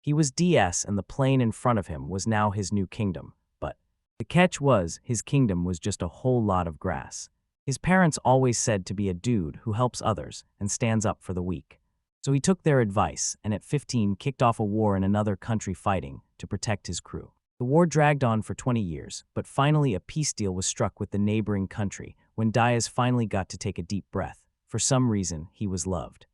He was DS and the plain in front of him was now his new kingdom. But the catch was, his kingdom was just a whole lot of grass. His parents always said to be a dude who helps others and stands up for the weak. So he took their advice and at 15 kicked off a war in another country fighting to protect his crew. The war dragged on for 20 years, but finally a peace deal was struck with the neighboring country when Diaz finally got to take a deep breath. For some reason, he was loved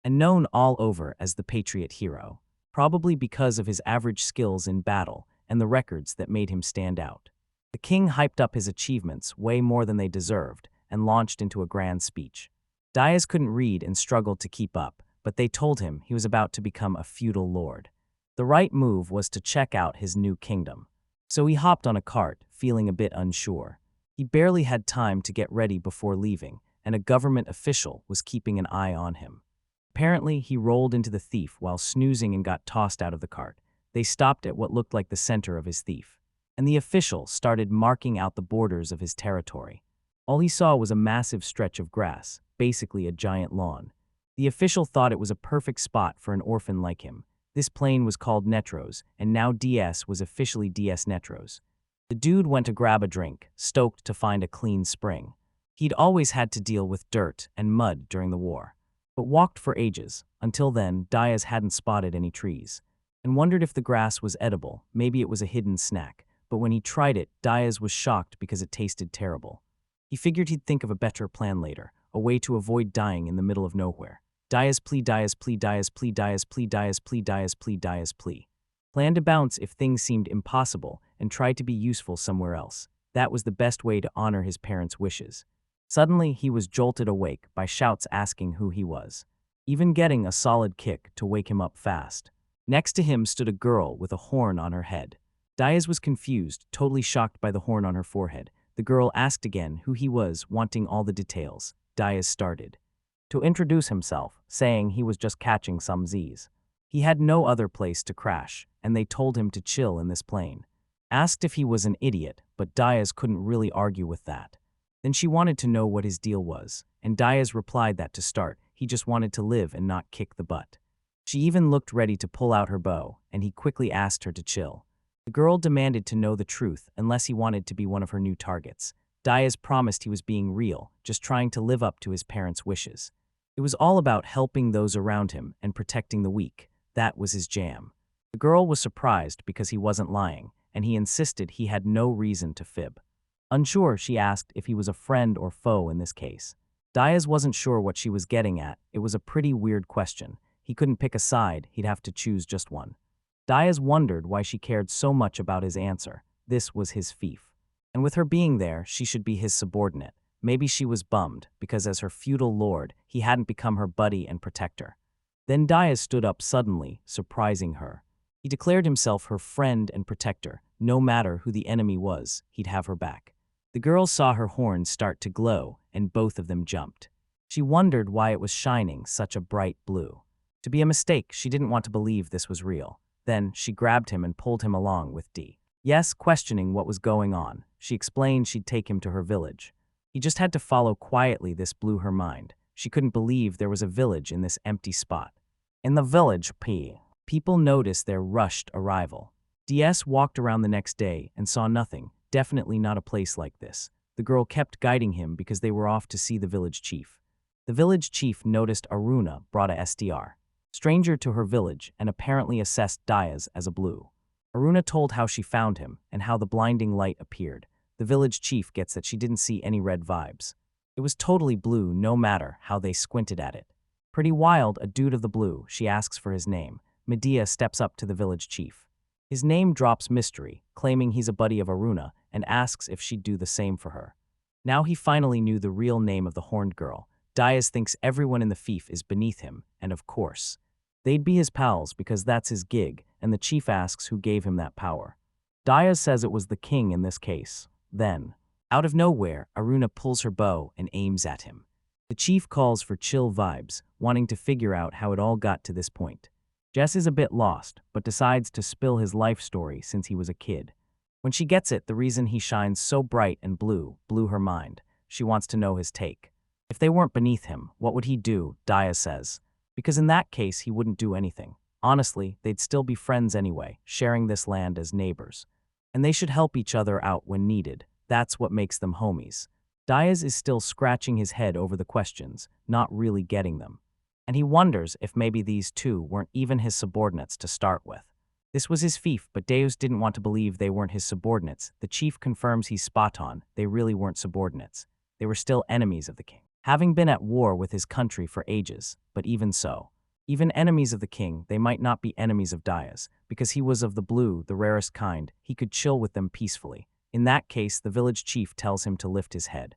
and known all over as the Patriot Hero, probably because of his average skills in battle and the records that made him stand out. The king hyped up his achievements way more than they deserved and launched into a grand speech. Diaz couldn't read and struggled to keep up, but they told him he was about to become a feudal lord. The right move was to check out his new kingdom. So he hopped on a cart, feeling a bit unsure. He barely had time to get ready before leaving, and a government official was keeping an eye on him. Apparently, he rolled into the thief while snoozing and got tossed out of the cart. They stopped at what looked like the center of his thief, and the official started marking out the borders of his territory. All he saw was a massive stretch of grass, basically a giant lawn. The official thought it was a perfect spot for an orphan like him. This plain was called Netros, and now DS was officially DS Netros. The dude went to grab a drink, stoked to find a clean spring. He'd always had to deal with dirt and mud during the war, but walked for ages. Until then, Diaz hadn't spotted any trees, and wondered if the grass was edible. Maybe it was a hidden snack, but when he tried it, Diaz was shocked because it tasted terrible. He figured he'd think of a better plan later, a way to avoid dying in the middle of nowhere. Diaz plea, Diaz plea, Diaz plea, Diaz plea, Diaz plea, Diaz plea, Diaz plea. Planned to bounce if things seemed impossible and tried to be useful somewhere else. That was the best way to honor his parents' wishes. Suddenly, he was jolted awake by shouts asking who he was, even getting a solid kick to wake him up fast. Next to him stood a girl with a horn on her head. Diaz was confused, totally shocked by the horn on her forehead. The girl asked again who he was, wanting all the details. Diaz started to introduce himself, saying he was just catching some Z's. He had no other place to crash, and they told him to chill in this plane. Asked if he was an idiot, but Diaz couldn't really argue with that. Then she wanted to know what his deal was, and Diaz replied that to start, he just wanted to live and not kick the butt. She even looked ready to pull out her bow, and he quickly asked her to chill. The girl demanded to know the truth unless he wanted to be one of her new targets. Diaz promised he was being real, just trying to live up to his parents' wishes. It was all about helping those around him and protecting the weak. That was his jam. The girl was surprised because he wasn't lying, and he insisted he had no reason to fib. Unsure, she asked if he was a friend or foe in this case. Diaz wasn't sure what she was getting at. It was a pretty weird question. He couldn't pick a side, he'd have to choose just one. Diaz wondered why she cared so much about his answer. This was his fief. And with her being there, she should be his subordinate. Maybe she was bummed, because as her feudal lord, he hadn't become her buddy and protector. Then Diaz stood up suddenly, surprising her. He declared himself her friend and protector. No matter who the enemy was, he'd have her back. The girl saw her horns start to glow, and both of them jumped. She wondered why it was shining such a bright blue. To be a mistake, she didn't want to believe this was real. Then, she grabbed him and pulled him along with D. Yes, questioning what was going on, she explained she'd take him to her village. He just had to follow quietly. This blew her mind. She couldn't believe there was a village in this empty spot. In the village, people noticed their rushed arrival. DS walked around the next day and saw nothing, definitely not a place like this. The girl kept guiding him because they were off to see the village chief. The village chief noticed Aruna brought a SDR, stranger to her village, and apparently assessed Diaz as a blue. Aruna told how she found him and how the blinding light appeared. The village chief gets that she didn't see any red vibes. It was totally blue no matter how they squinted at it. Pretty wild, a dude of the blue. She asks for his name. Medea steps up to the village chief. His name drops mystery, claiming he's a buddy of Aruna, and asks if she'd do the same for her. Now he finally knew the real name of the horned girl. Diaz thinks everyone in the fief is beneath him, and of course, they'd be his pals because that's his gig, and the chief asks who gave him that power. Diaz says it was the king in this case. Then, out of nowhere, Aruna pulls her bow and aims at him. The chief calls for chill vibes, wanting to figure out how it all got to this point. Jess is a bit lost, but decides to spill his life story since he was a kid. When she gets it, the reason he shines so bright and blue blew her mind. She wants to know his take. If they weren't beneath him, what would he do? Diaz says. Because in that case, he wouldn't do anything. Honestly, they'd still be friends anyway, sharing this land as neighbors. And they should help each other out when needed. That's what makes them homies. Diaz is still scratching his head over the questions, not really getting them. And he wonders if maybe these two weren't even his subordinates to start with. This was his fief, but Deus didn't want to believe they weren't his subordinates. The chief confirms he's spot on, they really weren't subordinates. They were still enemies of the king, having been at war with his country for ages, but even so. Even enemies of the king, they might not be enemies of Diaz, because he was of the blue, the rarest kind, he could chill with them peacefully. In that case, the village chief tells him to lift his head.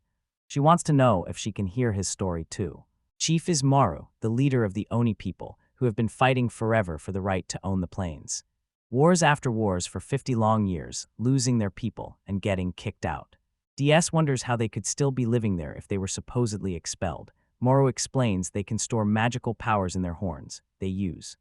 She wants to know if she can hear his story too. Chief is Maru, the leader of the Oni people, who have been fighting forever for the right to own the plains. Wars after wars for 50 long years, losing their people and getting kicked out. DS wonders how they could still be living there if they were supposedly expelled. Moro explains they can store magical powers in their horns. They use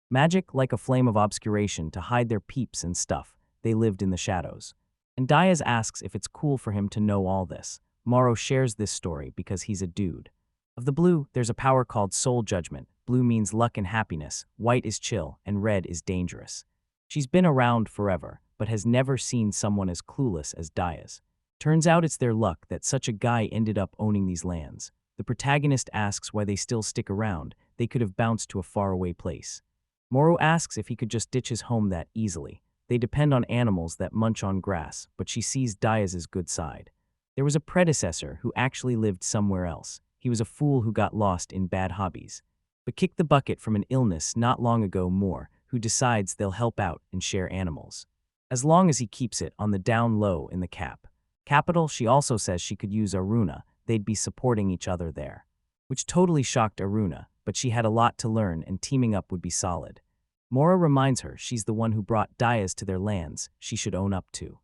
magic like a flame of obscuration to hide their peeps and stuff. They lived in the shadows. And Diaz asks if it's cool for him to know all this. Moro shares this story because he's a dude. Of the blue, there's a power called soul judgment. Blue means luck and happiness, white is chill, and red is dangerous. She's been around forever, but has never seen someone as clueless as Diaz. Turns out it's their luck that such a guy ended up owning these lands. The protagonist asks why they still stick around. They could have bounced to a faraway place. Moro asks if he could just ditch his home that easily. They depend on animals that munch on grass, but she sees Diaz's good side. There was a predecessor who actually lived somewhere else. He was a fool who got lost in bad hobbies, but kicked the bucket from an illness not long ago more, who decides they'll help out and share animals. As long as he keeps it on the down low in the capital, she also says she could use Aruna, they'd be supporting each other there. Which totally shocked Aruna, but she had a lot to learn and teaming up would be solid. Mora reminds her she's the one who brought Diaz to their lands, she should own up to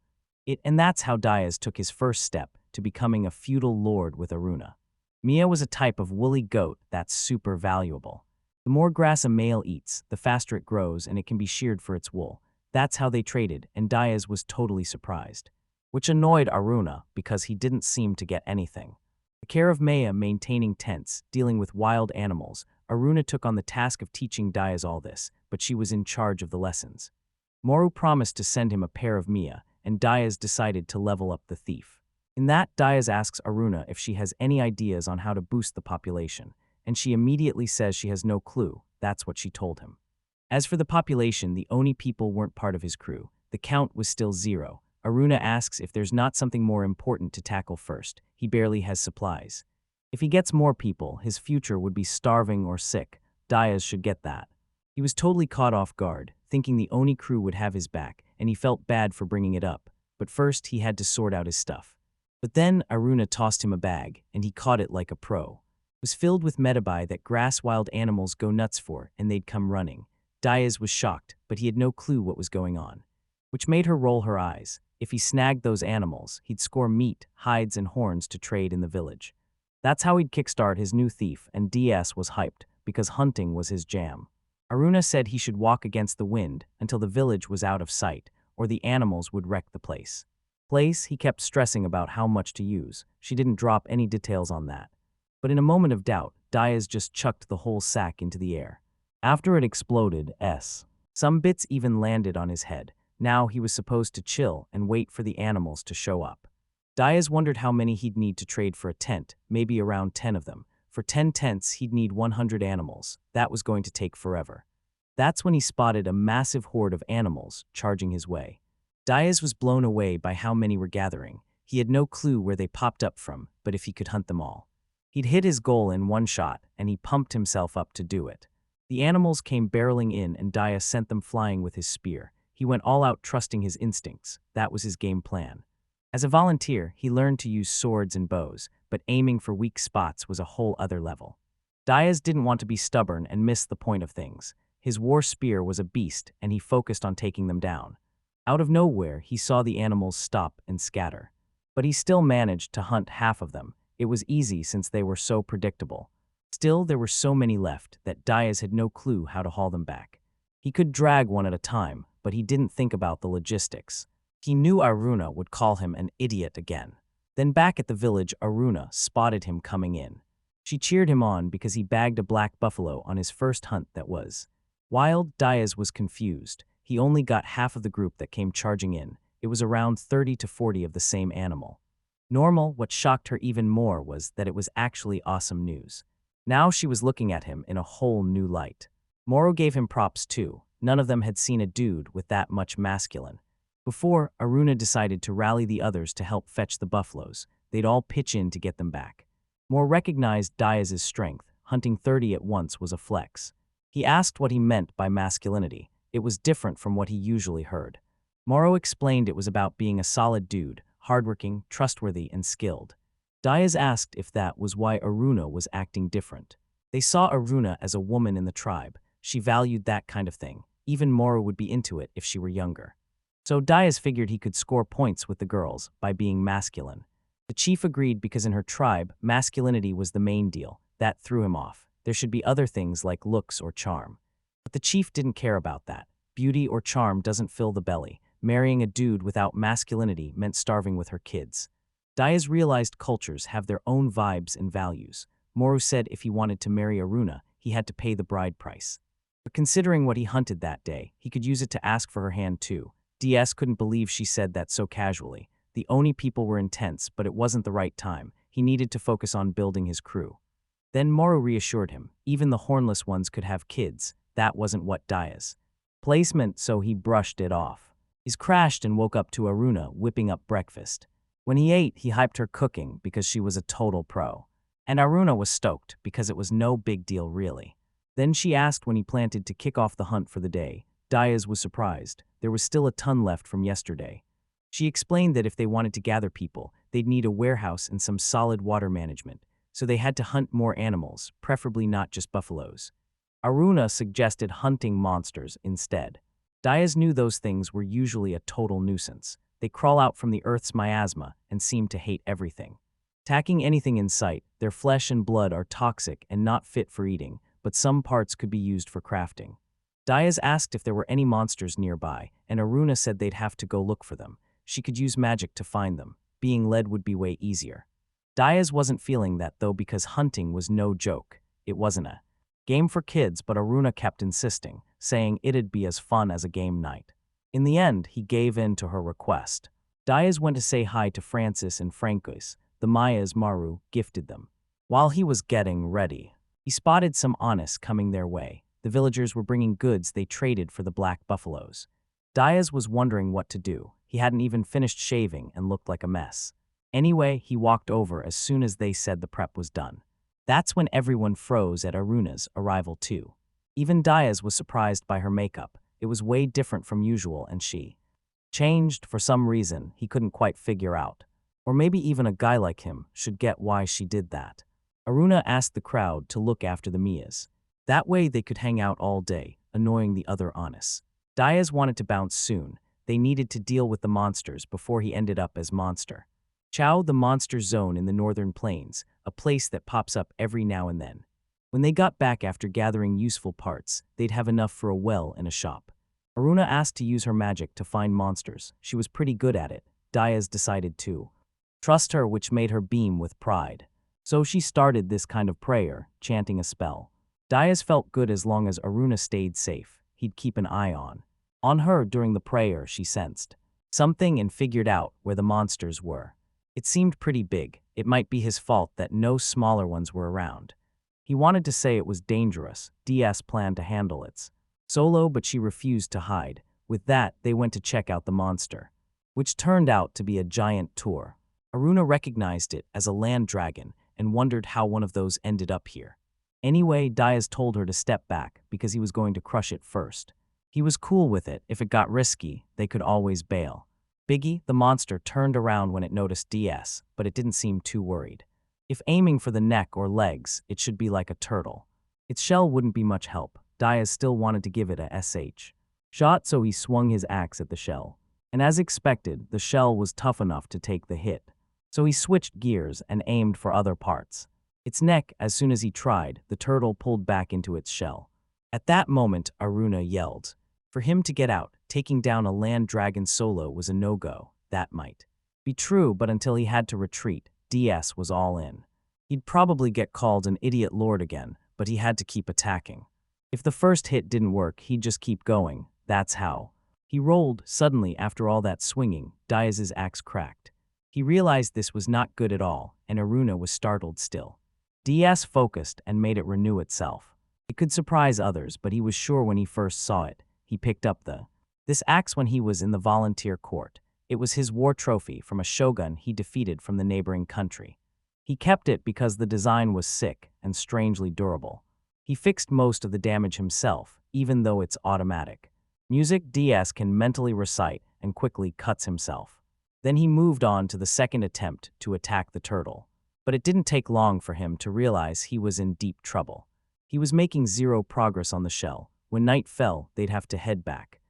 it, and that's how Diaz took his first step to becoming a feudal lord with Aruna. Mia was a type of woolly goat that's super valuable. The more grass a male eats, the faster it grows and it can be sheared for its wool. That's how they traded, and Diaz was totally surprised. Which annoyed Aruna because he didn't seem to get anything. The care of Maya maintaining tents, dealing with wild animals, Aruna took on the task of teaching Diaz all this, but she was in charge of the lessons. Moru promised to send him a pair of Mia, and Diaz decided to level up the thief. In that, Diaz asks Aruna if she has any ideas on how to boost the population, and she immediately says she has no clue. That's what she told him. As for the population, the Oni people weren't part of his crew. The count was still 0. Aruna asks if there's not something more important to tackle first. He barely has supplies. If he gets more people, his future would be starving or sick. Diaz should get that. He was totally caught off guard, thinking the Oni crew would have his back, and he felt bad for bringing it up. But first, he had to sort out his stuff. But then, Aruna tossed him a bag, and he caught it like a pro. It was filled with metabai that grass wild animals go nuts for, and they'd come running. Diaz was shocked, but he had no clue what was going on, which made her roll her eyes. If he snagged those animals, he'd score meat, hides, and horns to trade in the village. That's how he'd kickstart his new thief, and DS was hyped, because hunting was his jam. Aruna said he should walk against the wind until the village was out of sight, or the animals would wreck the place. He kept stressing about how much to use. She didn't drop any details on that. But in a moment of doubt, Diaz just chucked the whole sack into the air. After it exploded, some bits even landed on his head. Now he was supposed to chill and wait for the animals to show up. Diaz wondered how many he'd need to trade for a tent, maybe around 10 of them. For 10 tents, he'd need 100 animals. That was going to take forever. That's when he spotted a massive horde of animals charging his way. Diaz was blown away by how many were gathering. He had no clue where they popped up from, but if he could hunt them all. He'd hit his goal in one shot, and he pumped himself up to do it. The animals came barreling in, and Diaz sent them flying with his spear. He went all out trusting his instincts. That was his game plan. As a volunteer, he learned to use swords and bows, but aiming for weak spots was a whole other level. Diaz didn't want to be stubborn and miss the point of things. His war spear was a beast, and he focused on taking them down. Out of nowhere, he saw the animals stop and scatter. But he still managed to hunt half of them. It was easy since they were so predictable. Still, there were so many left that Diaz had no clue how to haul them back. He could drag one at a time, but he didn't think about the logistics. He knew Aruna would call him an idiot again. Then back at the village, Aruna spotted him coming in. She cheered him on because he bagged a black buffalo on his first hunt that was Wild Diaz was confused. He only got half of the group that came charging in. It was around 30 to 40 of the same animal. Normal, what shocked her even more was that it was actually awesome news. Now she was looking at him in a whole new light. Moro gave him props too. None of them had seen a dude with that much masculine. Before, Aruna decided to rally the others to help fetch the buffaloes. They'd all pitch in to get them back. Moro recognized Diaz's strength. Hunting 30 at once was a flex. He asked what he meant by masculinity. It was different from what he usually heard. Moro explained it was about being a solid dude, hardworking, trustworthy, and skilled. Diaz asked if that was why Aruna was acting different. They saw Aruna as a woman in the tribe. She valued that kind of thing. Even Moro would be into it if she were younger. So Diaz figured he could score points with the girls by being masculine. The chief agreed because in her tribe, masculinity was the main deal. That threw him off. There should be other things like looks or charm. But the chief didn't care about that. Beauty or charm doesn't fill the belly. Marrying a dude without masculinity meant starving with her kids. Diaz realized cultures have their own vibes and values. Moro said if he wanted to marry Aruna, he had to pay the bride price. But considering what he hunted that day, he could use it to ask for her hand too. DS couldn't believe she said that so casually. The Oni people were intense, but it wasn't the right time. He needed to focus on building his crew. Then Moro reassured him, even the hornless ones could have kids. That wasn't what Diaz placement, so he brushed it off. He crashed and woke up to Aruna whipping up breakfast. When he ate, he hyped her cooking because she was a total pro. And Aruna was stoked because it was no big deal really. Then she asked when he planned to kick off the hunt for the day. Diaz was surprised. There was still a ton left from yesterday. She explained that if they wanted to gather people, they'd need a warehouse and some solid water management, so they had to hunt more animals, preferably not just buffaloes. Aruna suggested hunting monsters instead. Diaz knew those things were usually a total nuisance. They crawl out from the earth's miasma and seem to hate everything. Attacking anything in sight, their flesh and blood are toxic and not fit for eating, but some parts could be used for crafting. Diaz asked if there were any monsters nearby, and Aruna said they'd have to go look for them. She could use magic to find them. Being led would be way easier. Diaz wasn't feeling that though because hunting was no joke. It wasn't a game for kids, but Aruna kept insisting, saying it'd be as fun as a game night. In the end, he gave in to her request. Diaz went to say hi to Francis and Francos. The Mayas Maru gifted them. While he was getting ready, he spotted some honest coming their way. The villagers were bringing goods they traded for the black buffaloes. Diaz was wondering what to do. He hadn't even finished shaving and looked like a mess. Anyway, he walked over as soon as they said the prep was done. That's when everyone froze at Aruna's arrival too. Even Diaz was surprised by her makeup. It was way different from usual and she changed for some reason he couldn't quite figure out. Or maybe even a guy like him should get why she did that. Aruna asked the crowd to look after the Mias. That way they could hang out all day, annoying the other Honest. Diaz wanted to bounce soon. They needed to deal with the monsters before he ended up as monster. Chow the monster zone in the northern plains, a place that pops up every now and then. When they got back after gathering useful parts, they'd have enough for a well and a shop. Aruna asked to use her magic to find monsters. She was pretty good at it. Diaz decided to trust her, which made her beam with pride. So she started this kind of prayer, chanting a spell. Diaz felt good as long as Aruna stayed safe. He'd keep an eye on her during the prayer. She sensed something and figured out where the monsters were. It seemed pretty big. It might be his fault that no smaller ones were around. He wanted to say it was dangerous. DS planned to handle it solo, but she refused to hide. With that, they went to check out the monster, which turned out to be a giant tour. Aruna recognized it as a land dragon and wondered how one of those ended up here. Anyway, Diaz told her to step back because he was going to crush it first. He was cool with it. If it got risky, they could always bail. Biggie, the monster, turned around when it noticed DS, but it didn't seem too worried. If aiming for the neck or legs, it should be like a turtle. Its shell wouldn't be much help. Diaz still wanted to give it a shot, so he swung his axe at the shell. And as expected, the shell was tough enough to take the hit. So he switched gears and aimed for other parts. Its neck, as soon as he tried, the turtle pulled back into its shell. At that moment, Aruna yelled. For him to get out, taking down a land dragon solo was a no-go. That might be true, but until he had to retreat, DS was all in. He'd probably get called an idiot lord again, but he had to keep attacking. If the first hit didn't work, he'd just keep going. That's how. He rolled. Suddenly, after all that swinging, Diaz's axe cracked. He realized this was not good at all, and Aruna was startled still. Diaz focused and made it renew itself. It could surprise others, but he was sure when he first saw it. He picked up this axe when he was in the volunteer court. It was his war trophy from a shogun he defeated from the neighboring country. He kept it because the design was sick and strangely durable. He fixed most of the damage himself, even though it's automatic. Music Diaz can mentally recite and quickly cuts himself. Then he moved on to the second attempt to attack the turtle. But it didn't take long for him to realize he was in deep trouble. He was making zero progress on the shell. When night fell, they'd have to head back.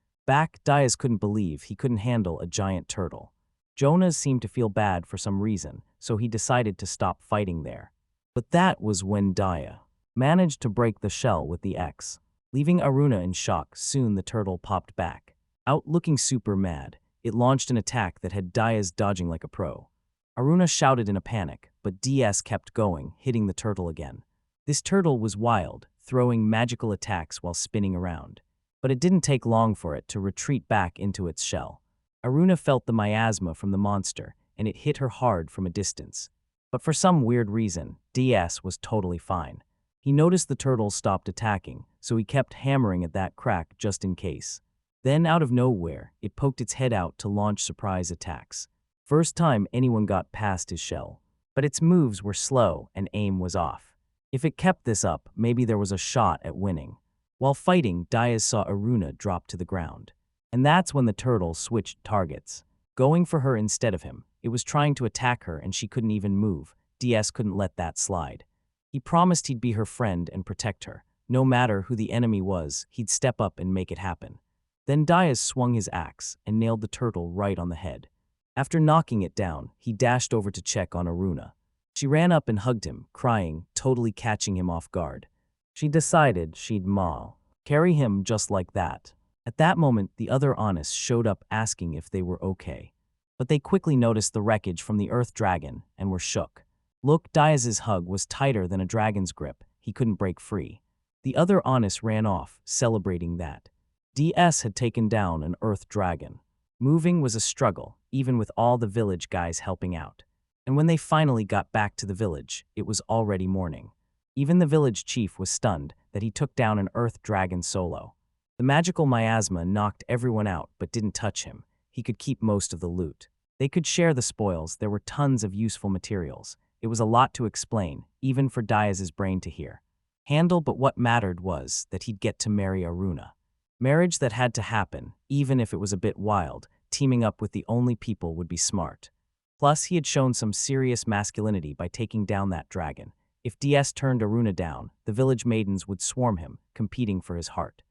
Diaz couldn't believe he couldn't handle a giant turtle. Jonas seemed to feel bad for some reason, so he decided to stop fighting there. But that was when Diaz managed to break the shell with the X. Leaving Aruna in shock, soon the turtle popped back. Out looking super mad, it launched an attack that had Diaz dodging like a pro. Aruna shouted in a panic, but Diaz kept going, hitting the turtle again. This turtle was wild, throwing magical attacks while spinning around. But it didn't take long for it to retreat back into its shell. Aruna felt the miasma from the monster, and it hit her hard from a distance. But for some weird reason, Diaz was totally fine. He noticed the turtle stopped attacking, so he kept hammering at that crack just in case. Then, out of nowhere, it poked its head out to launch surprise attacks. First time anyone got past his shell. But its moves were slow and aim was off. If it kept this up, maybe there was a shot at winning. While fighting, Diaz saw Aruna drop to the ground. And that's when the turtle switched targets. Going for her instead of him, it was trying to attack her and she couldn't even move. Diaz couldn't let that slide. He promised he'd be her friend and protect her. No matter who the enemy was, he'd step up and make it happen. Then Diaz swung his axe and nailed the turtle right on the head. After knocking it down, he dashed over to check on Aruna. She ran up and hugged him, crying, totally catching him off guard. She decided she'd carry him just like that. At that moment, the other Honest showed up asking if they were okay. But they quickly noticed the wreckage from the Earth Dragon and were shook. Look, Diaz's hug was tighter than a dragon's grip. He couldn't break free. The other Honest ran off, celebrating that DS had taken down an Earth Dragon. Moving was a struggle, even with all the village guys helping out. And when they finally got back to the village, it was already morning. Even the village chief was stunned that he took down an Earth Dragon solo. The magical miasma knocked everyone out but didn't touch him. He could keep most of the loot. They could share the spoils. There were tons of useful materials. It was a lot to explain, even for Diaz's brain to hear. But what mattered was that he'd get to marry Aruna. Marriage that had to happen, even if it was a bit wild. Teaming up with the only people would be smart. Plus, he had shown some serious masculinity by taking down that dragon. If DS turned Aruna down, the village maidens would swarm him, competing for his heart.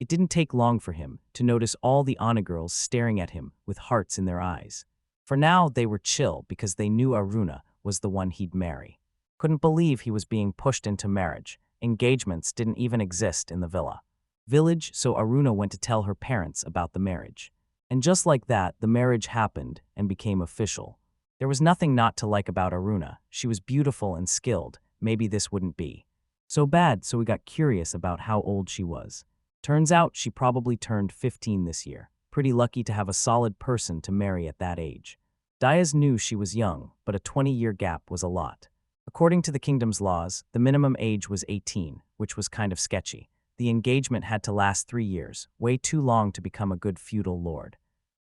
It didn't take long for him to notice all the Ana girls staring at him with hearts in their eyes. For now, they were chill because they knew Aruna was the one he'd marry. Couldn't believe he was being pushed into marriage. Engagements didn't even exist in the village, so Aruna went to tell her parents about the marriage. And just like that, the marriage happened and became official. There was nothing not to like about Aruna. She was beautiful and skilled. Maybe this wouldn't be so bad, so we got curious about how old she was. Turns out she probably turned 15 this year. Pretty lucky to have a solid person to marry at that age. Diaz knew she was young, but a 20-year gap was a lot. According to the kingdom's laws, the minimum age was 18, which was kind of sketchy. The engagement had to last 3 years, way too long to become a good feudal lord.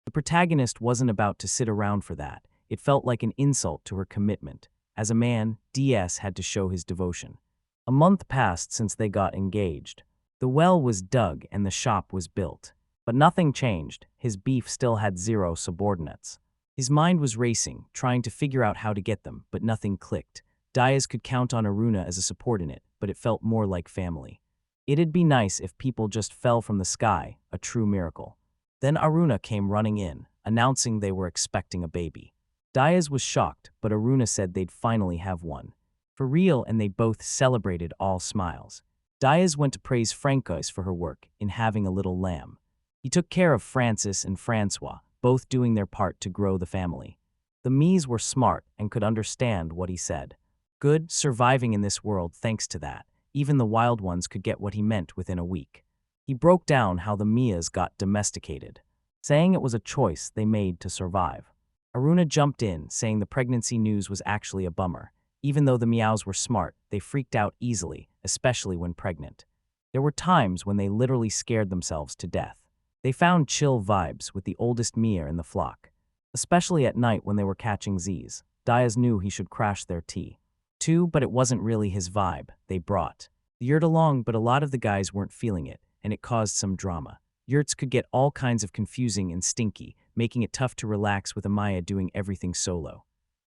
The protagonist wasn't about to sit around for that. It felt like an insult to her commitment. As a man, DS had to show his devotion. A month passed since they got engaged. The well was dug and the shop was built. But nothing changed. His beef still had 0 subordinates. His mind was racing, trying to figure out how to get them, but nothing clicked. Diaz could count on Aruna as a subordinate, but it felt more like family. It'd be nice if people just fell from the sky, a true miracle. Then Aruna came running in, announcing they were expecting a baby. Diaz was shocked, but Aruna said they'd finally have one. For real, and they both celebrated, all smiles. Diaz went to praise Francois for her work in having a little lamb. He took care of Francis and Francois, both doing their part to grow the family. The Mies were smart and could understand what he said. Good, surviving in this world thanks to that. even the wild ones could get what he meant within a week. He broke down how the Mias got domesticated, saying it was a choice they made to survive. Aruna jumped in, saying the pregnancy news was actually a bummer. Even though the meows were smart, they freaked out easily, especially when pregnant. There were times when they literally scared themselves to death. They found chill vibes with the oldest Mia in the flock, especially at night when they were catching Z's. Diaz knew he should crash their tea, too, but it wasn't really his vibe. They brought the yurt along, but a lot of the guys weren't feeling it, and it caused some drama. Yurts could get all kinds of confusing and stinky, making it tough to relax with Amaya doing everything solo.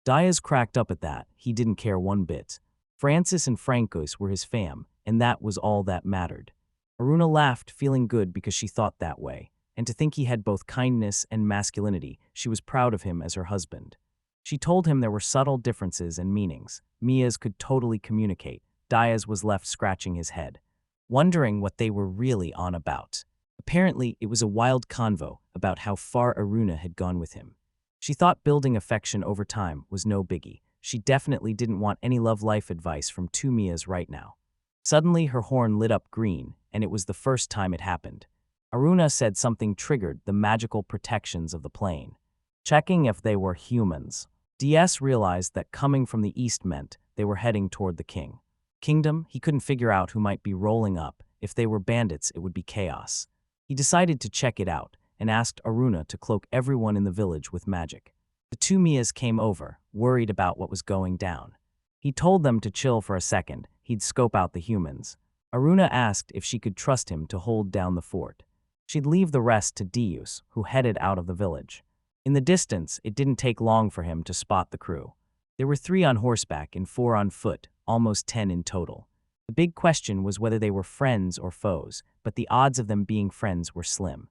Diaz cracked up at that. He didn't care one bit. Francis and Francos were his fam, and that was all that mattered. Aruna laughed, feeling good because she thought that way, and to think he had both kindness and masculinity, she was proud of him as her husband. She told him there were subtle differences and meanings. Mia's could totally communicate. Diaz was left scratching his head, wondering what they were really on about. Apparently, it was a wild convo about how far Aruna had gone with him. She thought building affection over time was no biggie. She definitely didn't want any love life advice from two Mias right now. Suddenly, her horn lit up green, and it was the first time it happened. Aruna said something triggered the magical protections of the plane, checking if they were humans. DS realized that coming from the east meant they were heading toward the kingdom. He couldn't figure out who might be rolling up. If they were bandits, it would be chaos. He decided to check it out and asked Aruna to cloak everyone in the village with magic. The two Mias came over, worried about what was going down. He told them to chill for a second. He'd scope out the humans. Aruna asked if she could trust him to hold down the fort. She'd leave the rest to Deus, who headed out of the village. In the distance, it didn't take long for him to spot the crew. There were 3 on horseback and 4 on foot, almost 10 in total. The big question was whether they were friends or foes, but the odds of them being friends were slim.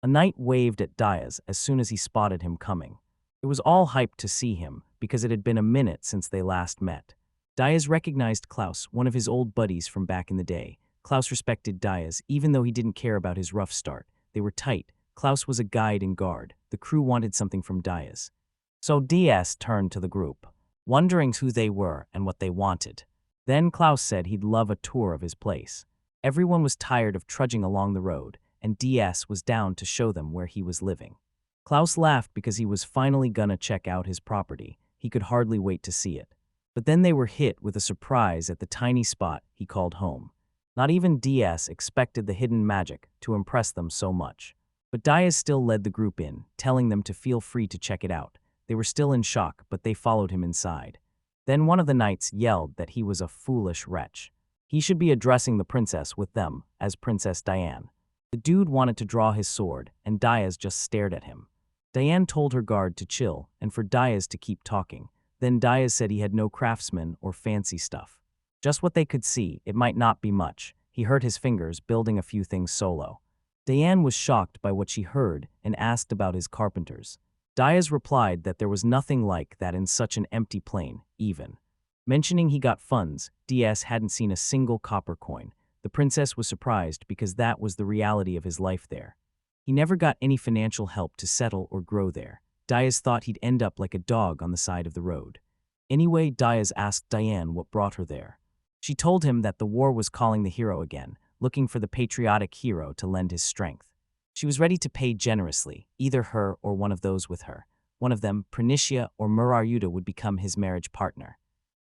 A knight waved at Diaz as soon as he spotted him coming. It was all hyped to see him, because it had been a minute since they last met. Diaz recognized Klaus, one of his old buddies from back in the day. Klaus respected Diaz, even though he didn't care about his rough start. They were tight. Klaus was a guide and guard. The crew wanted something from Diaz. So DS turned to the group, wondering who they were and what they wanted. Then Klaus said he'd love a tour of his place. Everyone was tired of trudging along the road, and DS was down to show them where he was living. Klaus laughed because he was finally gonna check out his property. He could hardly wait to see it. But then they were hit with a surprise at the tiny spot he called home. Not even DS expected the hidden magic to impress them so much. But Diaz still led the group in, telling them to feel free to check it out. They were still in shock, but they followed him inside. Then one of the knights yelled that he was a foolish wretch. He should be addressing the princess with them as Princess Diane. The dude wanted to draw his sword, and Diaz just stared at him. Diane told her guard to chill and for Diaz to keep talking. Then Diaz said he had no craftsmen or fancy stuff. Just what they could see, it might not be much. He hurt his fingers building a few things solo. Diane was shocked by what she heard and asked about his carpenters. Diaz replied that there was nothing like that in such an empty plane, even. Mentioning he got funds, DS hadn't seen a single copper coin. The princess was surprised because that was the reality of his life there. He never got any financial help to settle or grow there. Diaz thought he'd end up like a dog on the side of the road. Anyway, Diaz asked Diane what brought her there. She told him that the war was calling the hero again, looking for the patriotic hero to lend his strength. She was ready to pay generously, either her or one of those with her. One of them, Prinicia or Muraryuda, would become his marriage partner.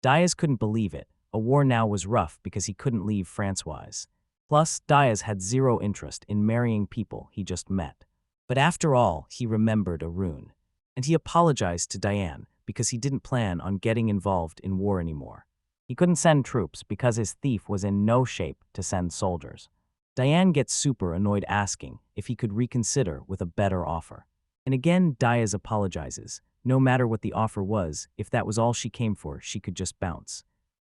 Diaz couldn't believe it. A war now was rough because he couldn't leave Francoise. Plus, Diaz had zero interest in marrying people he just met. But after all, he remembered Arun. And he apologized to Diane because he didn't plan on getting involved in war anymore. He couldn't send troops because his thief was in no shape to send soldiers. Diane gets super annoyed, asking if he could reconsider with a better offer. And again, Diaz apologizes. No matter what the offer was, if that was all she came for, she could just bounce.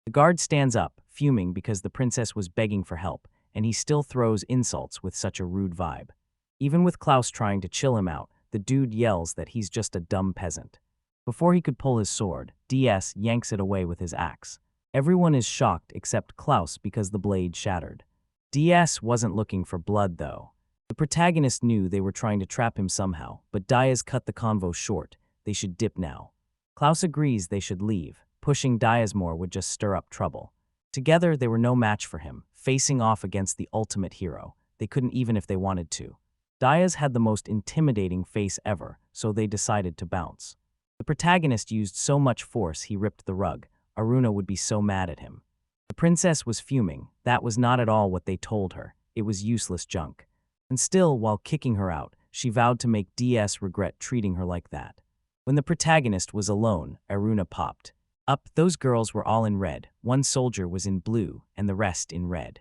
The guard stands up, fuming because the princess was begging for help, and he still throws insults with such a rude vibe. Even with Klaus trying to chill him out, the dude yells that he's just a dumb peasant. Before he could pull his sword, DS yanks it away with his axe. Everyone is shocked except Klaus because the blade shattered. DS wasn't looking for blood, though. The protagonist knew they were trying to trap him somehow, but Diaz cut the convo short. They should dip now. Klaus agrees they should leave. Pushing Diaz more would just stir up trouble. Together, they were no match for him, facing off against the ultimate hero. They couldn't even if they wanted to. Diaz had the most intimidating face ever, so they decided to bounce. The protagonist used so much force he ripped the rug. Aruna would be so mad at him. The princess was fuming. That was not at all what they told her. It was useless junk. And still, while kicking her out, she vowed to make DS regret treating her like that. When the protagonist was alone, Aruna popped up. Those girls were all in red. One soldier was in blue, and the rest in red.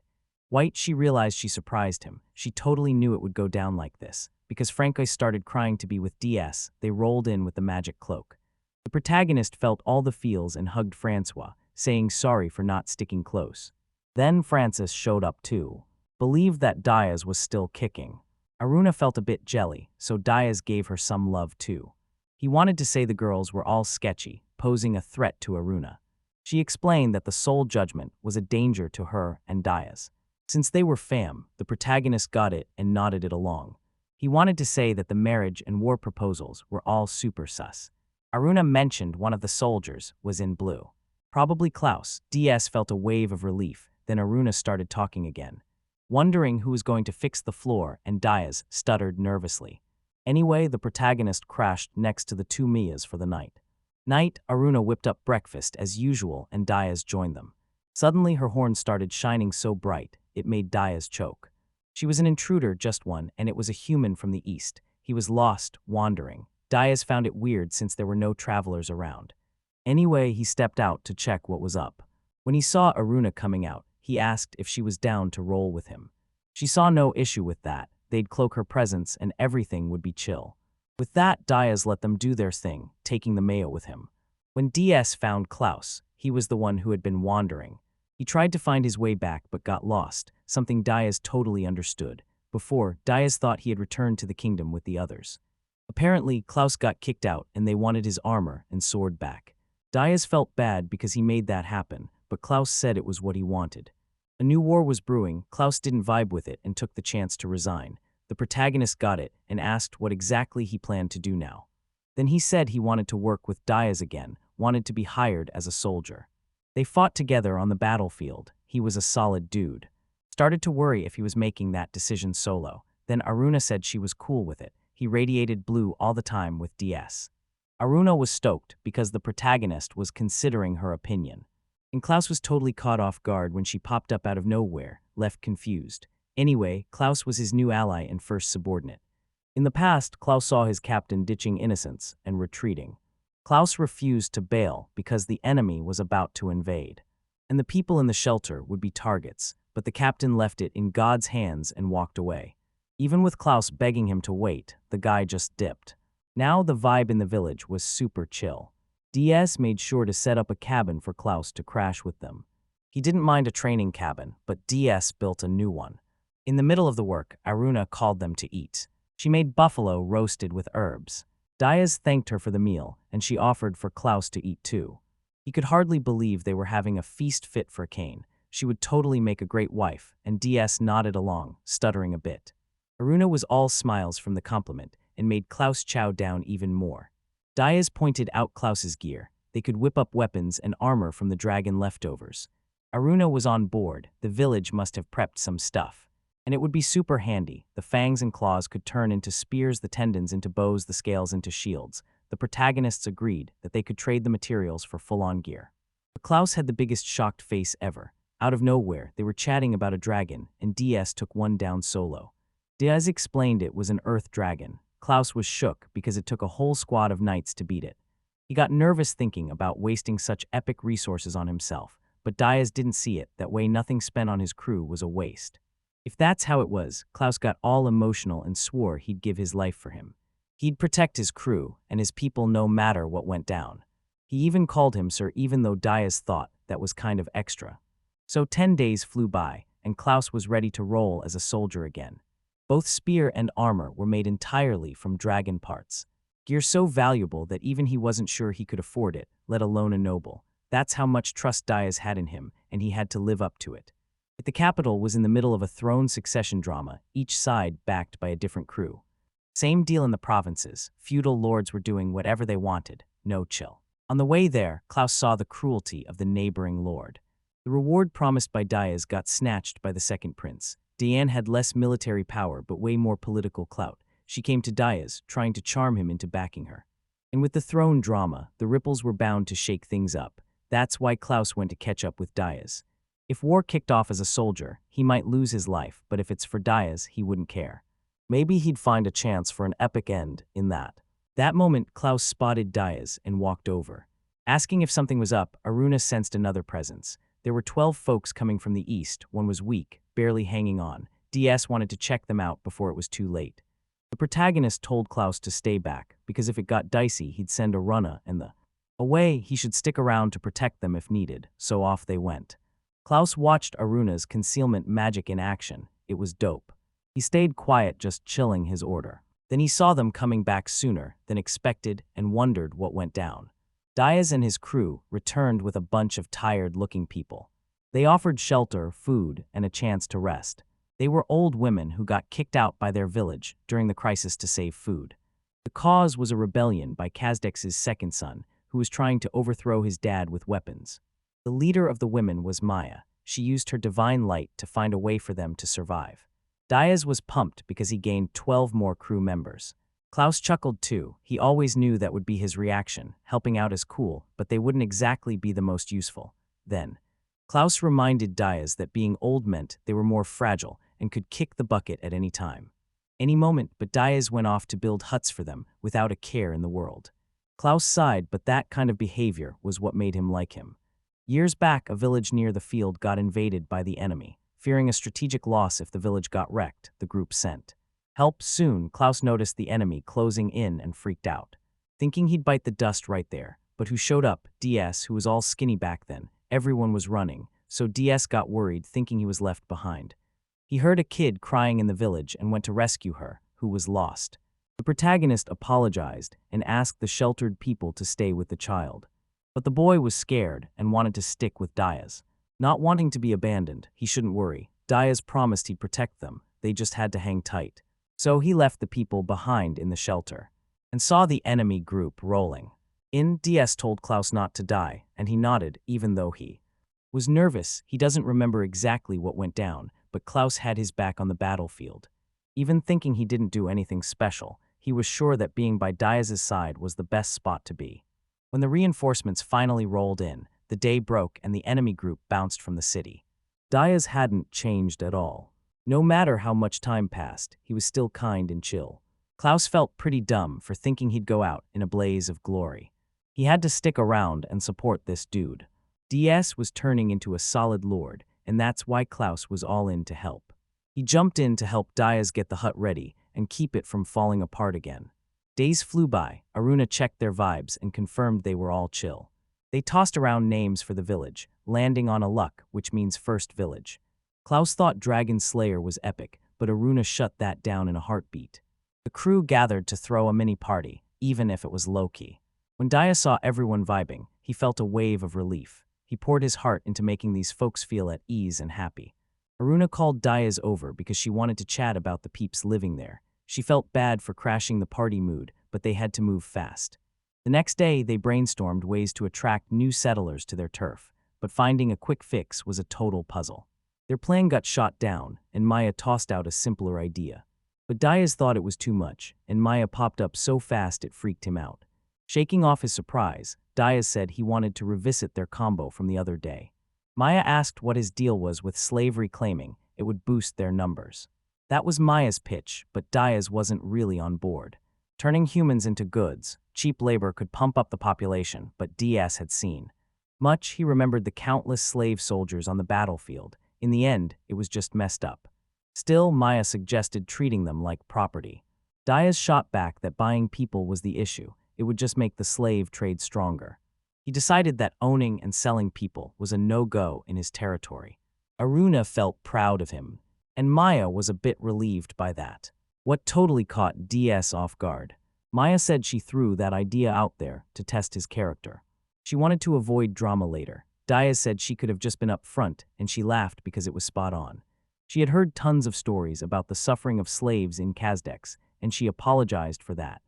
White, she realized she surprised him. She totally knew it would go down like this. Because Francois started crying to be with DS, they rolled in with the magic cloak. The protagonist felt all the feels and hugged Francois, saying sorry for not sticking close. Then Francis showed up too. Believed that Diaz was still kicking. Aruna felt a bit jelly, so Diaz gave her some love too. He wanted to say the girls were all sketchy, posing a threat to Aruna. She explained that the soul judgment was a danger to her and Diaz. Since they were fam, the protagonist got it and nodded it along. He wanted to say that the marriage and war proposals were all super sus. Aruna mentioned one of the soldiers was in blue. Probably Klaus. DS felt a wave of relief, then Aruna started talking again. Wondering who was going to fix the floor, and Diaz stuttered nervously. Anyway, the protagonist crashed next to the two Mias for the night. Aruna whipped up breakfast as usual and Diaz joined them. Suddenly her horn started shining so bright, it made Diaz choke. She was an intruder, just one, and it was a human from the east. He was lost, wandering. Diaz found it weird since there were no travelers around. Anyway, he stepped out to check what was up. When he saw Aruna coming out, he asked if she was down to roll with him. She saw no issue with that. They'd cloak her presence and everything would be chill. With that, Diaz let them do their thing, taking the mayo with him. When DS found Klaus, he was the one who had been wandering. He tried to find his way back but got lost, something Diaz totally understood. Before, Diaz thought he had returned to the kingdom with the others. Apparently, Klaus got kicked out and they wanted his armor and sword back. Diaz felt bad because he made that happen, but Klaus said it was what he wanted. A new war was brewing. Klaus didn't vibe with it and took the chance to resign. The protagonist got it and asked what exactly he planned to do now. Then he said he wanted to work with Diaz again, wanted to be hired as a soldier. They fought together on the battlefield. He was a solid dude. Started to worry if he was making that decision solo. Then Aruna said she was cool with it. He radiated blue all the time with DS. Aruna was stoked because the protagonist was considering her opinion. And Klaus was totally caught off guard when she popped up out of nowhere, left confused. Anyway, Klaus was his new ally and first subordinate. In the past, Klaus saw his captain ditching innocents and retreating. Klaus refused to bail because the enemy was about to invade. And the people in the shelter would be targets, but the captain left it in God's hands and walked away. Even with Klaus begging him to wait, the guy just dipped. Now the vibe in the village was super chill. DS made sure to set up a cabin for Klaus to crash with them. He didn't mind a training cabin, but DS built a new one. In the middle of the work, Aruna called them to eat. She made buffalo roasted with herbs. Diaz thanked her for the meal, and she offered for Klaus to eat too. He could hardly believe they were having a feast fit for Cain. She would totally make a great wife, and DS nodded along, stuttering a bit. Aruna was all smiles from the compliment, and made Klaus chow down even more. Diaz pointed out Klaus's gear. They could whip up weapons and armor from the dragon leftovers. Aruna was on board. The village must have prepped some stuff. And it would be super handy. The fangs and claws could turn into spears, the tendons into bows, the scales into shields. The protagonists agreed that they could trade the materials for full-on gear. But Klaus had the biggest shocked face ever. Out of nowhere, they were chatting about a dragon, and DS took one down solo. Diaz explained it was an earth dragon. Klaus was shook because it took a whole squad of knights to beat it. He got nervous thinking about wasting such epic resources on himself, but Diaz didn't see it that way. Nothing spent on his crew was a waste. If that's how it was, Klaus got all emotional and swore he'd give his life for him. He'd protect his crew and his people no matter what went down. He even called him sir, even though Diaz thought that was kind of extra. So 10 days flew by, and Klaus was ready to roll as a soldier again. Both spear and armor were made entirely from dragon parts. Gear so valuable that even he wasn't sure he could afford it, let alone a noble. That's how much trust Diaz had in him, and he had to live up to it. The capital was in the middle of a throne succession drama, each side backed by a different crew. Same deal in the provinces. Feudal lords were doing whatever they wanted, no chill. On the way there, Klaus saw the cruelty of the neighboring lord. The reward promised by Diaz got snatched by the second prince. Diane had less military power but way more political clout. She came to Diaz, trying to charm him into backing her. And with the throne drama, the ripples were bound to shake things up. That's why Klaus went to catch up with Diaz. If war kicked off as a soldier, he might lose his life, but if it's for Diaz, he wouldn't care. Maybe he'd find a chance for an epic end in that. That moment, Klaus spotted Diaz and walked over. Asking if something was up, Aruna sensed another presence. There were 12 folks coming from the east. One was weak, barely hanging on. DS wanted to check them out before it was too late. The protagonist told Klaus to stay back, because if it got dicey, he'd send Aruna and the away. He should stick around to protect them if needed, so off they went. Klaus watched Aruna's concealment magic in action. It was dope. He stayed quiet, just chilling his order. Then he saw them coming back sooner than expected and wondered what went down. Diaz and his crew returned with a bunch of tired-looking people. They offered shelter, food, and a chance to rest. They were old women who got kicked out by their village during the crisis to save food. The cause was a rebellion by Kazdex's second son, who was trying to overthrow his dad with weapons. The leader of the women was Maya. She used her divine light to find a way for them to survive. Diaz was pumped because he gained 12 more crew members. Klaus chuckled too. He always knew that would be his reaction. Helping out is cool, but they wouldn't exactly be the most useful. Then, Klaus reminded Diaz that being old meant they were more fragile and could kick the bucket at any time. Any moment, but Diaz went off to build huts for them without a care in the world. Klaus sighed, but that kind of behavior was what made him like him. Years back, a village near the field got invaded by the enemy. Fearing a strategic loss if the village got wrecked, the group sent help. Soon, Klaus noticed the enemy closing in and freaked out, thinking he'd bite the dust right there. But who showed up? DS, who was all skinny back then. Everyone was running, so DS got worried, thinking he was left behind. He heard a kid crying in the village and went to rescue her, who was lost. The protagonist apologized and asked the sheltered people to stay with the child. But the boy was scared and wanted to stick with Diaz. Not wanting to be abandoned, he shouldn't worry. Diaz promised he'd protect them. They just had to hang tight. So he left the people behind in the shelter and saw the enemy group rolling in. DS told Klaus not to die, and he nodded even though he was nervous. He doesn't remember exactly what went down, but Klaus had his back on the battlefield. Even thinking he didn't do anything special, he was sure that being by Diaz's side was the best spot to be. When the reinforcements finally rolled in, the day broke and the enemy group bounced from the city. Diaz hadn't changed at all. No matter how much time passed, he was still kind and chill. Klaus felt pretty dumb for thinking he'd go out in a blaze of glory. He had to stick around and support this dude. DS was turning into a solid lord, and that's why Klaus was all in to help. He jumped in to help Diaz get the hut ready and keep it from falling apart again. Days flew by. Aruna checked their vibes and confirmed they were all chill. They tossed around names for the village, landing on a luck, which means first village. Klaus thought Dragon Slayer was epic, but Aruna shut that down in a heartbeat. The crew gathered to throw a mini party, even if it was low-key. When Diaz saw everyone vibing, he felt a wave of relief. He poured his heart into making these folks feel at ease and happy. Aruna called Diaz over because she wanted to chat about the peeps living there. She felt bad for crashing the party mood, but they had to move fast. The next day, they brainstormed ways to attract new settlers to their turf, but finding a quick fix was a total puzzle. Their plan got shot down, and Maya tossed out a simpler idea. But Diaz thought it was too much, and Maya popped up so fast it freaked him out. Shaking off his surprise, Diaz said he wanted to revisit their combo from the other day. Maya asked what his deal was with slavery, claiming it would boost their numbers. That was Maya's pitch, but Diaz wasn't really on board. Turning humans into goods, cheap labor could pump up the population, but DS had seen much. He remembered the countless slave soldiers on the battlefield. In the end, it was just messed up. Still, Maya suggested treating them like property. Diaz shot back that buying people was the issue. It would just make the slave trade stronger. He decided that owning and selling people was a no-go in his territory. Aruna felt proud of him, and Maya was a bit relieved by that. What totally caught DS off guard. Maya said she threw that idea out there to test his character. She wanted to avoid drama later. Diaz said she could have just been up front, and she laughed because it was spot on. She had heard tons of stories about the suffering of slaves in Kazdex, and she apologized for that.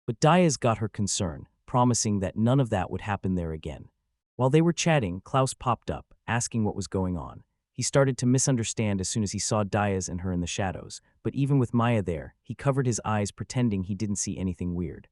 But Diaz got her concern, promising that none of that would happen there again. While they were chatting, Klaus popped up, asking what was going on. He started to misunderstand as soon as he saw Diaz and her in the shadows, but even with Maya there, he covered his eyes pretending he didn't see anything weird.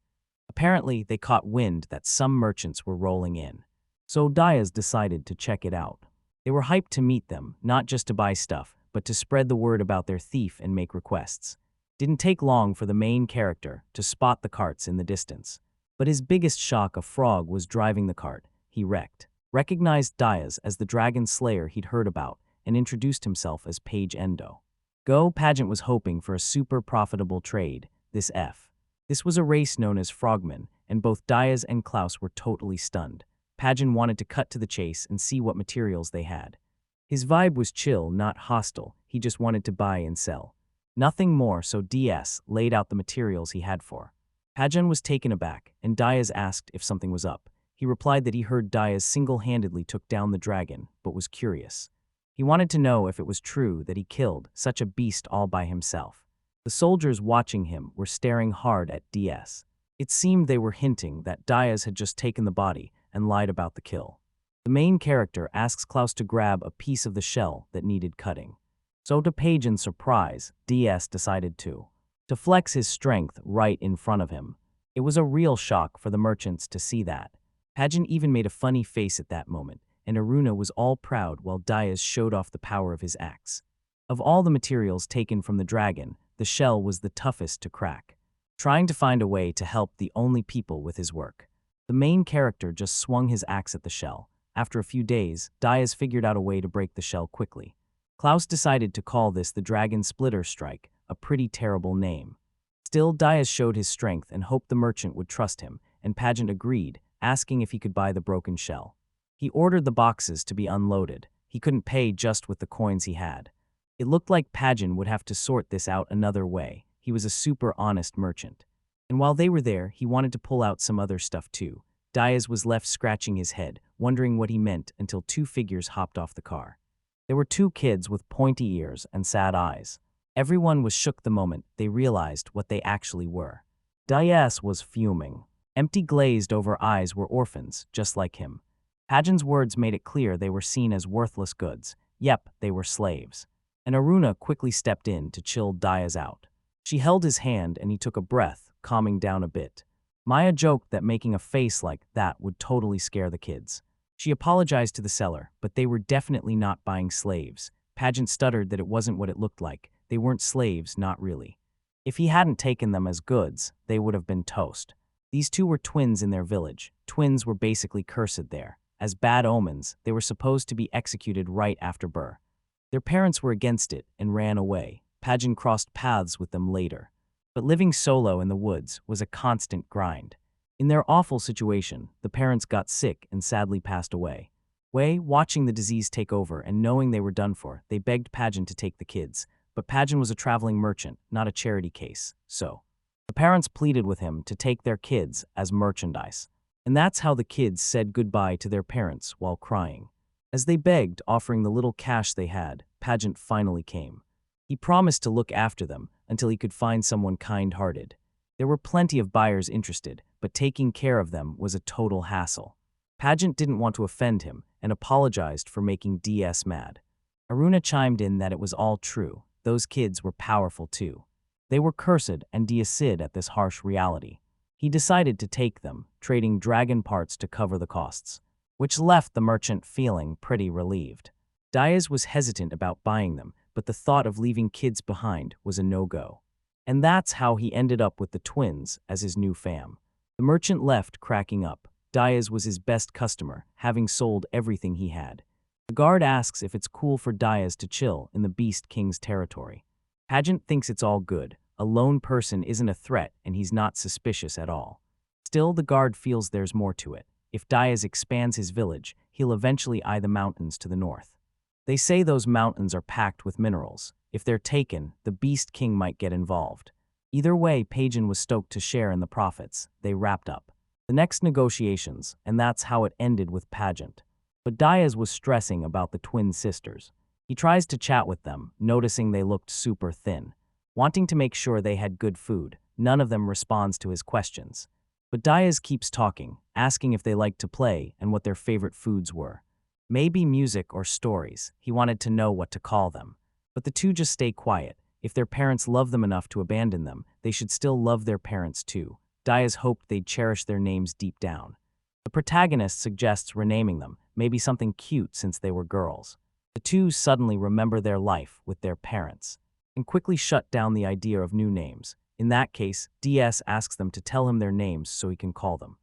Apparently, they caught wind that some merchants were rolling in. So Diaz decided to check it out. They were hyped to meet them, not just to buy stuff, but to spread the word about their thief and make requests. Didn't take long for the main character to spot the carts in the distance. But his biggest shock, a frog was driving the cart. He recognized Diaz as the dragon slayer he'd heard about, and introduced himself as Page Endo. Pageant was hoping for a super profitable trade, this was a race known as frogmen, and both Diaz and Klaus were totally stunned. Pageant wanted to cut to the chase and see what materials they had. His vibe was chill, not hostile. He just wanted to buy and sell. Nothing more, so DS laid out the materials he had for. Pageant was taken aback, and Diaz asked if something was up. He replied that he heard Diaz single-handedly took down the dragon, but was curious. He wanted to know if it was true that he killed such a beast all by himself. The soldiers watching him were staring hard at DS. It seemed they were hinting that Diaz had just taken the body and lied about the kill. The main character asks Klaus to grab a piece of the shell that needed cutting. So to Pageant's surprise, DS decided to flex his strength right in front of him. It was a real shock for the merchants to see that. Pageant even made a funny face at that moment, and Aruna was all proud while Diaz showed off the power of his axe. Of all the materials taken from the dragon, the shell was the toughest to crack. Trying to find a way to help the only people with his work, the main character just swung his axe at the shell. After a few days, Diaz figured out a way to break the shell quickly. Klaus decided to call this the Dragon Splitter Strike, a pretty terrible name. Still, Diaz showed his strength and hoped the merchant would trust him, and Pageant agreed, asking if he could buy the broken shell. He ordered the boxes to be unloaded. He couldn't pay just with the coins he had. It looked like Pageant would have to sort this out another way. He was a super honest merchant. And while they were there, he wanted to pull out some other stuff too. Diaz was left scratching his head, wondering what he meant until two figures hopped off the car. There were two kids with pointy ears and sad eyes. Everyone was shook the moment they realized what they actually were. Diaz was fuming. Empty glazed-over eyes were orphans, just like him. Pageant's words made it clear they were seen as worthless goods. Yep, they were slaves. And Aruna quickly stepped in to chill Diaz out. She held his hand and he took a breath, calming down a bit. Maya joked that making a face like that would totally scare the kids. She apologized to the seller, but they were definitely not buying slaves. Pageant stuttered that it wasn't what it looked like. They weren't slaves, not really. If he hadn't taken them as goods, they would have been toast. These two were twins in their village. Twins were basically cursed there. As bad omens, they were supposed to be executed right after birth. Their parents were against it and ran away. Pageant crossed paths with them later. But living solo in the woods was a constant grind. In their awful situation, the parents got sick and sadly passed away. Watching the disease take over and knowing they were done for, they begged Pageant to take the kids. But Pageant was a traveling merchant, not a charity case, so the parents pleaded with him to take their kids as merchandise. And that's how the kids said goodbye to their parents while crying. As they begged, offering the little cash they had, Pageant finally came. He promised to look after them until he could find someone kind-hearted. There were plenty of buyers interested, but taking care of them was a total hassle. Pageant didn't want to offend him and apologized for making DS mad. Aruna chimed in that it was all true. Those kids were powerful too. They were cursed and deicid at this harsh reality. He decided to take them, trading dragon parts to cover the costs, which left the merchant feeling pretty relieved. Diaz was hesitant about buying them, but the thought of leaving kids behind was a no-go. And that's how he ended up with the twins as his new fam. The merchant left cracking up. Diaz was his best customer, having sold everything he had. The guard asks if it's cool for Diaz to chill in the Beast King's territory. Pageant thinks it's all good. A lone person isn't a threat and he's not suspicious at all. Still, the guard feels there's more to it. If Diaz expands his village, he'll eventually eye the mountains to the north. They say those mountains are packed with minerals. If they're taken, the Beast King might get involved. Either way, Pageant was stoked to share in the profits. They wrapped up the next negotiations, and that's how it ended with Pageant. But Diaz was stressing about the twin sisters. He tries to chat with them, noticing they looked super thin. Wanting to make sure they had good food, none of them responds to his questions. But Diaz keeps talking, asking if they liked to play and what their favorite foods were. Maybe music or stories. He wanted to know what to call them. But the two just stay quiet. If their parents love them enough to abandon them, they should still love their parents too. Dias hoped they'd cherish their names deep down. The protagonist suggests renaming them, maybe something cute since they were girls. The two suddenly remember their life with their parents and quickly shut down the idea of new names. In that case, DS asks them to tell him their names so he can call them.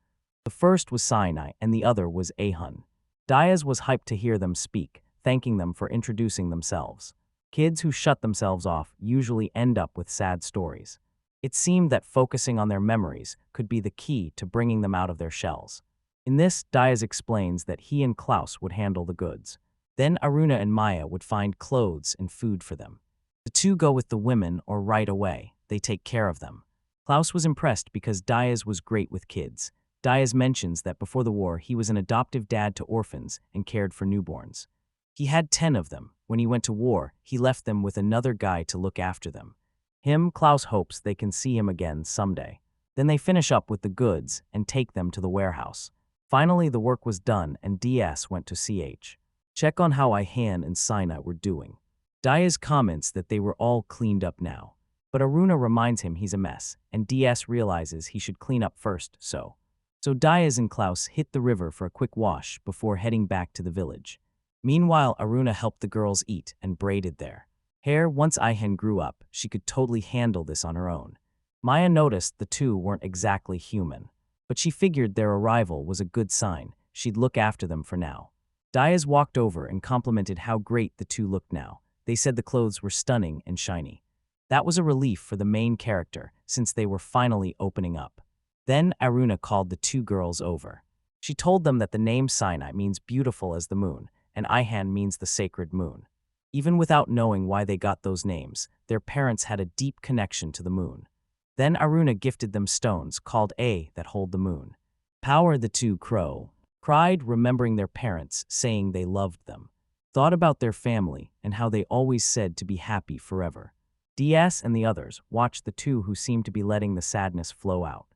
The first was Sinai and the other was Ahun. Dias was hyped to hear them speak, thanking them for introducing themselves. Kids who shut themselves off usually end up with sad stories. It seemed that focusing on their memories could be the key to bringing them out of their shells. In this, Dias explains that he and Klaus would handle the goods. Then Aruna and Maya would find clothes and food for them. The two go with the women or right away. They take care of them. Klaus was impressed because Dias was great with kids. Dias mentions that before the war, he was an adoptive dad to orphans and cared for newborns. He had 10 of them. When he went to war, he left them with another guy to look after them. Klaus hopes they can see him again someday. Then they finish up with the goods and take them to the warehouse. Finally, the work was done and DS went to check on how Ihan and Sina were doing. Dias comments that they were all cleaned up now. But Aruna reminds him he's a mess, and DS realizes he should clean up first, so Dias and Klaus hit the river for a quick wash before heading back to the village. Meanwhile, Aruna helped the girls eat and braided their hair. Once Ihan grew up, she could totally handle this on her own. Maya noticed the two weren't exactly human, but she figured their arrival was a good sign. She'd look after them for now. Dias walked over and complimented how great the two looked now. They said the clothes were stunning and shiny. That was a relief for the main character, since they were finally opening up. Then Aruna called the two girls over. She told them that the name Sinai means beautiful as the moon, and Ihan means the sacred moon. Even without knowing why they got those names, their parents had a deep connection to the moon. Then Aruna gifted them stones called A that hold the moon. Power the two cried, remembering their parents, saying they loved them. Thought about their family and how they always said to be happy forever. DS and the others watched the two who seemed to be letting the sadness flow out.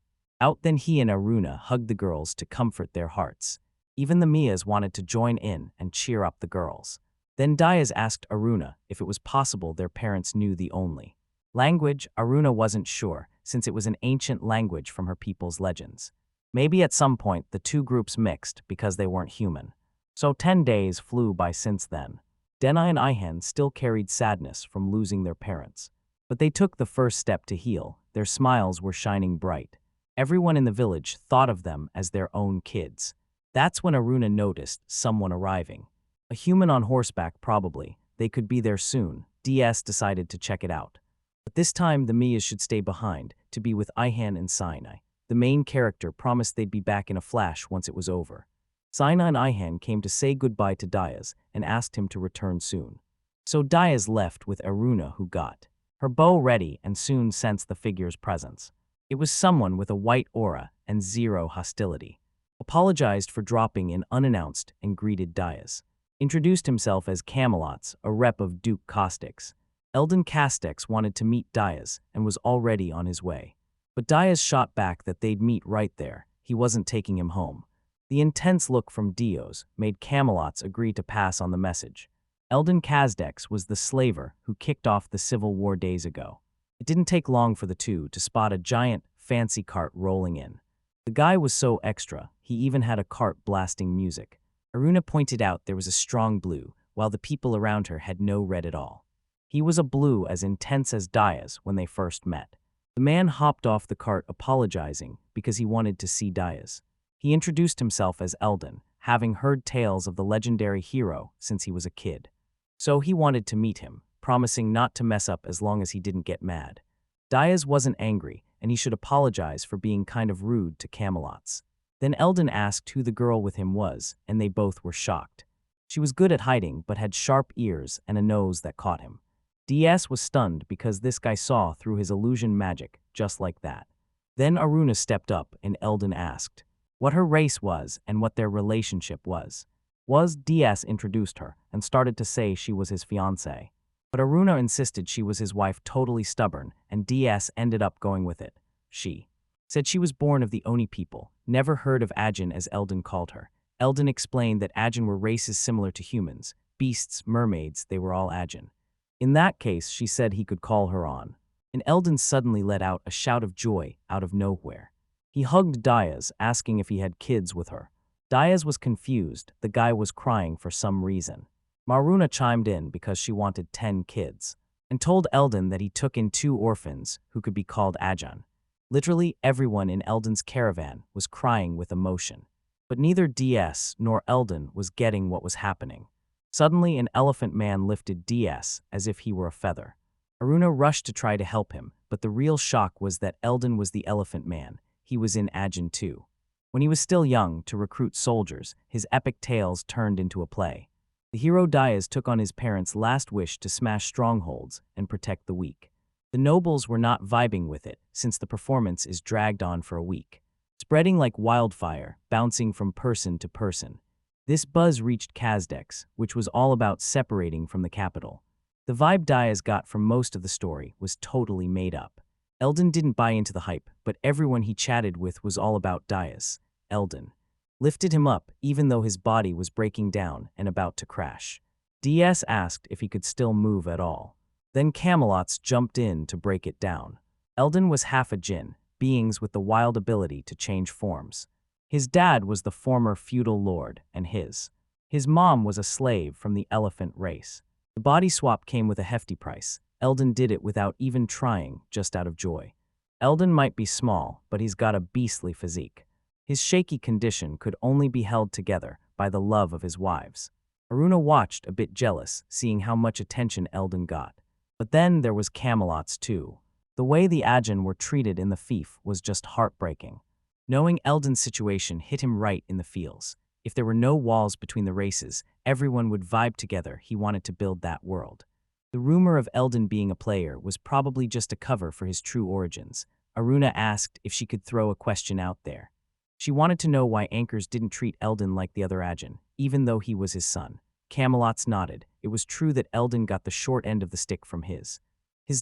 Then he and Aruna hugged the girls to comfort their hearts. Even the Mias wanted to join in and cheer up the girls. Then Dias asked Aruna if it was possible their parents knew the only language. Aruna wasn't sure, since it was an ancient language from her people's legends. Maybe at some point the two groups mixed because they weren't human. So 10 days flew by since then. Denai and Ihan still carried sadness from losing their parents. But they took the first step to heal. Their smiles were shining bright. Everyone in the village thought of them as their own kids. That's when Aruna noticed someone arriving. A human on horseback, probably. They could be there soon. DS decided to check it out. But this time the Mias should stay behind, to be with Ihan and Sinai. The main character promised they'd be back in a flash once it was over. Sinai and Ihan came to say goodbye to Dias and asked him to return soon. So Dias left with Aruna, who got her bow ready and soon sensed the figure's presence. It was someone with a white aura and zero hostility. Apologized for dropping in unannounced and greeted Dias. Introduced himself as Camelots, a rep of Duke Castex. Eldon Castex wanted to meet Dias and was already on his way. But Dias shot back that they'd meet right there. He wasn't taking him home. The intense look from Dios made Camelots agree to pass on the message. Eldon Castex was the slaver who kicked off the civil war days ago. It didn't take long for the two to spot a giant, fancy cart rolling in. The guy was so extra, he even had a cart blasting music. Aruna pointed out there was a strong blue, while the people around her had no red at all. He was a blue as intense as Dias when they first met. The man hopped off the cart apologizing because he wanted to see Dias. He introduced himself as Eldon, having heard tales of the legendary hero since he was a kid. So he wanted to meet him, promising not to mess up as long as he didn't get mad. Dias wasn't angry, and he should apologize for being kind of rude to Camelots. Then Eldon asked who the girl with him was, and they both were shocked. She was good at hiding, but had sharp ears and a nose that caught him. DS was stunned because this guy saw through his illusion magic, just like that. Then Aruna stepped up and Eldon asked what her race was and what their relationship was. DS introduced her and started to say she was his fiancée. But Aruna insisted she was his wife, totally stubborn, and DS ended up going with it. She said she was born of the Oni people, never heard of Ajin as Eldon called her. Eldon explained that Ajin were races similar to humans, beasts, mermaids, they were all Ajin. In that case, she said he could call her on. And Eldon suddenly let out a shout of joy out of nowhere. He hugged Diaz, asking if he had kids with her. Diaz was confused, the guy was crying for some reason. Maruna chimed in because she wanted 10 kids, and told Eldon that he took in 2 orphans who could be called Ajin. Literally everyone in Eldon's caravan was crying with emotion. But neither DS nor Eldon was getting what was happening. Suddenly an elephant man lifted DS as if he were a feather. Aruna rushed to try to help him, but the real shock was that Eldon was the elephant man. He was in Ajin too. When he was still young, to recruit soldiers, his epic tales turned into a play. The hero Diaz took on his parents' last wish to smash strongholds and protect the weak. The nobles were not vibing with it, since the performance is dragged on for a week, spreading like wildfire, bouncing from person to person. This buzz reached Kazdex, which was all about separating from the capital. The vibe Diaz got from most of the story was totally made up. Eldon didn't buy into the hype, but everyone he chatted with was all about Diaz. Eldon lifted him up, even though his body was breaking down and about to crash. DS asked if he could still move at all. Then Camelots jumped in to break it down. Eldon was half a djinn, beings with the wild ability to change forms. His dad was the former feudal lord, and his mom was a slave from the elephant race. The body swap came with a hefty price. Eldon did it without even trying, just out of joy. Eldon might be small, but he's got a beastly physique. His shaky condition could only be held together by the love of his wives. Aruna watched, a bit jealous, seeing how much attention Eldon got. But then there was Camelot's too. The way the Ajin were treated in the fief was just heartbreaking. Knowing Eldon's situation hit him right in the feels. If there were no walls between the races, everyone would vibe together. He wanted to build that world. The rumor of Eldon being a player was probably just a cover for his true origins. Aruna asked if she could throw a question out there. She wanted to know why Anchors didn't treat Eldon like the other Ajin, even though he was his son. Camelots nodded. It was true that Eldon got the short end of the stick from his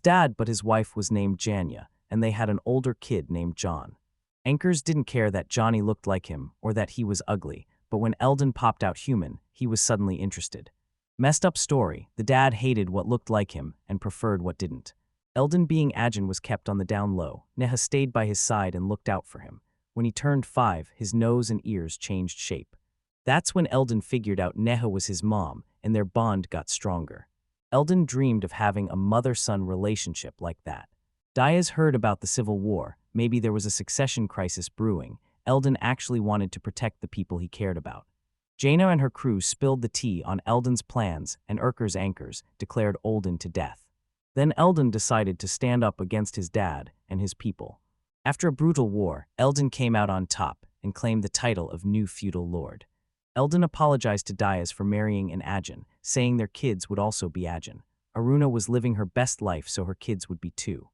dad, but his wife was named Janya, and they had an older kid named John. Anchors didn't care that Johnny looked like him or that he was ugly, but when Eldon popped out human, he was suddenly interested. Messed up story, the dad hated what looked like him and preferred what didn't. Eldon being Ajin was kept on the down low. Neha stayed by his side and looked out for him. When he turned 5, his nose and ears changed shape. That's when Eldon figured out Neha was his mom, and their bond got stronger. Eldon dreamed of having a mother-son relationship like that. Diaz heard about the Civil War. Maybe there was a succession crisis brewing. Eldon actually wanted to protect the people he cared about. Jaina and her crew spilled the tea on Eldon's plans, and Urker's Anchors declared Eldon to death. Then Eldon decided to stand up against his dad and his people. After a brutal war, Eldon came out on top and claimed the title of new feudal lord. Eldon apologized to Diaz for marrying an Ajin, saying their kids would also be Ajin. Aruna was living her best life, so her kids would be too.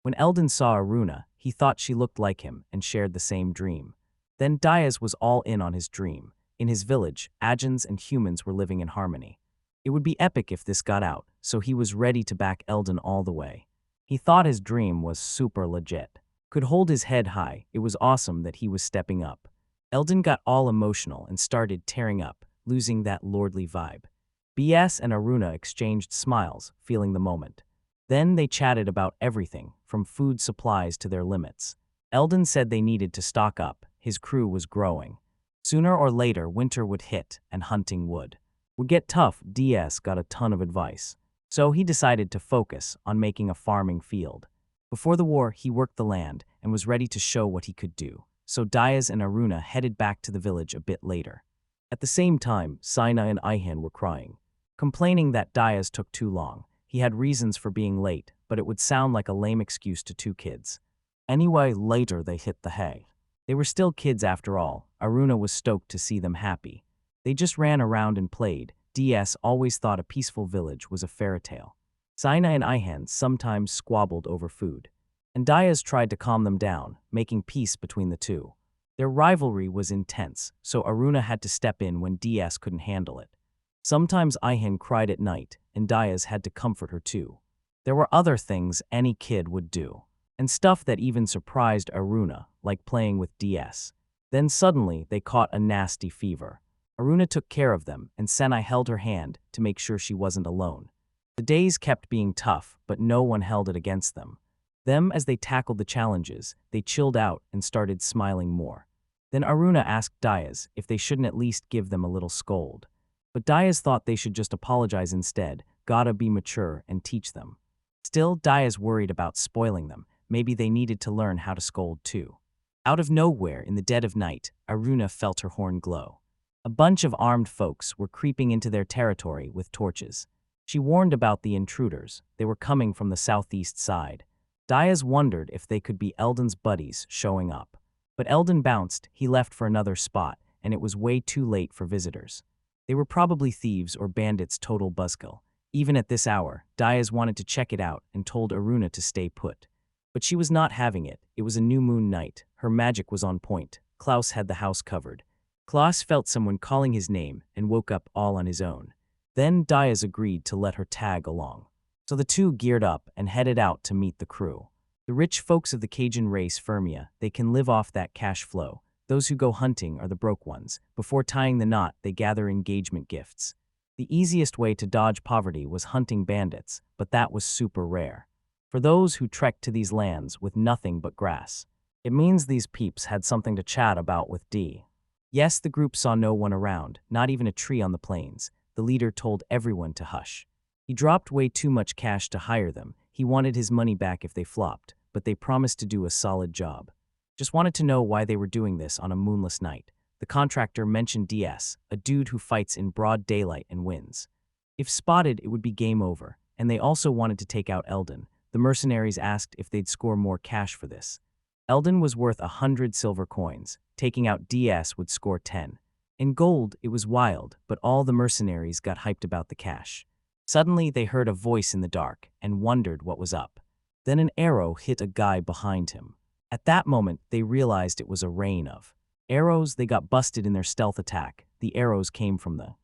When Eldon saw Aruna, he thought she looked like him and shared the same dream. Then Diaz was all in on his dream. In his village, Ajins and humans were living in harmony. It would be epic if this got out, so he was ready to back Eldon all the way. He thought his dream was super legit. Could hold his head high. It was awesome that he was stepping up. Eldon got all emotional and started tearing up, losing that lordly vibe. BS and Aruna exchanged smiles, feeling the moment. Then they chatted about everything, from food supplies to their limits. Eldon said they needed to stock up. His crew was growing. Sooner or later, winter would hit, and hunting would get tough. DS got a ton of advice. So he decided to focus on making a farming field. Before the war, he worked the land and was ready to show what he could do. So Diaz and Aruna headed back to the village a bit later. At the same time, Sina and Ihan were crying, complaining that Diaz took too long. He had reasons for being late, but it would sound like a lame excuse to 2 kids. Anyway, later they hit the hay. They were still kids after all. Aruna was stoked to see them happy. They just ran around and played. DS always thought a peaceful village was a fairy tale. Sina and Ihan sometimes squabbled over food, and Diaz tried to calm them down, making peace between the two. Their rivalry was intense, so Aruna had to step in when DS couldn't handle it. Sometimes Ihan cried at night, and Diaz had to comfort her too. There were other things any kid would do, and stuff that even surprised Aruna, like playing with DS. Then suddenly they caught a nasty fever. Aruna took care of them, and Senai held her hand to make sure she wasn't alone. The days kept being tough, but no one held it against them. As they tackled the challenges, they chilled out and started smiling more. Then Aruna asked Diaz if they shouldn't at least give them a little scold. But Diaz thought they should just apologize instead, gotta be mature and teach them. Still, Diaz worried about spoiling them. Maybe they needed to learn how to scold too. Out of nowhere, in the dead of night, Aruna felt her horn glow. A bunch of armed folks were creeping into their territory with torches. She warned about the intruders. They were coming from the southeast side. Diaz wondered if they could be Eldon's buddies showing up. But Eldon bounced, he left for another spot, and it was way too late for visitors. They were probably thieves or bandits total buzzkill. Even at this hour, Diaz wanted to check it out and told Aruna to stay put. But she was not having it. It was a new moon night. Her magic was on point. Klaus had the house covered. Klaus felt someone calling his name and woke up all on his own. Then Diaz agreed to let her tag along. So the two geared up and headed out to meet the crew. The rich folks of the Cajun race Fermia, they can live off that cash flow. Those who go hunting are the broke ones. Before tying the knot, they gather engagement gifts. The easiest way to dodge poverty was hunting bandits, but that was super rare. For those who trekked to these lands with nothing but grass, it means these peeps had something to chat about with D. Yes, the group saw no one around, not even a tree on the plains. The leader told everyone to hush. He dropped way too much cash to hire them. He wanted his money back if they flopped, but they promised to do a solid job. Just wanted to know why they were doing this on a moonless night. The contractor mentioned DS, a dude who fights in broad daylight and wins. If spotted, it would be game over, and they also wanted to take out Eldon. The mercenaries asked if they'd score more cash for this. Eldon was worth 100 silver coins. Taking out DS would score 10. In gold, it was wild, but all the mercenaries got hyped about the cash. Suddenly, they heard a voice in the dark and wondered what was up. Then an arrow hit a guy behind him. At that moment, they realized it was a rain of arrows. They got busted in their stealth attack. The arrows came from the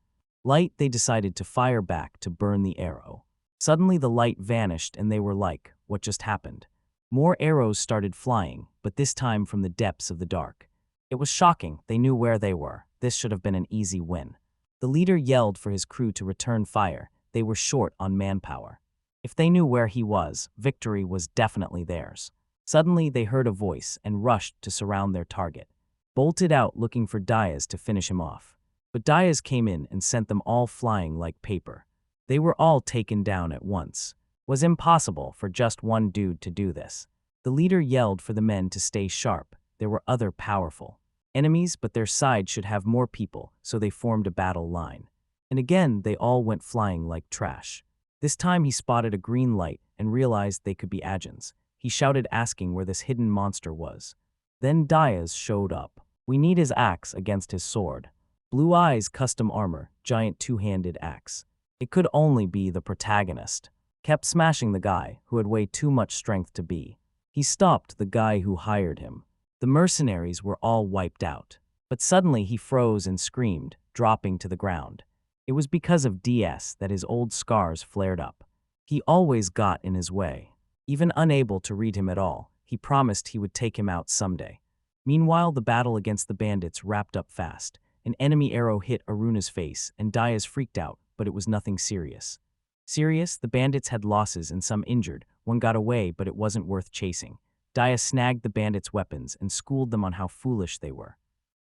light. They decided to fire back to burn the arrow. Suddenly, the light vanished and they were like, what just happened? More arrows started flying, but this time from the depths of the dark. It was shocking. They knew where they were. This should have been an easy win. The leader yelled for his crew to return fire. They were short on manpower. If they knew where he was, victory was definitely theirs. Suddenly, they heard a voice and rushed to surround their target. Bolted out looking for Diaz to finish him off. But Diaz came in and sent them all flying like paper. They were all taken down at once. It was impossible for just one dude to do this. The leader yelled for the men to stay sharp. There were other powerful enemies, but their side should have more people, so they formed a battle line. And again, they all went flying like trash. This time he spotted a green light and realized they could be Agents. He shouted asking where this hidden monster was. Then Diaz showed up. We need his axe against his sword. Blue Eyes custom armor, giant two-handed axe. It could only be the protagonist. Kept smashing the guy who had way too much strength to be. He stopped the guy who hired him. The mercenaries were all wiped out. But suddenly he froze and screamed, dropping to the ground. It was because of DS that his old scars flared up. He always got in his way. Even unable to read him at all, he promised he would take him out someday. Meanwhile, the battle against the bandits wrapped up fast. An enemy arrow hit Aruna's face, and Diaz freaked out, but it was nothing serious. Serious? The bandits had losses and some injured. One got away, but it wasn't worth chasing. Diaz snagged the bandits' weapons and schooled them on how foolish they were.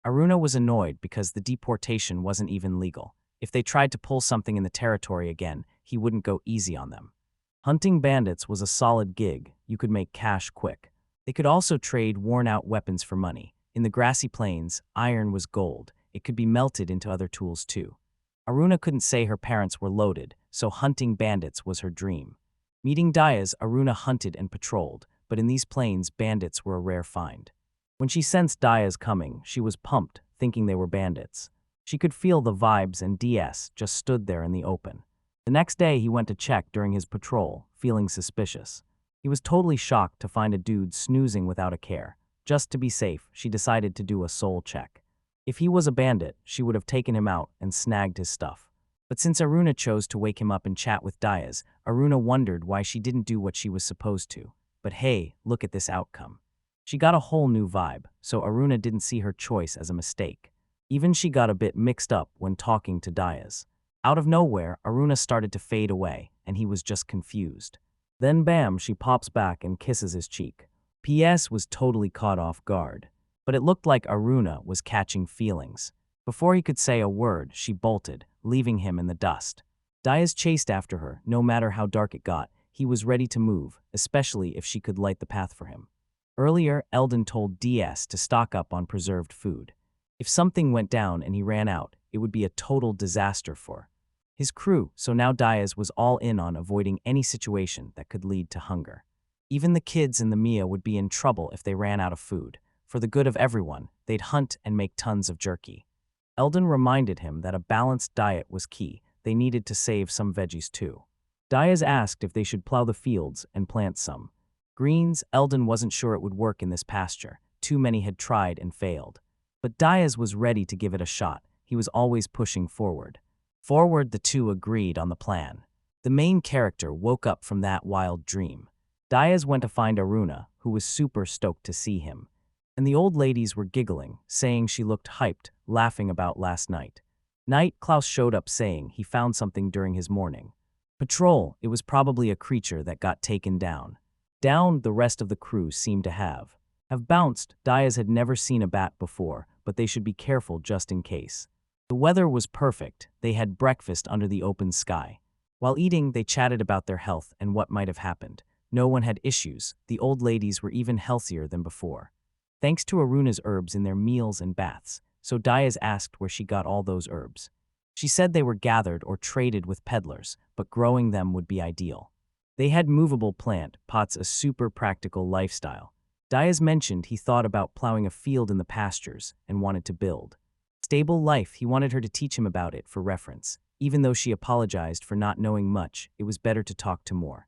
Aruna was annoyed because the deportation wasn't even legal. If they tried to pull something in the territory again, he wouldn't go easy on them. Hunting bandits was a solid gig. You could make cash quick. They could also trade worn-out weapons for money. In the grassy plains, iron was gold. It could be melted into other tools too. Aruna couldn't say her parents were loaded, so hunting bandits was her dream. Meeting Diaz, Aruna hunted and patrolled, but in these plains, bandits were a rare find. When she sensed Diaz coming, she was pumped, thinking they were bandits. She could feel the vibes, and DS just stood there in the open. The next day, he went to check during his patrol, feeling suspicious. He was totally shocked to find a dude snoozing without a care. Just to be safe, she decided to do a soul check. If he was a bandit, she would have taken him out and snagged his stuff. But since Aruna chose to wake him up and chat with Diaz, Aruna wondered why she didn't do what she was supposed to. But hey, look at this outcome. She got a whole new vibe, so Aruna didn't see her choice as a mistake. Even she got a bit mixed up when talking to Diaz. Out of nowhere, Aruna started to fade away, and he was just confused. Then bam, she pops back and kisses his cheek. PS was totally caught off guard. But it looked like Aruna was catching feelings. Before he could say a word, she bolted, leaving him in the dust. Diaz chased after her, no matter how dark it got. He was ready to move, especially if she could light the path for him. Earlier, Eldon told DS to stock up on preserved food. If something went down and he ran out, it would be a total disaster for his crew, so now Diaz was all in on avoiding any situation that could lead to hunger. Even the kids in the Mia would be in trouble if they ran out of food. For the good of everyone, they'd hunt and make tons of jerky. Eldon reminded him that a balanced diet was key. They needed to save some veggies too. Diaz asked if they should plow the fields and plant some greens. Eldon wasn't sure it would work in this pasture. Too many had tried and failed. But Diaz was ready to give it a shot. He was always pushing forward. The two agreed on the plan. The main character woke up from that wild dream. Diaz went to find Aruna, who was super stoked to see him. And the old ladies were giggling, saying she looked hyped, laughing about last night. Klaus showed up saying he found something during his morning patrol. It was probably a creature that got taken down. The rest of the crew seemed to have bounced. Diaz had never seen a bat before, but they should be careful just in case. The weather was perfect. They had breakfast under the open sky. While eating, they chatted about their health and what might have happened. No one had issues. The old ladies were even healthier than before, thanks to Aruna's herbs in their meals and baths. So Diaz asked where she got all those herbs. She said they were gathered or traded with peddlers, but growing them would be ideal. They had movable plant pots, a super practical lifestyle. Diaz mentioned he thought about plowing a field in the pastures and wanted to build stable life. He wanted her to teach him about it for reference. Even though she apologized for not knowing much, it was better to talk to more.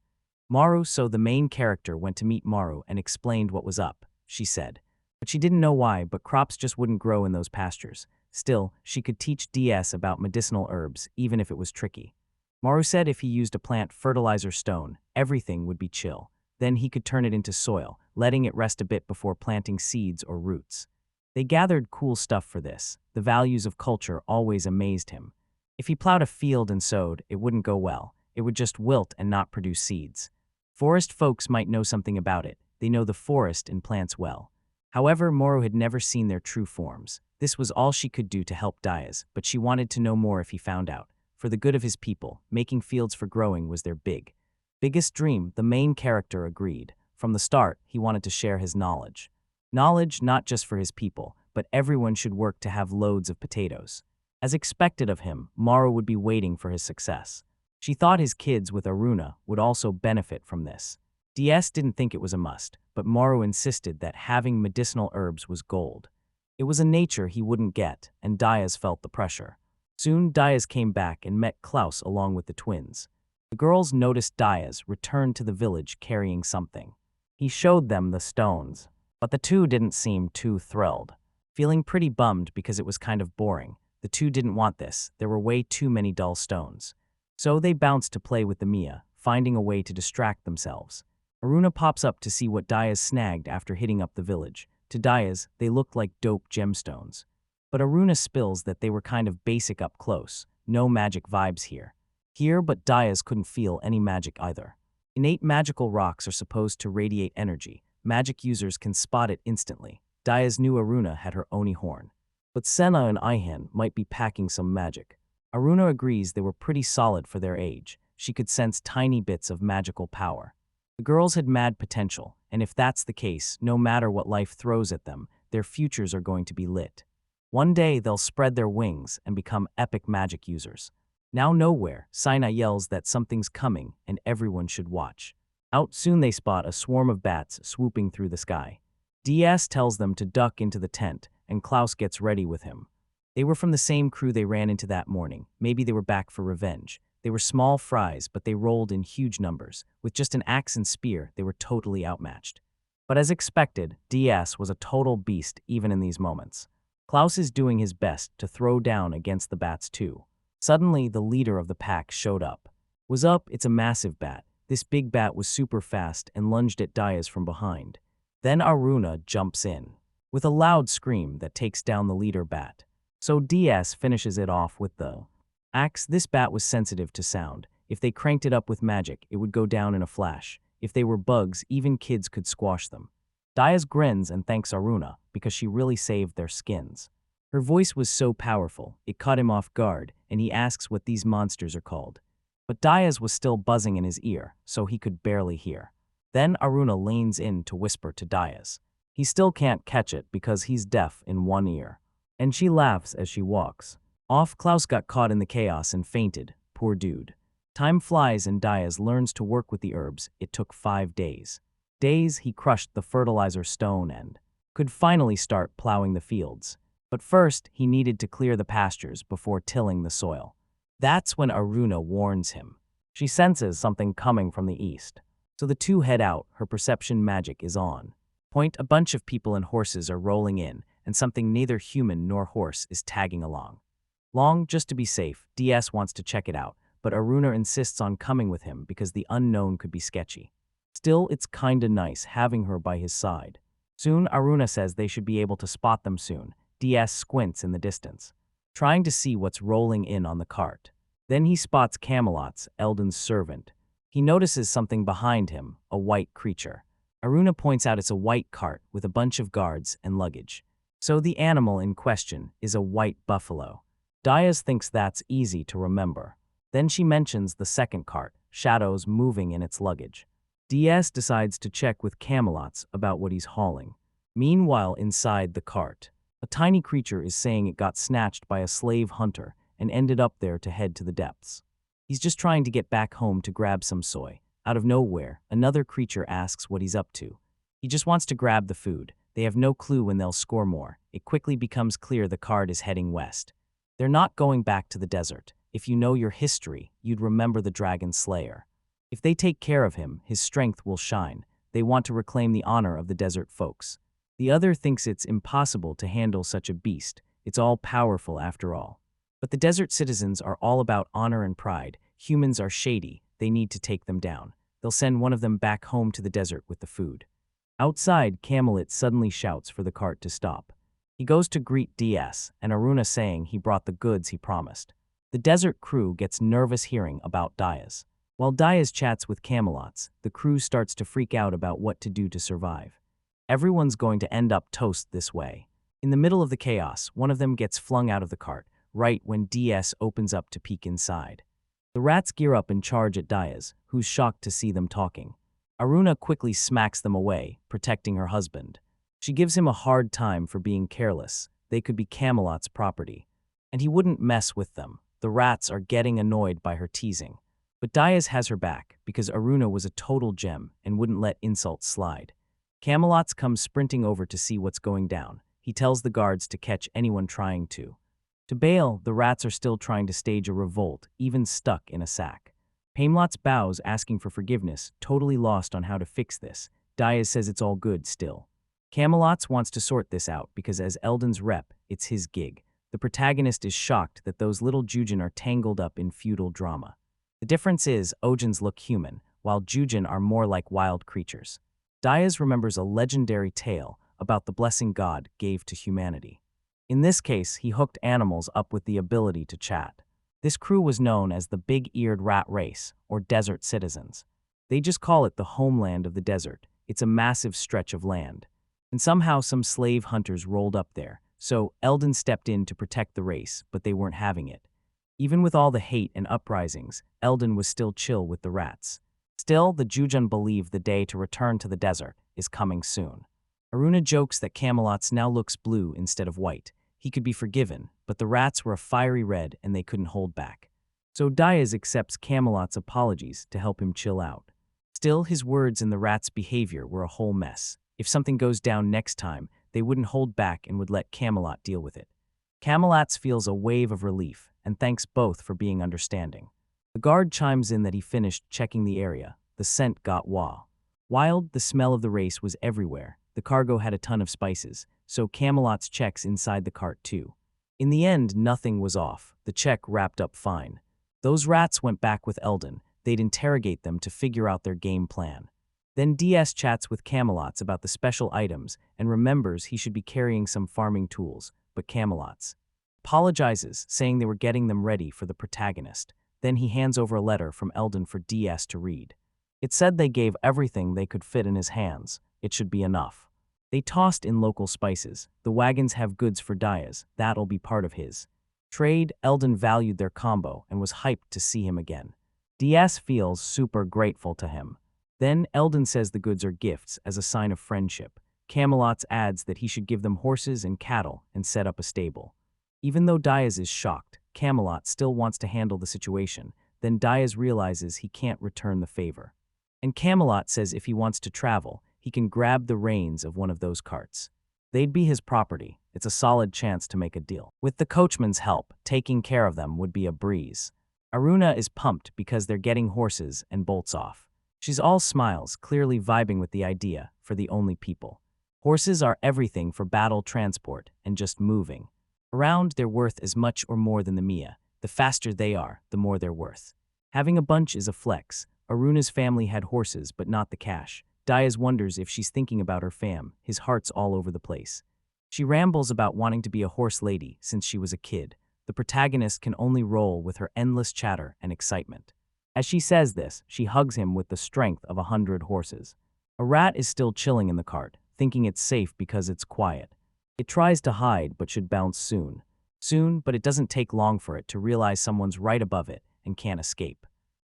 Maru, so the main character went to meet Maru and explained what was up, she said. But she didn't know why, but crops just wouldn't grow in those pastures. Still, she could teach DS about medicinal herbs, even if it was tricky. Maru said if he used a plant fertilizer stone, everything would be chill. Then he could turn it into soil, letting it rest a bit before planting seeds or roots. They gathered cool stuff for this. The values of culture always amazed him. If he plowed a field and sowed, it wouldn't go well. It would just wilt and not produce seeds. Forest folks might know something about it. They know the forest and plants well. However, Moro had never seen their true forms. This was all she could do to help Diaz, but she wanted to know more if he found out. For the good of his people, making fields for growing was their biggest dream. The main character agreed. From the start, he wanted to share his knowledge. Knowledge not just for his people, but everyone should work to have loads of potatoes. As expected of him, Maro would be waiting for his success. She thought his kids with Aruna would also benefit from this. DS didn't think it was a must, but Maro insisted that having medicinal herbs was gold. It was a nature he wouldn't get, and Diaz felt the pressure. Soon Diaz came back and met Klaus along with the twins. The girls noticed Diaz returned to the village carrying something. He showed them the stones, but the two didn't seem too thrilled. Feeling pretty bummed because it was kind of boring, the two didn't want this. There were way too many dull stones. So they bounced to play with the Mia, finding a way to distract themselves. Aruna pops up to see what Diaz snagged after hitting up the village. To Diaz, they looked like dope gemstones. But Aruna spills that they were kind of basic up close. No magic vibes here, but Diaz couldn't feel any magic either. Innate magical rocks are supposed to radiate energy. Magic users can spot it instantly. Diaz knew Aruna had her Oni horn. But Senna and Ihan might be packing some magic. Aruna agrees they were pretty solid for their age. She could sense tiny bits of magical power. The girls had mad potential, and if that's the case, no matter what life throws at them, their futures are going to be lit. One day they'll spread their wings and become epic magic users. Now nowhere, Sina yells that something's coming and everyone should watch. Out soon they spot a swarm of bats swooping through the sky. DS tells them to duck into the tent, and Klaus gets ready with him. They were from the same crew they ran into that morning. Maybe they were back for revenge. They were small fries, but they rolled in huge numbers. With just an axe and spear, they were totally outmatched. But as expected, DS was a total beast even in these moments. Klaus is doing his best to throw down against the bats too. Suddenly, the leader of the pack showed up. Was up, it's a massive bat. This big bat was super fast and lunged at Diaz from behind. Then Aruna jumps in with a loud scream that takes down the leader bat. So DS finishes it off with the axe. This bat was sensitive to sound. If they cranked it up with magic, it would go down in a flash. If they were bugs, even kids could squash them. Diaz grins and thanks Aruna because she really saved their skins. Her voice was so powerful, it caught him off guard, and he asks what these monsters are called. But Diaz was still buzzing in his ear, so he could barely hear. Then Aruna leans in to whisper to Diaz. He still can't catch it because he's deaf in one ear. And she laughs as she walks. Off, Klaus got caught in the chaos and fainted, poor dude. Time flies and Diaz learns to work with the herbs. It took 5 days. He crushed the fertilizer stone and could finally start plowing the fields. But first, he needed to clear the pastures before tilling the soil. That's when Aruna warns him. She senses something coming from the east. So the two head out. Her perception magic is on. Point, a bunch of people and horses are rolling in, and something neither human nor horse is tagging along. Just to be safe, DS wants to check it out, but Aruna insists on coming with him because the unknown could be sketchy. Still, it's kinda nice having her by his side. Soon, Aruna says they should be able to spot them soon. DS squints in the distance, trying to see what's rolling in on the cart. Then he spots Camelot's, Eldon's servant. He notices something behind him, a white creature. Aruna points out it's a white cart with a bunch of guards and luggage. So the animal in question is a white buffalo. Diaz thinks that's easy to remember. Then she mentions the second cart, shadows moving in its luggage. DS decides to check with Camelot's about what he's hauling. Meanwhile, inside the cart, a tiny creature is saying it got snatched by a slave hunter and ended up there to head to the depths. He's just trying to get back home to grab some soy. Out of nowhere, another creature asks what he's up to. He just wants to grab the food. They have no clue when they'll score more. It quickly becomes clear the cart is heading west. They're not going back to the desert. If you know your history, you'd remember the Dragon Slayer. If they take care of him, his strength will shine. They want to reclaim the honor of the desert folks. The other thinks it's impossible to handle such a beast. It's all powerful after all. But the desert citizens are all about honor and pride. Humans are shady. They need to take them down. They'll send one of them back home to the desert with the food. Outside, Camelot suddenly shouts for the cart to stop. He goes to greet DS, and Aruna saying he brought the goods he promised. The desert crew gets nervous hearing about Diaz. While Diaz chats with Camelot's, the crew starts to freak out about what to do to survive. Everyone's going to end up toast this way. In the middle of the chaos, one of them gets flung out of the cart, right when DS opens up to peek inside. The rats gear up and charge at Diaz, who's shocked to see them talking. Aruna quickly smacks them away, protecting her husband. She gives him a hard time for being careless. They could be Camelot's property. And he wouldn't mess with them. The rats are getting annoyed by her teasing. But Diaz has her back because Aruna was a total gem and wouldn't let insults slide. Camelot's comes sprinting over to see what's going down. He tells the guards to catch anyone trying to. To bail, the rats are still trying to stage a revolt, even stuck in a sack. Pamelot's bows asking for forgiveness, totally lost on how to fix this. Diaz says it's all good still. Camelot's wants to sort this out because as Eldon's rep, it's his gig. The protagonist is shocked that those little Jujin are tangled up in feudal drama. The difference is Ojins look human, while Jujin are more like wild creatures. Diaz remembers a legendary tale about the blessing God gave to humanity. In this case, he hooked animals up with the ability to chat. This crew was known as the Big-Eared Rat Race, or Desert Citizens. They just call it the homeland of the desert. It's a massive stretch of land. And somehow some slave hunters rolled up there, so Eldon stepped in to protect the race, but they weren't having it. Even with all the hate and uprisings, Eldon was still chill with the rats. Still, the Jujun believe the day to return to the desert is coming soon. Aruna jokes that Camelot's now looks blue instead of white. He could be forgiven, but the rats were a fiery red and they couldn't hold back. So Diaz accepts Camelot's apologies to help him chill out. Still, his words and the rats' behavior were a whole mess. If something goes down next time, they wouldn't hold back and would let Camelot deal with it. Camelot's feels a wave of relief and thanks both for being understanding. The guard chimes in that he finished checking the area. The scent got wild, the smell of the race was everywhere. The cargo had a ton of spices, so Camelot's checks inside the cart too. In the end, nothing was off. The check wrapped up fine. Those rats went back with Eldon. They'd interrogate them to figure out their game plan. Then DS chats with Camelot's about the special items and remembers he should be carrying some farming tools, but Camelot's apologizes, saying they were getting them ready for the protagonist. Then he hands over a letter from Eldon for DS to read. It said they gave everything they could fit in his hands. It should be enough. They tossed in local spices. The wagons have goods for Diaz. That'll be part of his trade. Eldon valued their combo and was hyped to see him again. DS feels super grateful to him. Then Eldon says the goods are gifts as a sign of friendship. Camelot adds that he should give them horses and cattle and set up a stable. Even though Diaz is shocked, Camelot still wants to handle the situation. Then Diaz realizes he can't return the favor. And Camelot says if he wants to travel, he can grab the reins of one of those carts. They'd be his property. It's a solid chance to make a deal. With the coachman's help, taking care of them would be a breeze. Aruna is pumped because they're getting horses and bolts off. She's all smiles, clearly vibing with the idea for the only people. Horses are everything for battle transport and just moving around. They're worth as much or more than the Mia. The faster they are, the more they're worth. Having a bunch is a flex. Aruna's family had horses, but not the cash. Diaz wonders if she's thinking about her fam. His heart's all over the place. She rambles about wanting to be a horse lady since she was a kid. The protagonist can only roll with her endless chatter and excitement. As she says this, she hugs him with the strength of 100 horses. A rat is still chilling in the cart, thinking it's safe because it's quiet. It tries to hide but should bounce soon. But it doesn't take long for it to realize someone's right above it and can't escape.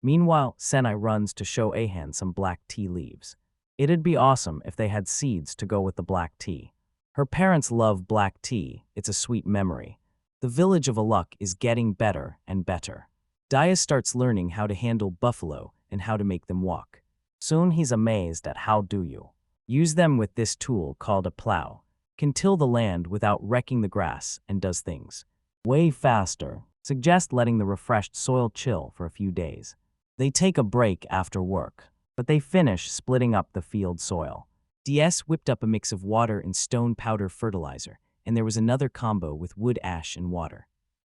Meanwhile, Senai runs to show Ahan some black tea leaves. It'd be awesome if they had seeds to go with the black tea. Her parents love black tea. It's a sweet memory. The village of Aluk is getting better and better. Diaz starts learning how to handle buffalo and how to make them walk. Soon he's amazed at how do you use them with this tool called a plow. Can till the land without wrecking the grass and does things way faster. Suggest letting the refreshed soil chill for a few days. They take a break after work, but they finish splitting up the field soil. DS whipped up a mix of water and stone powder fertilizer, and there was another combo with wood ash and water.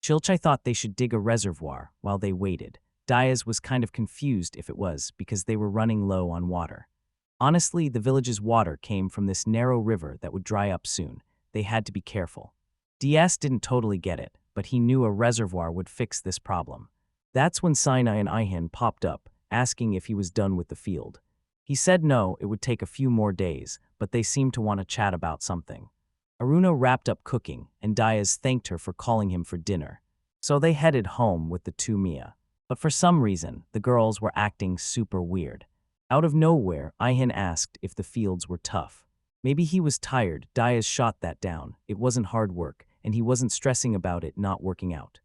Chilchai thought they should dig a reservoir while they waited. Diaz was kind of confused if it was because they were running low on water. Honestly, the village's water came from this narrow river that would dry up soon. They had to be careful. DS didn't totally get it, but he knew a reservoir would fix this problem. That's when Sinai and Ihan popped up, asking if he was done with the field. He said no, it would take a few more days, but they seemed to want to chat about something. Aruna wrapped up cooking, and Diaz thanked her for calling him for dinner. So they headed home with the two Mia. But for some reason, the girls were acting super weird. Out of nowhere, Ihan asked if the fields were tough. Maybe he was tired. Diaz shot that down. It wasn't hard work, and he wasn't stressing about it not working out.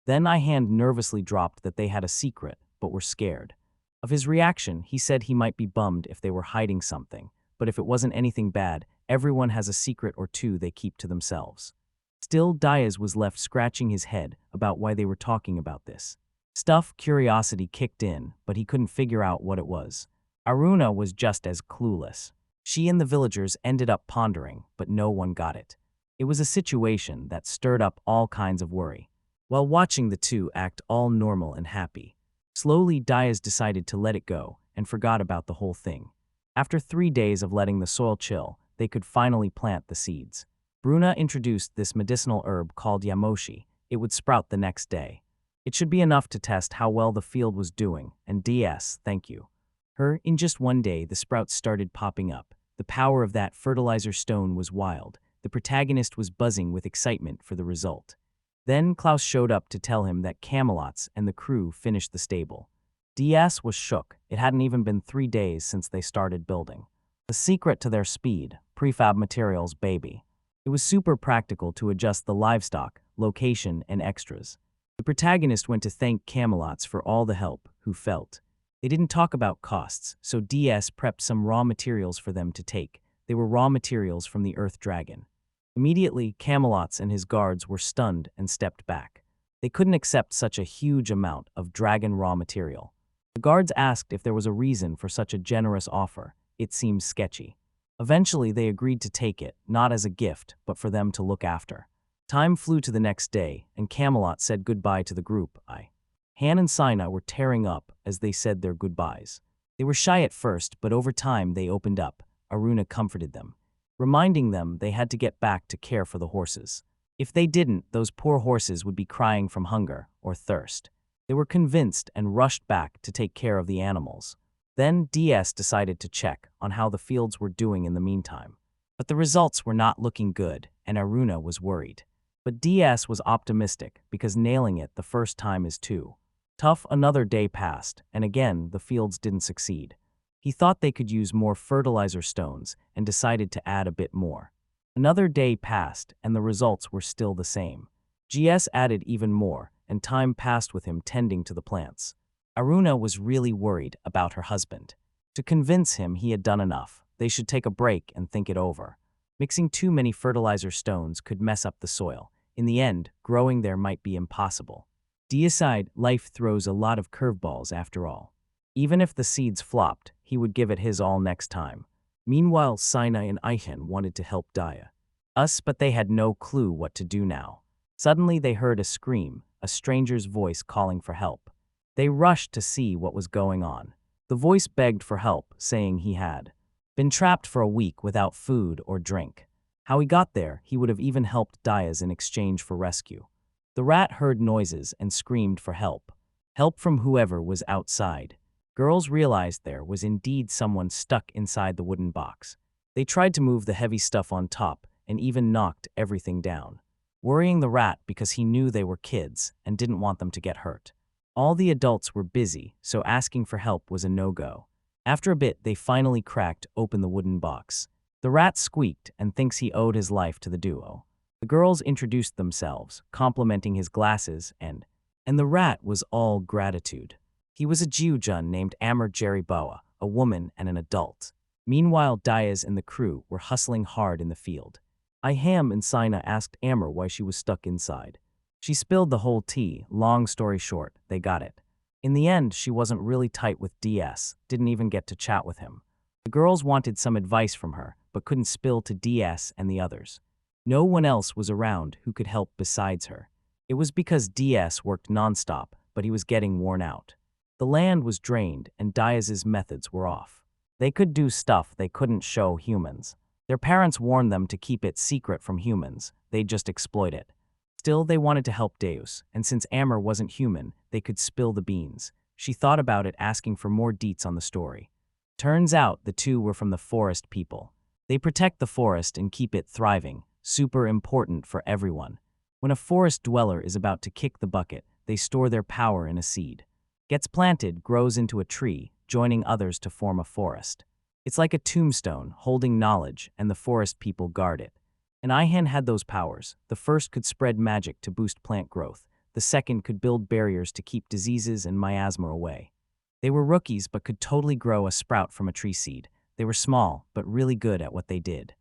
Then Ihan nervously dropped that they had a secret, but were scared. Of his reaction, he said he might be bummed if they were hiding something, but if it wasn't anything bad, everyone has a secret or two they keep to themselves. Still, Diaz was left scratching his head about why they were talking about this stuff. Curiosity kicked in, but he couldn't figure out what it was. Aruna was just as clueless. She and the villagers ended up pondering, but no one got it. It was a situation that stirred up all kinds of worry. While watching the two act all normal and happy, slowly Diaz decided to let it go and forgot about the whole thing. After 3 days of letting the soil chill, they could finally plant the seeds. Bruna introduced this medicinal herb called yamoshi. It would sprout the next day. It should be enough to test how well the field was doing, and DS, thank you. In just 1 day, the sprouts started popping up. The power of that fertilizer stone was wild. The protagonist was buzzing with excitement for the result. Then Klaus showed up to tell him that Camelots and the crew finished the stable. DS was shook. It hadn't even been 3 days since they started building. The secret to their speed, prefab materials, baby. It was super practical to adjust the livestock, location, and extras. The protagonist went to thank Camelots for all the help, who felt. They didn't talk about costs, so DS prepped some raw materials for them to take. They were raw materials from the Earth Dragon. Immediately, Camelots and his guards were stunned and stepped back. They couldn't accept such a huge amount of dragon raw material. The guards asked if there was a reason for such a generous offer. It seemed sketchy. Eventually, they agreed to take it, not as a gift, but for them to look after. Time flew to the next day, and Camelot said goodbye to the group. Han and Sinai were tearing up as they said their goodbyes. They were shy at first, but over time they opened up. Aruna comforted them, reminding them they had to get back to care for the horses. If they didn't, those poor horses would be crying from hunger or thirst. They were convinced and rushed back to take care of the animals. Then DS decided to check on how the fields were doing in the meantime. But the results were not looking good, and Aruna was worried. But DS was optimistic because nailing it the first time is too tough. Another day passed, and again the fields didn't succeed. He thought they could use more fertilizer stones and decided to add a bit more. Another day passed, and the results were still the same. GS added even more, and time passed with him tending to the plants. Aruna was really worried about her husband. To convince him he had done enough, they should take a break and think it over. Mixing too many fertilizer stones could mess up the soil. In the end, growing there might be impossible. Deicide, life throws a lot of curveballs after all. Even if the seeds flopped, he would give it his all next time. Meanwhile, Sinai and Aichen wanted to help Dia. But they had no clue what to do now. Suddenly they heard a scream, a stranger's voice calling for help. They rushed to see what was going on. The voice begged for help, saying he had been trapped for a week without food or drink. How he got there, he would have even helped Dias in exchange for rescue. The rat heard noises and screamed for help. Help from whoever was outside. Girls realized there was indeed someone stuck inside the wooden box. They tried to move the heavy stuff on top and even knocked everything down, worrying the rat because he knew they were kids and didn't want them to get hurt. All the adults were busy, so asking for help was a no-go. After a bit, they finally cracked open the wooden box. The rat squeaked and thinks he owed his life to the duo. The girls introduced themselves, complimenting his glasses, and the rat was all gratitude. He was a Jiujun named Amr Jeriboa, a woman and an adult. Meanwhile, Dias and the crew were hustling hard in the field. Iham and Sina asked Amr why she was stuck inside. She spilled the whole tea. Long story short, they got it. In the end, she wasn't really tight with DS, didn't even get to chat with him. The girls wanted some advice from her, but couldn't spill to DS and the others. No one else was around who could help besides her. It was because DS worked nonstop, but he was getting worn out. The land was drained, and Dias's methods were off. They could do stuff they couldn't show humans. Their parents warned them to keep it secret from humans. They'd just exploit it. Still, they wanted to help Deus, and since Amr wasn't human, they could spill the beans. She thought about it, asking for more deets on the story. Turns out the two were from the forest people. They protect the forest and keep it thriving, super important for everyone. When a forest dweller is about to kick the bucket, they store their power in a seed. Gets planted, grows into a tree, joining others to form a forest. It's like a tombstone, holding knowledge, and the forest people guard it. And Ihan had those powers. The first could spread magic to boost plant growth. The second could build barriers to keep diseases and miasma away. They were rookies but could totally grow a sprout from a tree seed. They were small, but really good at what they did.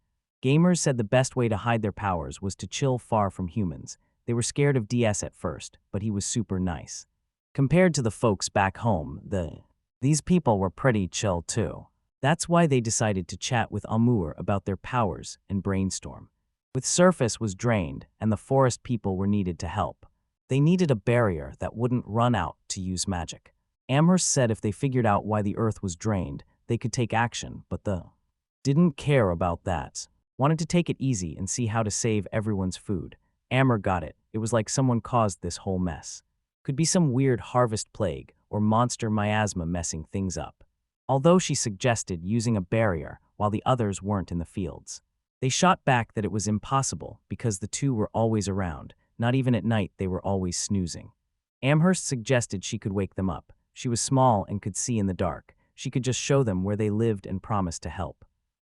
Gamers said the best way to hide their powers was to chill far from humans. They were scared of DS at first, but he was super nice. Compared to the folks back home, these people were pretty chill too. That's why they decided to chat with Amur about their powers and brainstorm. With surface was drained, and the forest people were needed to help. They needed a barrier that wouldn't run out to use magic. Amherst said if they figured out why the earth was drained, they could take action, but didn't care about that. Wanted to take it easy and see how to save everyone's food. Amr got it. It was like someone caused this whole mess. Could be some weird harvest plague or monster miasma messing things up. Although she suggested using a barrier while the others weren't in the fields. They shot back that it was impossible because the two were always around. Not even at night, they were always snoozing. Amherst suggested she could wake them up. She was small and could see in the dark. She could just show them where they lived and promised to help.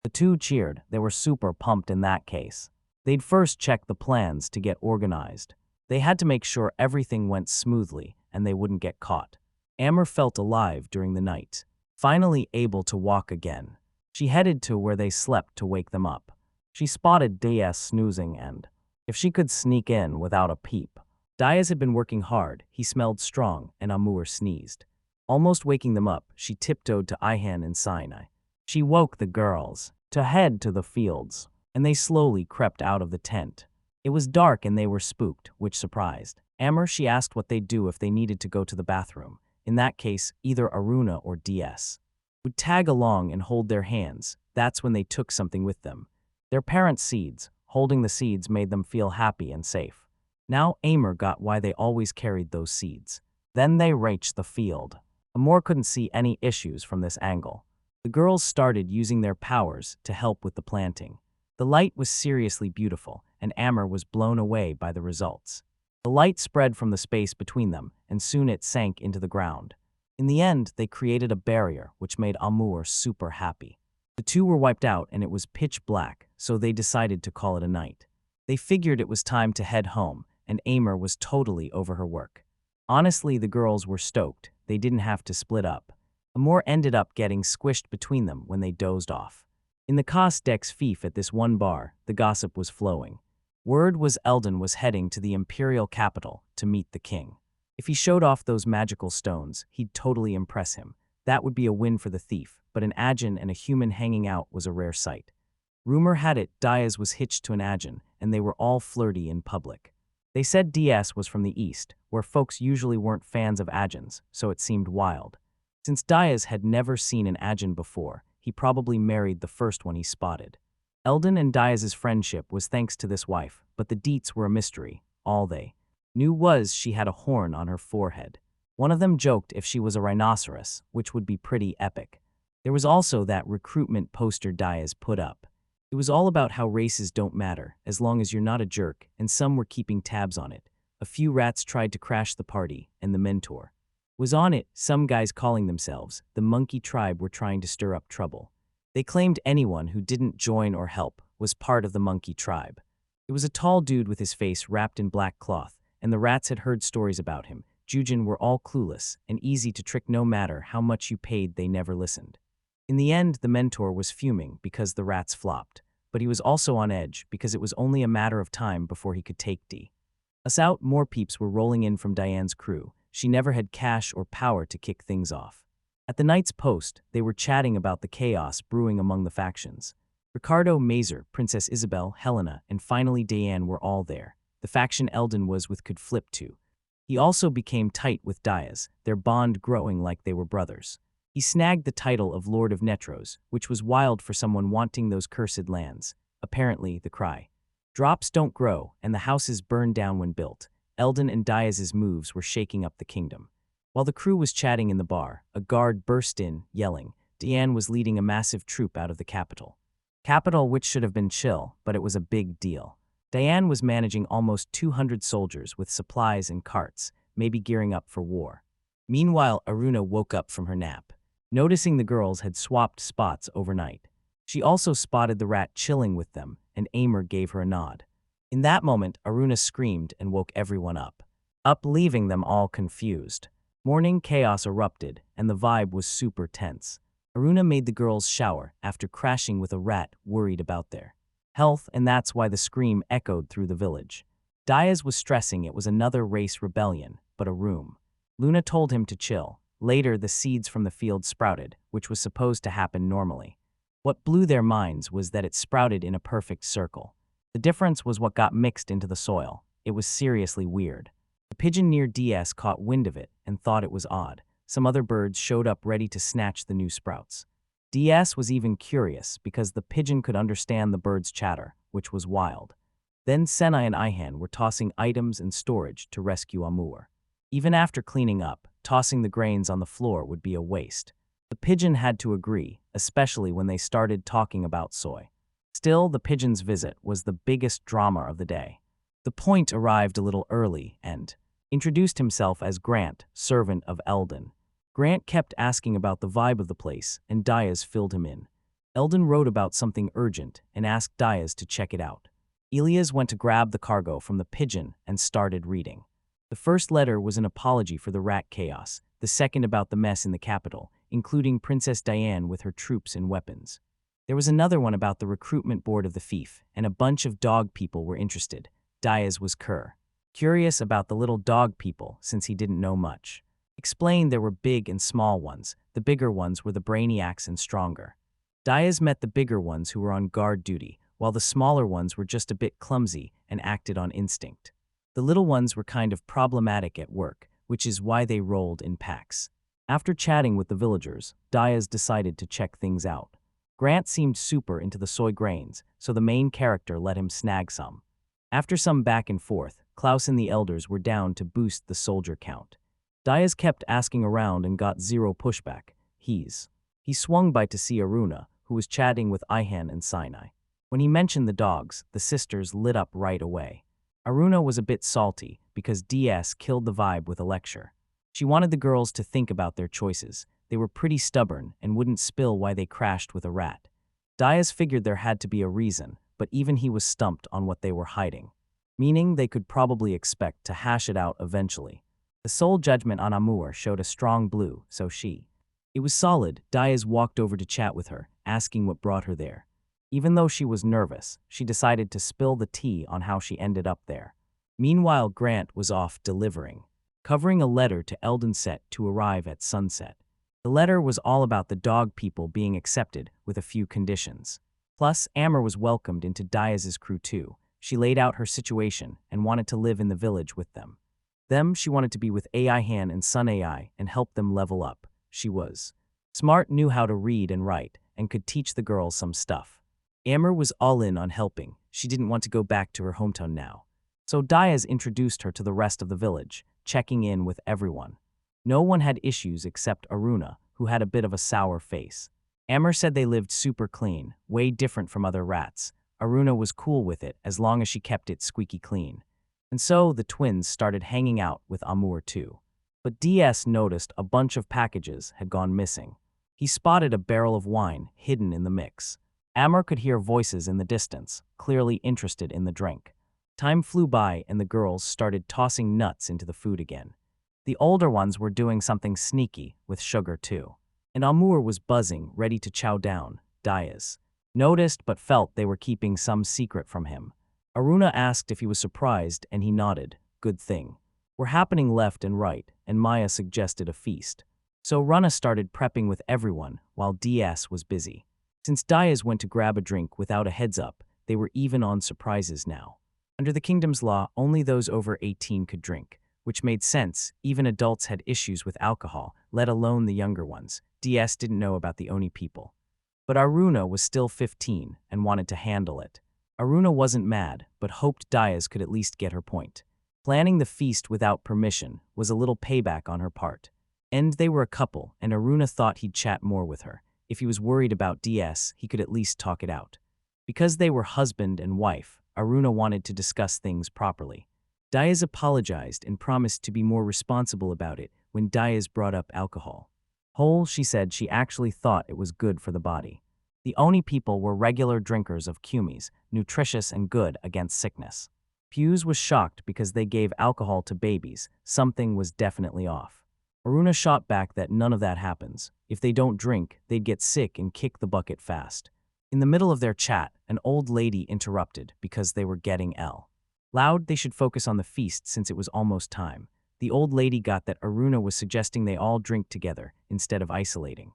The two cheered. They were super pumped in that case. They'd first check the plans to get organized. They had to make sure everything went smoothly and they wouldn't get caught. Amr felt alive during the night, finally able to walk again. She headed to where they slept to wake them up. She spotted Diaz snoozing and, if she could sneak in without a peep. Diaz had been working hard, he smelled strong, and Amur sneezed. Almost waking them up, she tiptoed to Ihan and Sinai. She woke the girls to head to the fields, and they slowly crept out of the tent. It was dark and they were spooked, which surprised. Amr, she asked what they'd do if they needed to go to the bathroom. In that case, either Aruna or DS would tag along and hold their hands. That's when they took something with them. Their parents' seeds, holding the seeds made them feel happy and safe. Now Amer got why they always carried those seeds. Then they reached the field. Amor couldn't see any issues from this angle. The girls started using their powers to help with the planting. The light was seriously beautiful, and Amer was blown away by the results. The light spread from the space between them, and soon it sank into the ground. In the end, they created a barrier, which made Amor super happy. The two were wiped out and it was pitch black, so they decided to call it a night. They figured it was time to head home, and Amer was totally over her work. Honestly, the girls were stoked. They didn't have to split up. Amor ended up getting squished between them when they dozed off. In the Cos Dex Fief at this one bar, the gossip was flowing. Word was Eldon was heading to the imperial capital to meet the king. If he showed off those magical stones, he'd totally impress him. That would be a win for the thief, but an Ajin and a human hanging out was a rare sight. Rumor had it Diaz was hitched to an Ajin, and they were all flirty in public. They said DS was from the east, where folks usually weren't fans of Ajins, so it seemed wild. Since Diaz had never seen an Ajin before, he probably married the first one he spotted. Eldon and Diaz's friendship was thanks to this wife, but the deets were a mystery. All they knew was she had a horn on her forehead. One of them joked if she was a rhinoceros, which would be pretty epic. There was also that recruitment poster Diaz put up. It was all about how races don't matter, as long as you're not a jerk, and some were keeping tabs on it. A few rats tried to crash the party, and the mentor was on it. Some guys calling themselves the Monkey Tribe were trying to stir up trouble. They claimed anyone who didn't join or help was part of the Monkey Tribe. It was a tall dude with his face wrapped in black cloth, and the rats had heard stories about him. Jujin were all clueless and easy to trick no matter how much you paid, they never listened. In the end, the mentor was fuming because the rats flopped, but he was also on edge because it was only a matter of time before he could take D. Us out, more peeps were rolling in from Diane's crew. She never had cash or power to kick things off. At the night's post, they were chatting about the chaos brewing among the factions. Ricardo, Mazer, Princess Isabel, Helena, and finally Diane were all there. The faction Eldon was with could flip to. He also became tight with Diaz, their bond growing like they were brothers. He snagged the title of Lord of Netros, which was wild for someone wanting those cursed lands. Apparently, the cry drops don't grow, and the houses burned down when built. Eldon and Diaz's moves were shaking up the kingdom. While the crew was chatting in the bar, a guard burst in, yelling. Diane was leading a massive troop out of the capital. Capital which should have been chill, but it was a big deal. Diane was managing almost 200 soldiers with supplies and carts, maybe gearing up for war. Meanwhile, Aruna woke up from her nap, noticing the girls had swapped spots overnight. She also spotted the rat chilling with them, and Amer gave her a nod. In that moment, Aruna screamed and woke everyone up, leaving them all confused. Morning chaos erupted, and the vibe was super tense. Aruna made the girls shower after crashing with a rat worried about their health, and that's why the scream echoed through the village. Diaz was stressing it was another race rebellion, but a room. Luna told him to chill. Later, the seeds from the field sprouted, which was supposed to happen normally. What blew their minds was that it sprouted in a perfect circle. The difference was what got mixed into the soil. It was seriously weird. The pigeon near DS caught wind of it and thought it was odd. Some other birds showed up ready to snatch the new sprouts. DS was even curious because the pigeon could understand the bird's chatter, which was wild. Then Senna and Ihan were tossing items and storage to rescue Amur. Even after cleaning up, tossing the grains on the floor would be a waste. The pigeon had to agree, especially when they started talking about soy. Still, the pigeon's visit was the biggest drama of the day. The point arrived a little early and introduced himself as Grant, servant of Eldon. Grant kept asking about the vibe of the place, and Diaz filled him in. Eldon wrote about something urgent and asked Diaz to check it out. Elias went to grab the cargo from the pigeon and started reading. The first letter was an apology for the rat chaos, the second about the mess in the capital, including Princess Diane with her troops and weapons. There was another one about the recruitment board of the fief, and a bunch of dog people were interested. Diaz was curious about the little dog people since he didn't know much. Explained there were big and small ones. The bigger ones were the brainiacs and stronger. Diaz met the bigger ones who were on guard duty, while the smaller ones were just a bit clumsy and acted on instinct. The little ones were kind of problematic at work, which is why they rolled in packs. After chatting with the villagers, Diaz decided to check things out. Grant seemed super into the soy grains, so the main character let him snag some. After some back and forth, Klaus and the elders were down to boost the soldier count. Diaz kept asking around and got zero pushback. He swung by to see Aruna, who was chatting with Ihan and Sinai. When he mentioned the dogs, the sisters lit up right away. Aruna was a bit salty because DS killed the vibe with a lecture. She wanted the girls to think about their choices. They were pretty stubborn and wouldn't spill why they crashed with a rat. Diaz figured there had to be a reason, but even he was stumped on what they were hiding. Meaning they could probably expect to hash it out eventually. The soul judgment on Amur showed a strong blue, so it was solid. Diaz walked over to chat with her, asking what brought her there. Even though she was nervous, she decided to spill the tea on how she ended up there. Meanwhile, Grant was off delivering, covering a letter to Eldenset to arrive at sunset. The letter was all about the dog people being accepted with a few conditions. Plus, Amber was welcomed into Diaz's crew too. She laid out her situation and wanted to live in the village with them. She wanted to be with AI Han and Sun AI and help them level up. She was smart, knew how to read and write, and could teach the girls some stuff. Amber was all in on helping. She didn't want to go back to her hometown now. So Diaz introduced her to the rest of the village, checking in with everyone. No one had issues except Aruna, who had a bit of a sour face. Amber said they lived super clean, way different from other rats. Aruna was cool with it as long as she kept it squeaky clean. And so the twins started hanging out with Amur too. But DS noticed a bunch of packages had gone missing. He spotted a barrel of wine hidden in the mix. Amur could hear voices in the distance, clearly interested in the drink. Time flew by and the girls started tossing nuts into the food again. The older ones were doing something sneaky with sugar too. And Amur was buzzing, ready to chow down. Diaz noticed but felt they were keeping some secret from him. Aruna asked if he was surprised and he nodded. Good thing. Were happening left and right, and Maya suggested a feast. So Rana started prepping with everyone while DS was busy. Since Diaz went to grab a drink without a heads up, they were even on surprises now. Under the kingdom's law, only those over 18 could drink, which made sense. Even adults had issues with alcohol, let alone the younger ones. DS didn't know about the Oni people. But Aruna was still 15 and wanted to handle it. Aruna wasn't mad, but hoped Diaz could at least get her point. Planning the feast without permission was a little payback on her part. And they were a couple, and Aruna thought he'd chat more with her. If he was worried about DS, he could at least talk it out. Because they were husband and wife, Aruna wanted to discuss things properly. Diaz apologized and promised to be more responsible about it when Diaz brought up alcohol. She said she actually thought it was good for the body. The Oni people were regular drinkers of kumis, nutritious and good against sickness. Hughes was shocked because they gave alcohol to babies. Something was definitely off. Aruna shot back that none of that happens. If they don't drink, they'd get sick and kick the bucket fast. In the middle of their chat, an old lady interrupted because they were getting loud. They should focus on the feast since it was almost time. The old lady got that Aruna was suggesting they all drink together instead of isolating.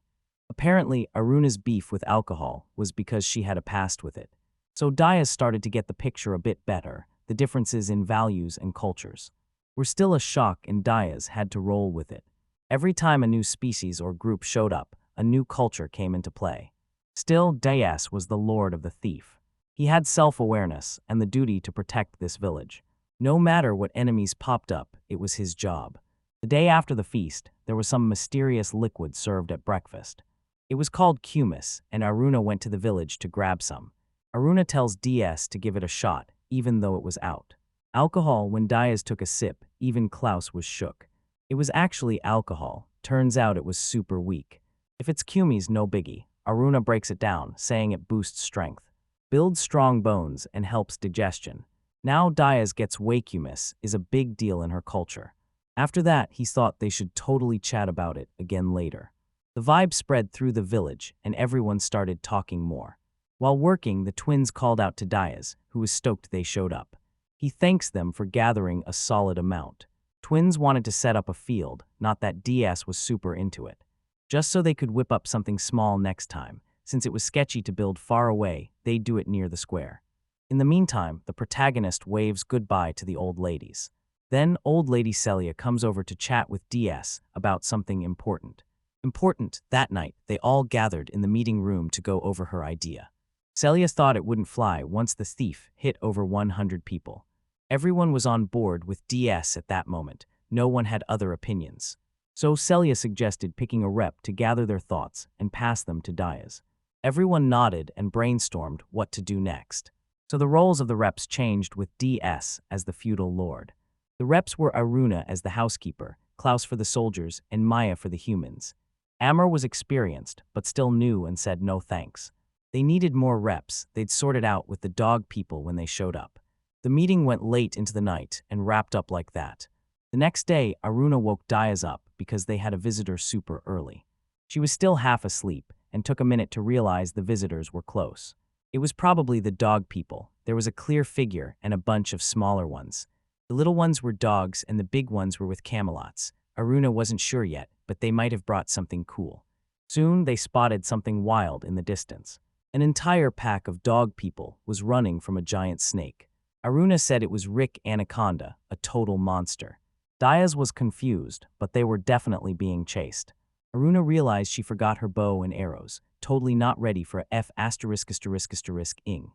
Apparently, Aruna's beef with alcohol was because she had a past with it. So Diaz started to get the picture a bit better. The differences in values and cultures were still a shock, and Diaz had to roll with it. Every time a new species or group showed up, a new culture came into play. Still, Diaz was the lord of the thief. He had self-awareness and the duty to protect this village. No matter what enemies popped up, it was his job. The day after the feast, there was some mysterious liquid served at breakfast. It was called kumis, and Aruna went to the village to grab some. Aruna tells DS to give it a shot, even though it was out. Alcohol. When Diaz took a sip, even Klaus was shook. It was actually alcohol. Turns out it was super weak. If it's kumis, no biggie. Aruna breaks it down, saying it boosts strength, builds strong bones, and helps digestion. Now Diaz gets kumis is a big deal in her culture. After that, he thought they should totally chat about it again later. The vibe spread through the village, and everyone started talking more. While working, the twins called out to Diaz, who was stoked they showed up. He thanks them for gathering a solid amount. Twins wanted to set up a field, not that DS was super into it. Just so they could whip up something small next time. Since it was sketchy to build far away, they'd do it near the square. In the meantime, the protagonist waves goodbye to the old ladies. Then old lady Celia comes over to chat with DS about something important. Important, that night, they all gathered in the meeting room to go over her idea. Celia thought it wouldn't fly once the thief hit over 100 people. Everyone was on board with DS at that moment. No one had other opinions. So Celia suggested picking a rep to gather their thoughts and pass them to Diaz. Everyone nodded and brainstormed what to do next. So the roles of the reps changed with DS as the feudal lord. The reps were Aruna as the housekeeper, Klaus for the soldiers, and Maya for the humans. Amr was experienced, but still new and said no thanks. They needed more reps. They'd sort it out with the dog people when they showed up. The meeting went late into the night and wrapped up like that. The next day, Aruna woke Diaz up because they had a visitor super early. She was still half asleep and took a minute to realize the visitors were close. It was probably the dog people. There was a clear figure and a bunch of smaller ones. The little ones were dogs and the big ones were with camelots. Aruna wasn't sure yet, but they might have brought something cool. Soon they spotted something wild in the distance. An entire pack of dog people was running from a giant snake. Aruna said it was Rick Anaconda, a total monster. Diaz was confused, but they were definitely being chased. Aruna realized she forgot her bow and arrows, totally not ready for a F******ing.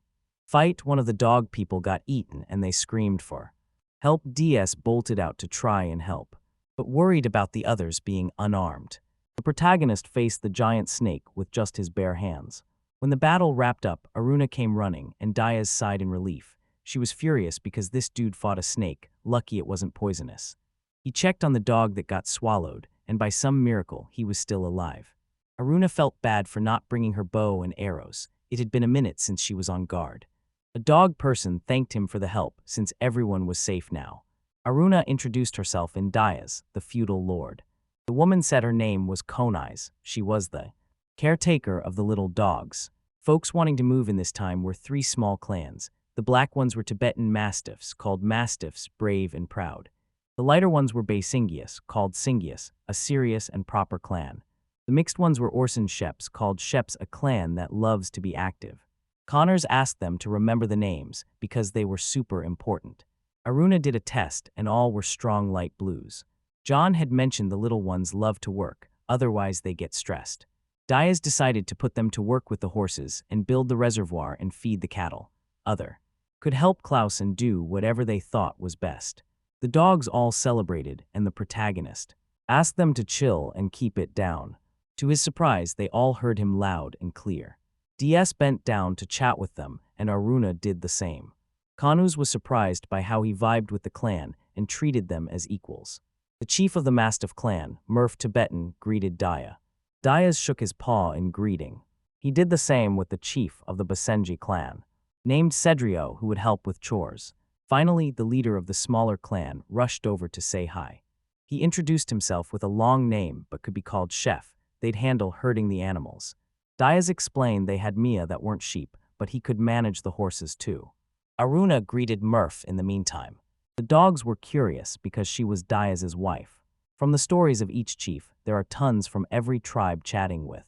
Fight. One of the dog people got eaten and they screamed for help. DS bolted out to try and help, but worried about the others being unarmed. The protagonist faced the giant snake with just his bare hands. When the battle wrapped up, Aruna came running and Diaz sighed in relief. She was furious because this dude fought a snake, lucky it wasn't poisonous. He checked on the dog that got swallowed, and by some miracle, he was still alive. Aruna felt bad for not bringing her bow and arrows. It had been a minute since she was on guard. A dog person thanked him for the help since everyone was safe now. Aruna introduced herself in Diaz, the feudal lord. The woman said her name was Konais. She was the caretaker of the little dogs. Folks wanting to move in this time were 3 small clans. The black ones were Tibetan mastiffs, called mastiffs, brave and proud. The lighter ones were Basingius, called Singius, a serious and proper clan. The mixed ones were Orson Sheps, called Sheps, a clan that loves to be active. Connors asked them to remember the names because they were super important. Aruna did a test and all were strong light blues. John had mentioned the little ones love to work, otherwise they get stressed. Diaz decided to put them to work with the horses and build the reservoir and feed the cattle. Other could help Klaus and do whatever they thought was best. The dogs all celebrated and the protagonist asked them to chill and keep it down. To his surprise, they all heard him loud and clear. DS bent down to chat with them and Aruna did the same. Kanus was surprised by how he vibed with the clan and treated them as equals. The chief of the Mastiff clan, Murph Tibetan, greeted Diaz shook his paw in greeting. He did the same with the chief of the Basenji clan, named Cedrio, who would help with chores. Finally, the leader of the smaller clan rushed over to say hi. He introduced himself with a long name but could be called Chef. They'd handle herding the animals. Diaz explained they had Mia that weren't sheep, but he could manage the horses too. Aruna greeted Murph in the meantime. The dogs were curious because she was Diaz's wife. From the stories of each chief, there are tons from every tribe chatting with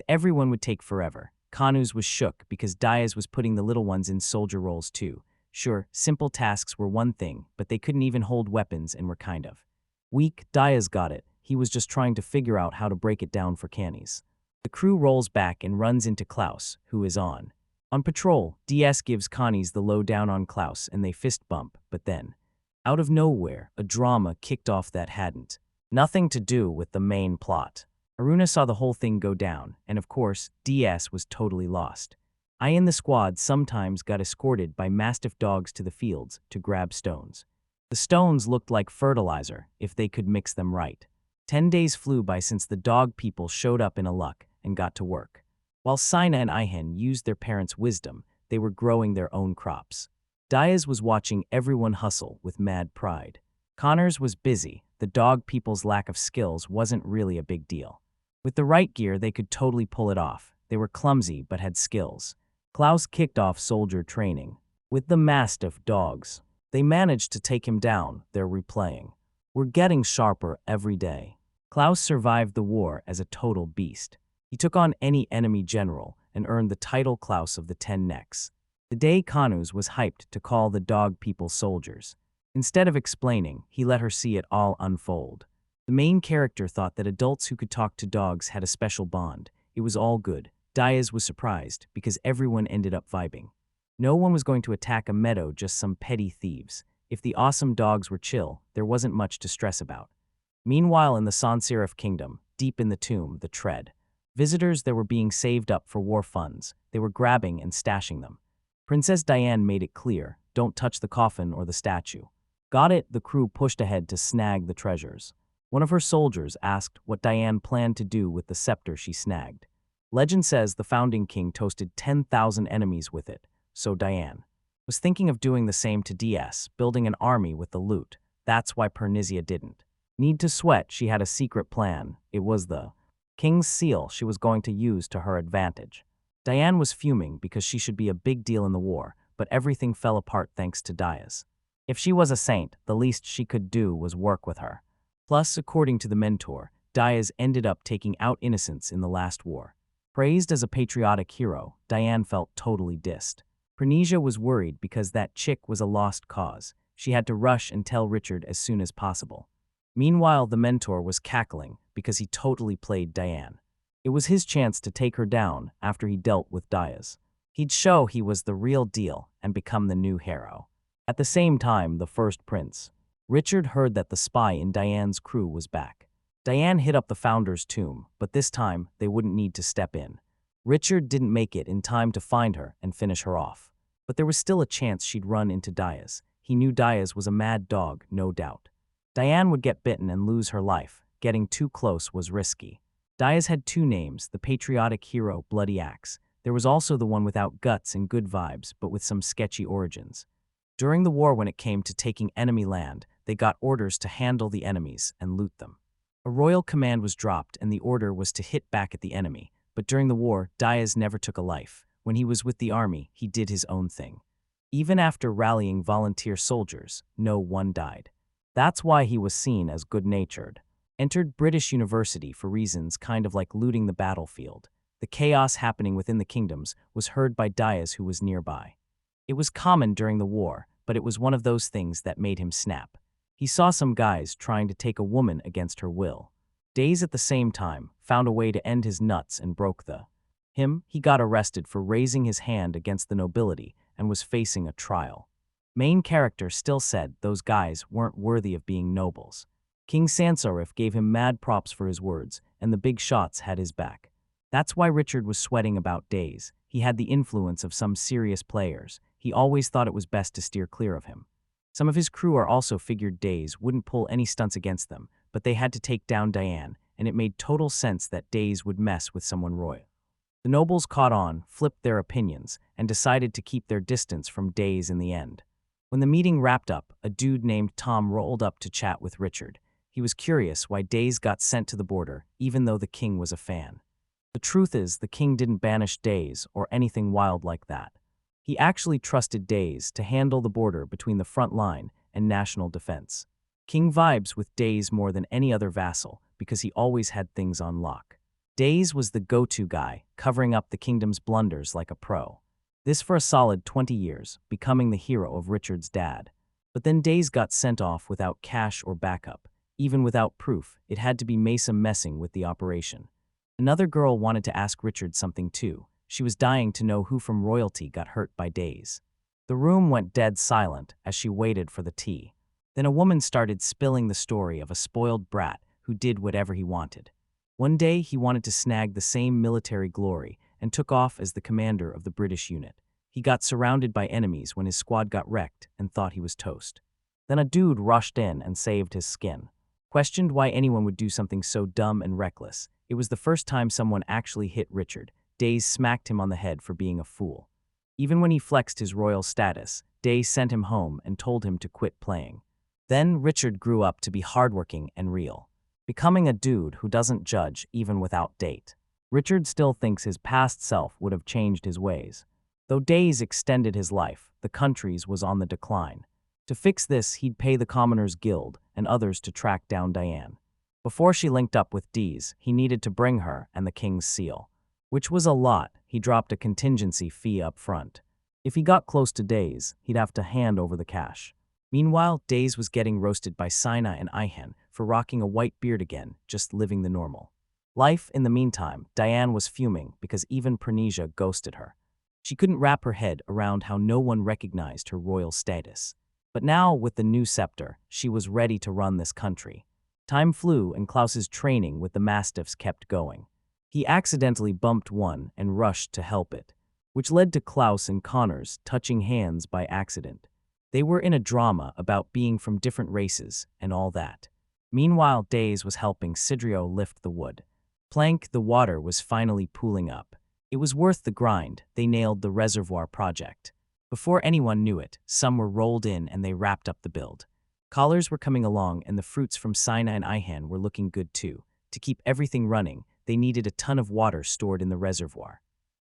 everyone would take forever. Kanus was shook because Diaz was putting the little ones in soldier roles too. Sure, simple tasks were one thing, but they couldn't even hold weapons and were kind of weak. Diaz got it. He was just trying to figure out how to break it down for Canis. The crew rolls back and runs into Klaus, who is on patrol. DS gives Connie's the lowdown on Klaus and they fist bump, but then, out of nowhere, a drama kicked off that hadn't nothing to do with the main plot. Aruna saw the whole thing go down, and of course, DS was totally lost. I and the squad sometimes got escorted by mastiff dogs to the fields to grab stones. The stones looked like fertilizer if they could mix them right. 10 days flew by since the dog people showed up in a luck and got to work. While Sina and Ihan used their parents' wisdom, they were growing their own crops. Diaz was watching everyone hustle with mad pride. Connors was busy. The dog people's lack of skills wasn't really a big deal. With the right gear, they could totally pull it off. They were clumsy but had skills. Klaus kicked off soldier training with the mastiff dogs. They managed to take him down. They're replaying. We're getting sharper every day. Klaus survived the war as a total beast. He took on any enemy general and earned the title Klaus of the 10 Necks. The day Kanus was hyped to call the dog people soldiers. Instead of explaining, he let her see it all unfold. The main character thought that adults who could talk to dogs had a special bond. It was all good. Diaz was surprised because everyone ended up vibing. No one was going to attack a meadow, just some petty thieves. If the awesome dogs were chill, there wasn't much to stress about. Meanwhile, in the sans serif kingdom, deep in the tomb, the tread, visitors that were being saved up for war funds, they were grabbing and stashing them. Princess Diane made it clear, don't touch the coffin or the statue. Got it, the crew pushed ahead to snag the treasures. One of her soldiers asked what Diane planned to do with the scepter she snagged. Legend says the founding king toasted 10,000 enemies with it, so Diane was thinking of doing the same to DS, building an army with the loot. That's why Pernisia didn't need to sweat. She had a secret plan. It was the king's seal she was going to use to her advantage. Diane was fuming because she should be a big deal in the war, but everything fell apart thanks to Diaz. If she was a saint, the least she could do was work with her. Plus, according to the mentor, Diaz ended up taking out innocents in the last war. Praised as a patriotic hero, Diane felt totally dissed. Pernisia was worried because that chick was a lost cause. She had to rush and tell Richard as soon as possible. Meanwhile, the mentor was cackling because he totally played Diane. It was his chance to take her down after he dealt with Diaz. He'd show he was the real deal and become the new hero. At the same time, the first prince, Richard, heard that the spy in Diane's crew was back. Diane hit up the founder's tomb, but this time they wouldn't need to step in. Richard didn't make it in time to find her and finish her off. But there was still a chance she'd run into Diaz. He knew Diaz was a mad dog, no doubt. Diane would get bitten and lose her life. Getting too close was risky. Diaz had two names, the patriotic hero Bloody Axe. There was also the one without guts and good vibes, but with some sketchy origins. During the war, when it came to taking enemy land, they got orders to handle the enemies and loot them. A royal command was dropped and the order was to hit back at the enemy. But during the war, Diaz never took a life. When he was with the army, he did his own thing. Even after rallying volunteer soldiers, no one died. That's why he was seen as good-natured. Entered British University for reasons kind of like looting the battlefield. The chaos happening within the kingdoms was heard by Diaz, who was nearby. It was common during the war, but it was one of those things that made him snap. He saw some guys trying to take a woman against her will. Diaz at the same time found a way to end his nuts and broke he got arrested for raising his hand against the nobility and was facing a trial. Main character still said those guys weren't worthy of being nobles. King Sans-Serif gave him mad props for his words, and the big shots had his back. That's why Richard was sweating about Diaz. He had the influence of some serious players. He always thought it was best to steer clear of him. Some of his crew are also figured Diaz wouldn't pull any stunts against them, but they had to take down Diane, and it made total sense that Diaz would mess with someone royal. The nobles caught on, flipped their opinions, and decided to keep their distance from Diaz in the end. When the meeting wrapped up, a dude named Tom rolled up to chat with Richard. He was curious why Diaz got sent to the border, even though the king was a fan. The truth is, the king didn't banish Diaz or anything wild like that. He actually trusted Diaz to handle the border between the front line and national defense. King vibes with Diaz more than any other vassal because he always had things on lock. Diaz was the go-to guy, covering up the kingdom's blunders like a pro. This for a solid 20 years, becoming the hero of Richard's dad. But then Diaz got sent off without cash or backup. Even without proof, it had to be Mesa messing with the operation. Another girl wanted to ask Richard something too. She was dying to know who from royalty got hurt by Diaz. The room went dead silent as she waited for the tea. Then a woman started spilling the story of a spoiled brat who did whatever he wanted. One day, he wanted to snag the same military glory and took off as the commander of the British unit. He got surrounded by enemies when his squad got wrecked and thought he was toast. Then a dude rushed in and saved his skin. Questioned why anyone would do something so dumb and reckless. It was the first time someone actually hit Richard. Diaz smacked him on the head for being a fool. Even when he flexed his royal status, Diaz sent him home and told him to quit playing. Then Richard grew up to be hardworking and real, becoming a dude who doesn't judge even without date. Richard still thinks his past self would have changed his ways. Though Diaz extended his life, the country's was on the decline. To fix this, he'd pay the Commoners Guild and others to track down Diane. Before she linked up with Diaz, he needed to bring her and the king's seal, which was a lot. He dropped a contingency fee up front. If he got close to Diaz, he'd have to hand over the cash. Meanwhile, Days was getting roasted by Sina and Ihan for rocking a white beard again, just living the normal life. In the meantime, Diane was fuming because even Pranisia ghosted her. She couldn't wrap her head around how no one recognized her royal status. But now, with the new scepter, she was ready to run this country. Time flew and Klaus's training with the mastiffs kept going. He accidentally bumped one and rushed to help it, which led to Klaus and Connors touching hands by accident. They were in a drama about being from different races and all that. Meanwhile, Days was helping Sidrio lift the wood. Plank, the water was finally pooling up. It was worth the grind. They nailed the reservoir project. Before anyone knew it, some were rolled in and they wrapped up the build. Collars were coming along and the fruits from Sina and Ihan were looking good too. To keep everything running, they needed a ton of water stored in the reservoir.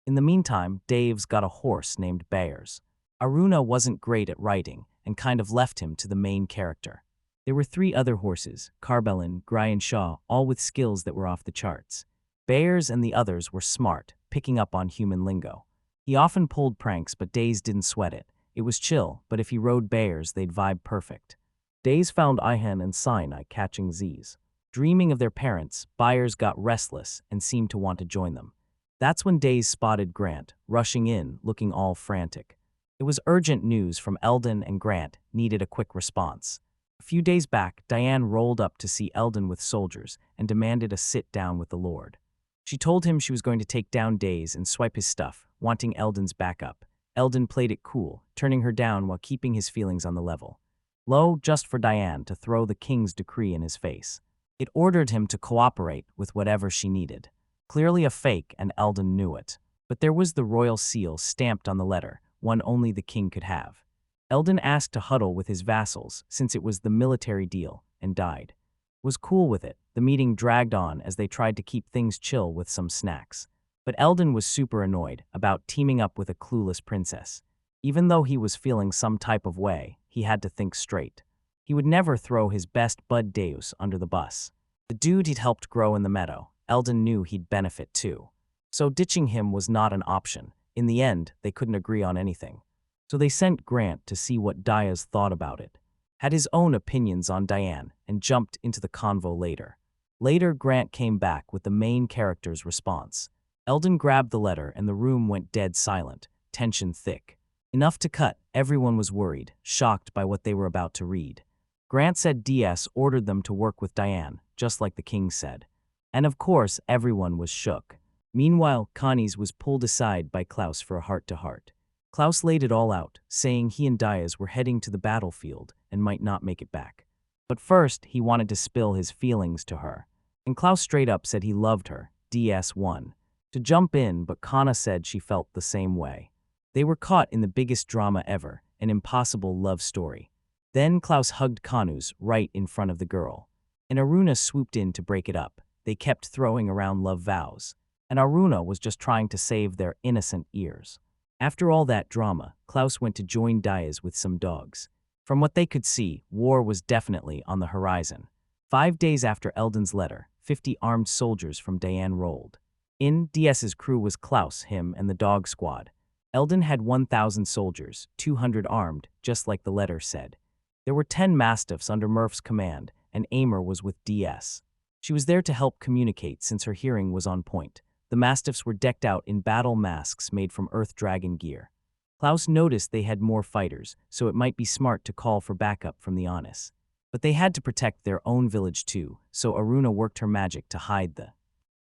In the meantime, Dave's got a horse named Bayers. Aruna wasn't great at riding and kind of left him to the main character. There were 3 other horses, Carbellin, Gry and Shaw, all with skills that were off the charts. Bayers and the others were smart, picking up on human lingo. He often pulled pranks, but Days didn't sweat it. It was chill, but if he rode Bayers, they'd vibe perfect. Days found Ihan and Sinai catching Z's. Dreaming of their parents, Bayers got restless and seemed to want to join them. That's when Days spotted Grant, rushing in, looking all frantic. It was urgent news from Eldon, and Grant needed a quick response. A few days back, Diane rolled up to see Eldon with soldiers and demanded a sit-down with the Lord. She told him she was going to take down Days and swipe his stuff, wanting Eldon's backup. Eldon played it cool, turning her down while keeping his feelings on the level. Low, just for Diane to throw the king's decree in his face. It ordered him to cooperate with whatever she needed. Clearly a fake, and Eldon knew it. But there was the royal seal stamped on the letter, one only the king could have. Eldon asked to huddle with his vassals, since it was the military deal, and died. Was cool with it. The meeting dragged on as they tried to keep things chill with some snacks. But Eldon was super annoyed about teaming up with a clueless princess. Even though he was feeling some type of way, he had to think straight. He would never throw his best bud Deus under the bus. The dude he'd helped grow in the meadow, Eldon knew he'd benefit too. So ditching him was not an option. In the end, they couldn't agree on anything. So they sent Grant to see what Diaz thought about it. Had his own opinions on Diane, and jumped into the convo later. Later, Grant came back with the main character's response. Eldon grabbed the letter and the room went dead silent, tension thick. Enough to cut, everyone was worried, shocked by what they were about to read. Grant said DS ordered them to work with Diane, just like the king said. And of course, everyone was shook. Meanwhile, Connie's was pulled aside by Klaus for a heart-to-heart. Klaus laid it all out, saying he and Diaz were heading to the battlefield and might not make it back. But first, he wanted to spill his feelings to her. And Klaus straight up said he loved her, DS won. To jump in, but Kana said she felt the same way. They were caught in the biggest drama ever, an impossible love story. Then Klaus hugged Kanus right in front of the girl. And Aruna swooped in to break it up. They kept throwing around love vows. And Aruna was just trying to save their innocent ears. After all that drama, Klaus went to join Diaz with some dogs. From what they could see, war was definitely on the horizon. 5 days after Eldon's letter, 50 armed soldiers from Diane rolled. In DS's crew was Klaus, him, and the dog squad. Eldon had 1,000 soldiers, 200 armed, just like the letter said. There were 10 mastiffs under Murph's command, and Amer was with DS. She was there to help communicate since her hearing was on point. The mastiffs were decked out in battle masks made from Earth Dragon gear. Klaus noticed they had more fighters, so it might be smart to call for backup from the Honest. But they had to protect their own village too, so Aruna worked her magic to hide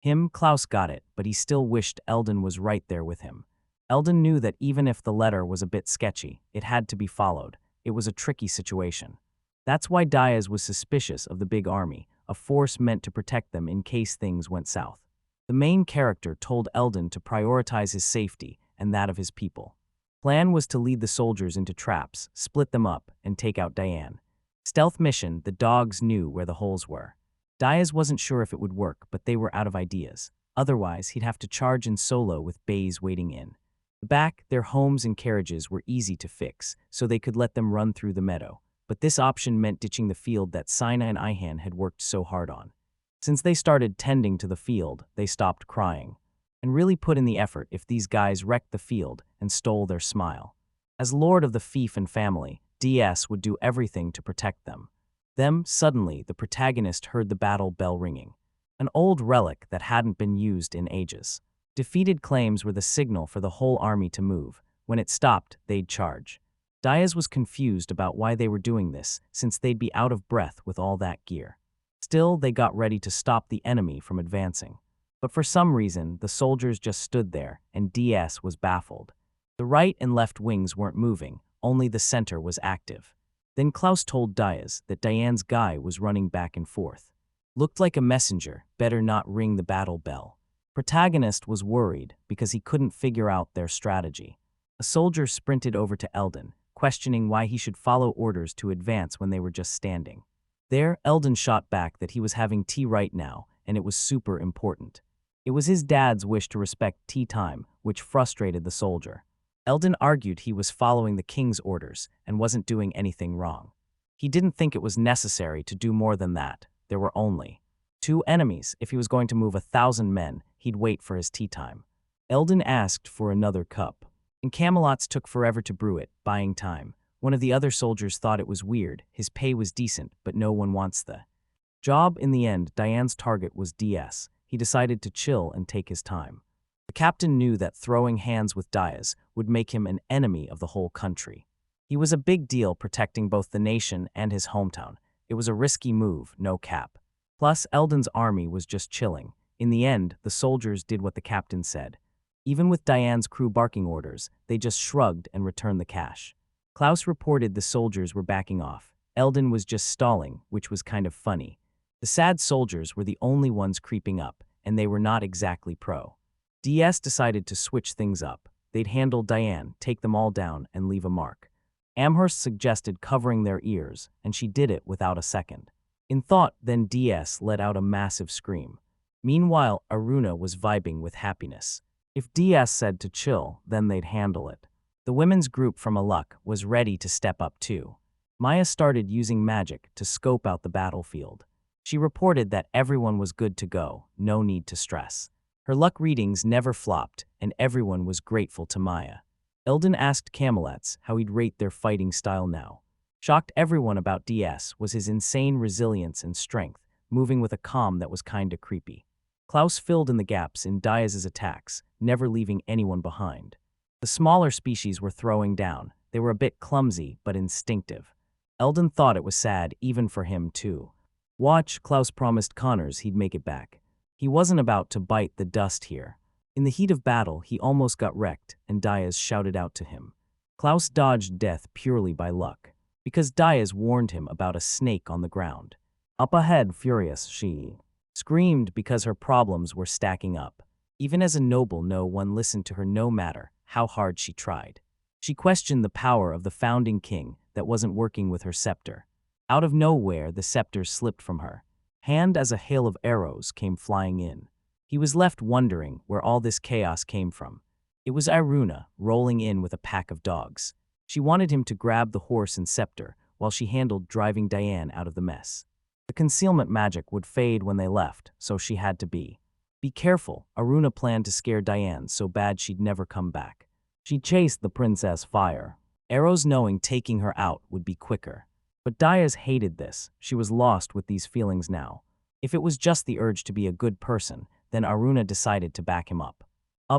him. Klaus got it, but he still wished Eldon was right there with him. Eldon knew that even if the letter was a bit sketchy, it had to be followed. It was a tricky situation. That's why Diaz was suspicious of the big army, a force meant to protect them in case things went south. The main character told Eldon to prioritize his safety and that of his people. Plan was to lead the soldiers into traps, split them up, and take out Diane. Stealth mission, the dogs knew where the holes were. Diaz wasn't sure if it would work, but they were out of ideas. Otherwise, he'd have to charge in solo with Bays waiting in. The back, their homes and carriages were easy to fix, so they could let them run through the meadow. But this option meant ditching the field that Sina and Ihan had worked so hard on. Since they started tending to the field, they stopped crying. And really put in the effort if these guys wrecked the field and stole their smile. As lord of the fief and family, DS would do everything to protect them. Then, suddenly, the protagonist heard the battle bell ringing, an old relic that hadn't been used in ages. Defeated claims were the signal for the whole army to move. When it stopped, they'd charge. Diaz was confused about why they were doing this, since they'd be out of breath with all that gear. Still, they got ready to stop the enemy from advancing. But for some reason, the soldiers just stood there, and DS was baffled. The right and left wings weren't moving, only the center was active. Then Klaus told Diaz that Diane's guy was running back and forth. Looked like a messenger, better not ring the battle bell. Protagonist was worried because he couldn't figure out their strategy. A soldier sprinted over to Eldon, questioning why he should follow orders to advance when they were just standing. There, Eldon shot back that he was having tea right now, and it was super important. It was his dad's wish to respect tea time, which frustrated the soldier. Eldon argued he was following the king's orders and wasn't doing anything wrong. He didn't think it was necessary to do more than that. There were only 2 enemies. If he was going to move 1,000 men, he'd wait for his tea time. Eldon asked for another cup, and Camelot's took forever to brew it, buying time. One of the other soldiers thought it was weird. His pay was decent, but no one wants the job. In the end, Diane's target was DS. He decided to chill and take his time. The captain knew that throwing hands with Diaz would make him an enemy of the whole country. He was a big deal protecting both the nation and his hometown. It was a risky move, no cap. Plus, Eldon's army was just chilling. In the end, the soldiers did what the captain said. Even with Diane's crew barking orders, they just shrugged and returned the cash. Klaus reported the soldiers were backing off. Eldon was just stalling, which was kind of funny. The sad soldiers were the only ones creeping up, and they were not exactly pro. DS decided to switch things up. They'd handle Diane, take them all down, and leave a mark. Amherst suggested covering their ears, and she did it without a second. In thought, then DS let out a massive scream. Meanwhile, Aruna was vibing with happiness. If DS said to chill, then they'd handle it. The women's group from Aluk was ready to step up too. Maya started using magic to scope out the battlefield. She reported that everyone was good to go, no need to stress. Her luck readings never flopped, and everyone was grateful to Maya. Eldon asked Camelot's how he'd rate their fighting style now. Shocked everyone about DS was his insane resilience and strength, moving with a calm that was kinda creepy. Klaus filled in the gaps in Diaz's attacks, never leaving anyone behind. The smaller species were throwing down. They were a bit clumsy, but instinctive. Eldon thought it was sad, even for him too. Watch, Klaus promised Connors he'd make it back. He wasn't about to bite the dust here. In the heat of battle, he almost got wrecked, and Diaz shouted out to him. Klaus dodged death purely by luck, because Diaz warned him about a snake on the ground. Up ahead, furious, she screamed because her problems were stacking up. Even as a noble, no one listened to her no matter how hard she tried. She questioned the power of the founding king that wasn't working with her scepter. Out of nowhere, the scepter slipped from her hand as a hail of arrows came flying in. He was left wondering where all this chaos came from. It was Aruna rolling in with a pack of dogs. She wanted him to grab the horse and scepter while she handled driving Diane out of the mess. The concealment magic would fade when they left, so she had to be careful. Aruna planned to scare Diane so bad she'd never come back. She chased the princess fire, arrows knowing taking her out would be quicker. But Diaz hated this. She was lost with these feelings now. If it was just the urge to be a good person, then Aruna decided to back him up.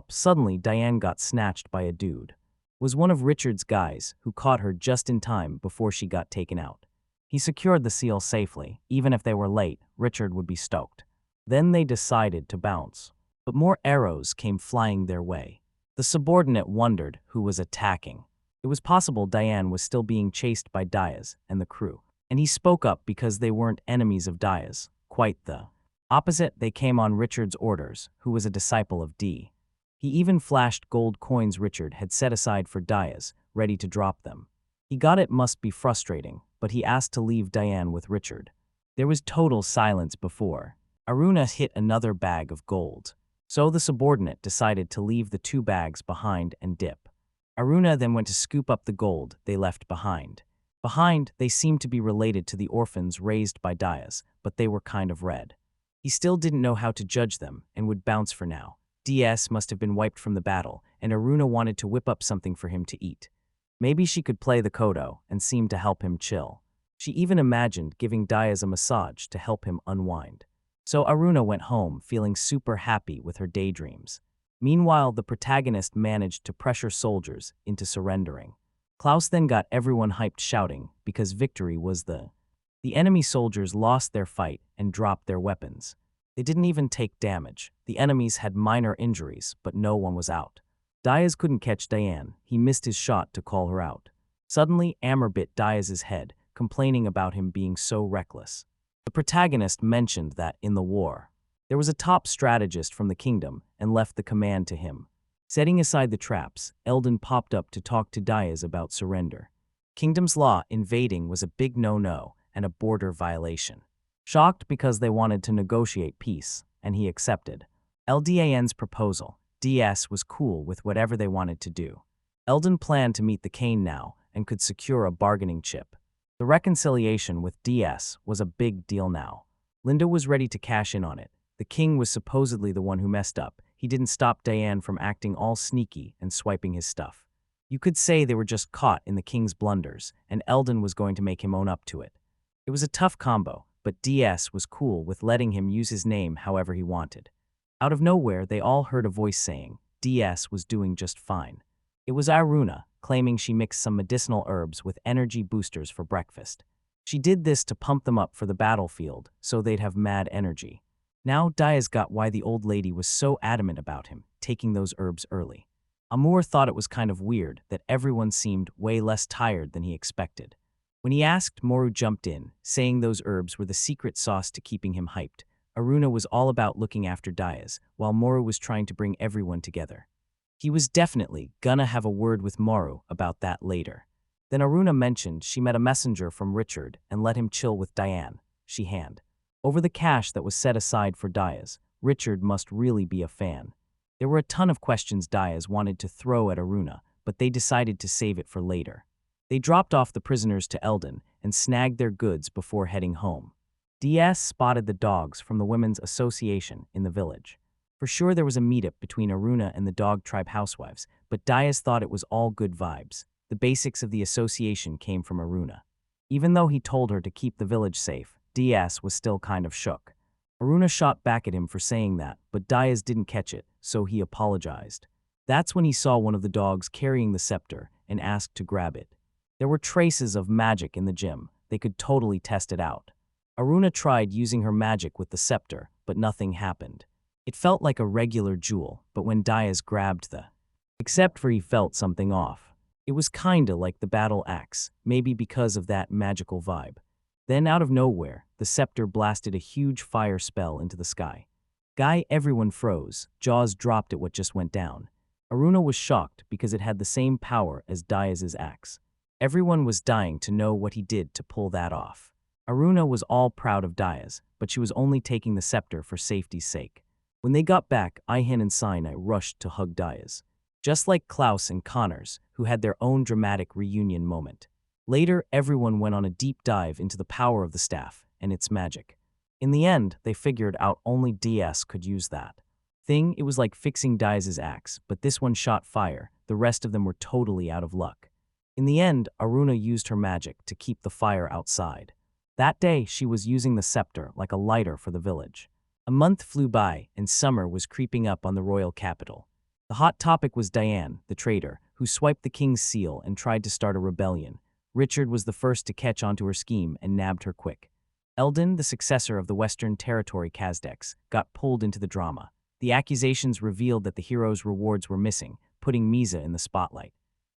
Suddenly, Diane got snatched by a dude. It was one of Richard's guys who caught her just in time before she got taken out. He secured the seal safely. Even if they were late, Richard would be stoked. Then they decided to bounce. But more arrows came flying their way. The subordinate wondered who was attacking. It was possible Diane was still being chased by Diaz and the crew, and he spoke up because they weren't enemies of Diaz. Quite the opposite, they came on Richard's orders, who was a disciple of D. He even flashed gold coins Richard had set aside for Diaz, ready to drop them. He got it must be frustrating, but he asked to leave Diane with Richard. There was total silence before. Aruna hit another bag of gold. So the subordinate decided to leave the 2 bags behind and dip. Aruna then went to scoop up the gold they left behind. They seemed to be related to the orphans raised by Diaz, but they were kind of red. He still didn't know how to judge them and would bounce for now. DS must have been wiped from the battle, and Aruna wanted to whip up something for him to eat. Maybe she could play the kodo and seem to help him chill. She even imagined giving Diaz a massage to help him unwind. So Aruna went home feeling super happy with her daydreams. Meanwhile, the protagonist managed to pressure soldiers into surrendering. Klaus then got everyone hyped shouting because victory was The enemy soldiers lost their fight and dropped their weapons. They didn't even take damage. The enemies had minor injuries, but no one was out. Diaz couldn't catch Diane. He missed his shot to call her out. Suddenly, Amber bit Diaz's head, complaining about him being so reckless. The protagonist mentioned that in the war, there was a top strategist from the kingdom and left the command to him. Setting aside the traps, Eldon popped up to talk to Diaz about surrender. Kingdom's law invading was a big no-no and a border violation. Shocked because they wanted to negotiate peace, and he accepted. LDAN's proposal. DS was cool with whatever they wanted to do. Eldon planned to meet the Kane now and could secure a bargaining chip. The reconciliation with DS was a big deal now. Linda was ready to cash in on it. The king was supposedly the one who messed up. He didn't stop Diane from acting all sneaky and swiping his stuff. You could say they were just caught in the king's blunders, and Eldon was going to make him own up to it. It was a tough combo, but DS was cool with letting him use his name however he wanted. Out of nowhere, they all heard a voice saying DS was doing just fine. It was Aruna, claiming she mixed some medicinal herbs with energy boosters for breakfast. She did this to pump them up for the battlefield so they'd have mad energy. Now Diaz got why the old lady was so adamant about him taking those herbs early. Amur thought it was kind of weird that everyone seemed way less tired than he expected. When he asked, Moru jumped in, saying those herbs were the secret sauce to keeping him hyped. Aruna was all about looking after Diaz, while Moru was trying to bring everyone together. He was definitely gonna have a word with Moru about that later. Then Aruna mentioned she met a messenger from Richard and let him chill with Diane. She hand over the cash that was set aside for Diaz. Richard must really be a fan. There were a ton of questions Diaz wanted to throw at Aruna, but they decided to save it for later. They dropped off the prisoners to Eldon and snagged their goods before heading home. DS spotted the dogs from the Women's Association in the village. For sure there was a meetup between Aruna and the dog tribe housewives, but Diaz thought it was all good vibes. The basics of the association came from Aruna. Even though he told her to keep the village safe, DS was still kind of shook. Aruna shot back at him for saying that, but Diaz didn't catch it, so he apologized. That's when he saw one of the dogs carrying the scepter and asked to grab it. There were traces of magic in the gym. They could totally test it out. Aruna tried using her magic with the scepter, but nothing happened. It felt like a regular jewel, but when Diaz grabbed except for he felt something off. It was kinda like the battle axe, maybe because of that magical vibe. Then out of nowhere, the scepter blasted a huge fire spell into the sky. Everyone froze, jaws dropped at what just went down. Aruna was shocked because it had the same power as Diaz's axe. Everyone was dying to know what he did to pull that off. Aruna was all proud of Diaz, but she was only taking the scepter for safety's sake. When they got back, Ihan and Sinai rushed to hug Diaz. Just like Klaus and Connors, who had their own dramatic reunion moment. Later, everyone went on a deep dive into the power of the staff and its magic. In the end, they figured out only DS could use that thing. It was like fixing Diaz's axe, but this one shot fire. The rest of them were totally out of luck. In the end, Aruna used her magic to keep the fire outside. That day, she was using the scepter like a lighter for the village. A month flew by, and summer was creeping up on the royal capital. The hot topic was Diane, the traitor, who swiped the king's seal and tried to start a rebellion. Richard was the first to catch onto her scheme and nabbed her quick. Eldon, the successor of the Western Territory Kazdeks, got pulled into the drama. The accusations revealed that the hero's rewards were missing, putting Misa in the spotlight.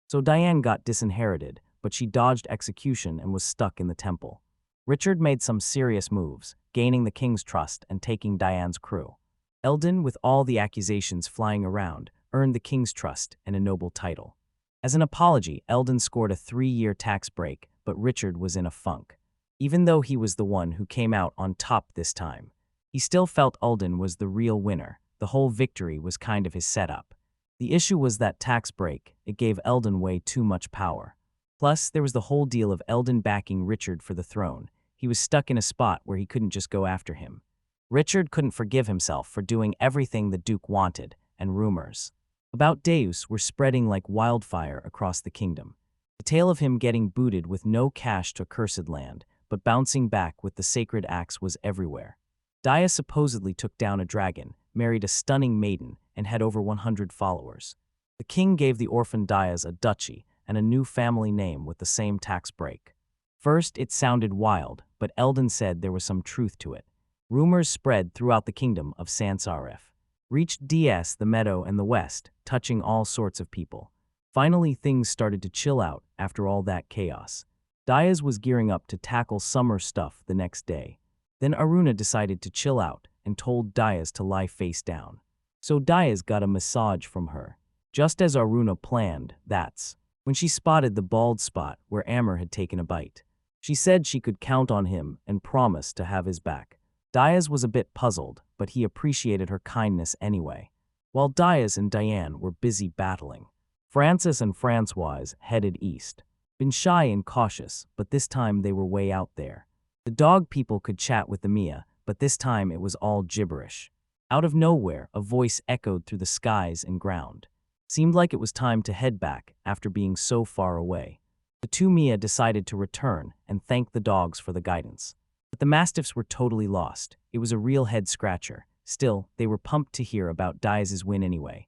So Diane got disinherited, but she dodged execution and was stuck in the temple. Richard made some serious moves, gaining the king's trust and taking Diane's crew. Eldon, with all the accusations flying around, earned the king's trust and a noble title. As an apology, Eldon scored a 3-year tax break, but Richard was in a funk. Even though he was the one who came out on top this time, he still felt Eldon was the real winner. The whole victory was kind of his setup. The issue was that tax break. It gave Eldon way too much power. Plus, there was the whole deal of Eldon backing Richard for the throne. He was stuck in a spot where he couldn't just go after him. Richard couldn't forgive himself for doing everything the Duke wanted, and rumors about Deus were spreading like wildfire across the kingdom. The tale of him getting booted with no cash to accursed land, but bouncing back with the sacred axe was everywhere. Dia supposedly took down a dragon, married a stunning maiden, and had over 100 followers. The king gave the orphan Dias a duchy and a new family name with the same tax break. First, it sounded wild, but Eldon said there was some truth to it. Rumors spread throughout the kingdom of Sansarif, reached DS, the meadow, and the west, touching all sorts of people. Finally, things started to chill out after all that chaos. Dias was gearing up to tackle summer stuff the next day. Then Aruna decided to chill out and told Dias to lie face down. So Dias got a massage from her. Just as Aruna planned, that's when she spotted the bald spot where Amr had taken a bite. She said she could count on him and promised to have his back. Dias was a bit puzzled, but he appreciated her kindness anyway. While Dias and Diane were busy battling, Francis and Francoise headed east. Been shy and cautious, but this time they were way out there. The dog people could chat with the Mia, but this time it was all gibberish. Out of nowhere, a voice echoed through the skies and ground. Seemed like it was time to head back after being so far away. The two Mia decided to return and thank the dogs for the guidance. But the mastiffs were totally lost. It was a real head-scratcher. Still, they were pumped to hear about Dias' win anyway.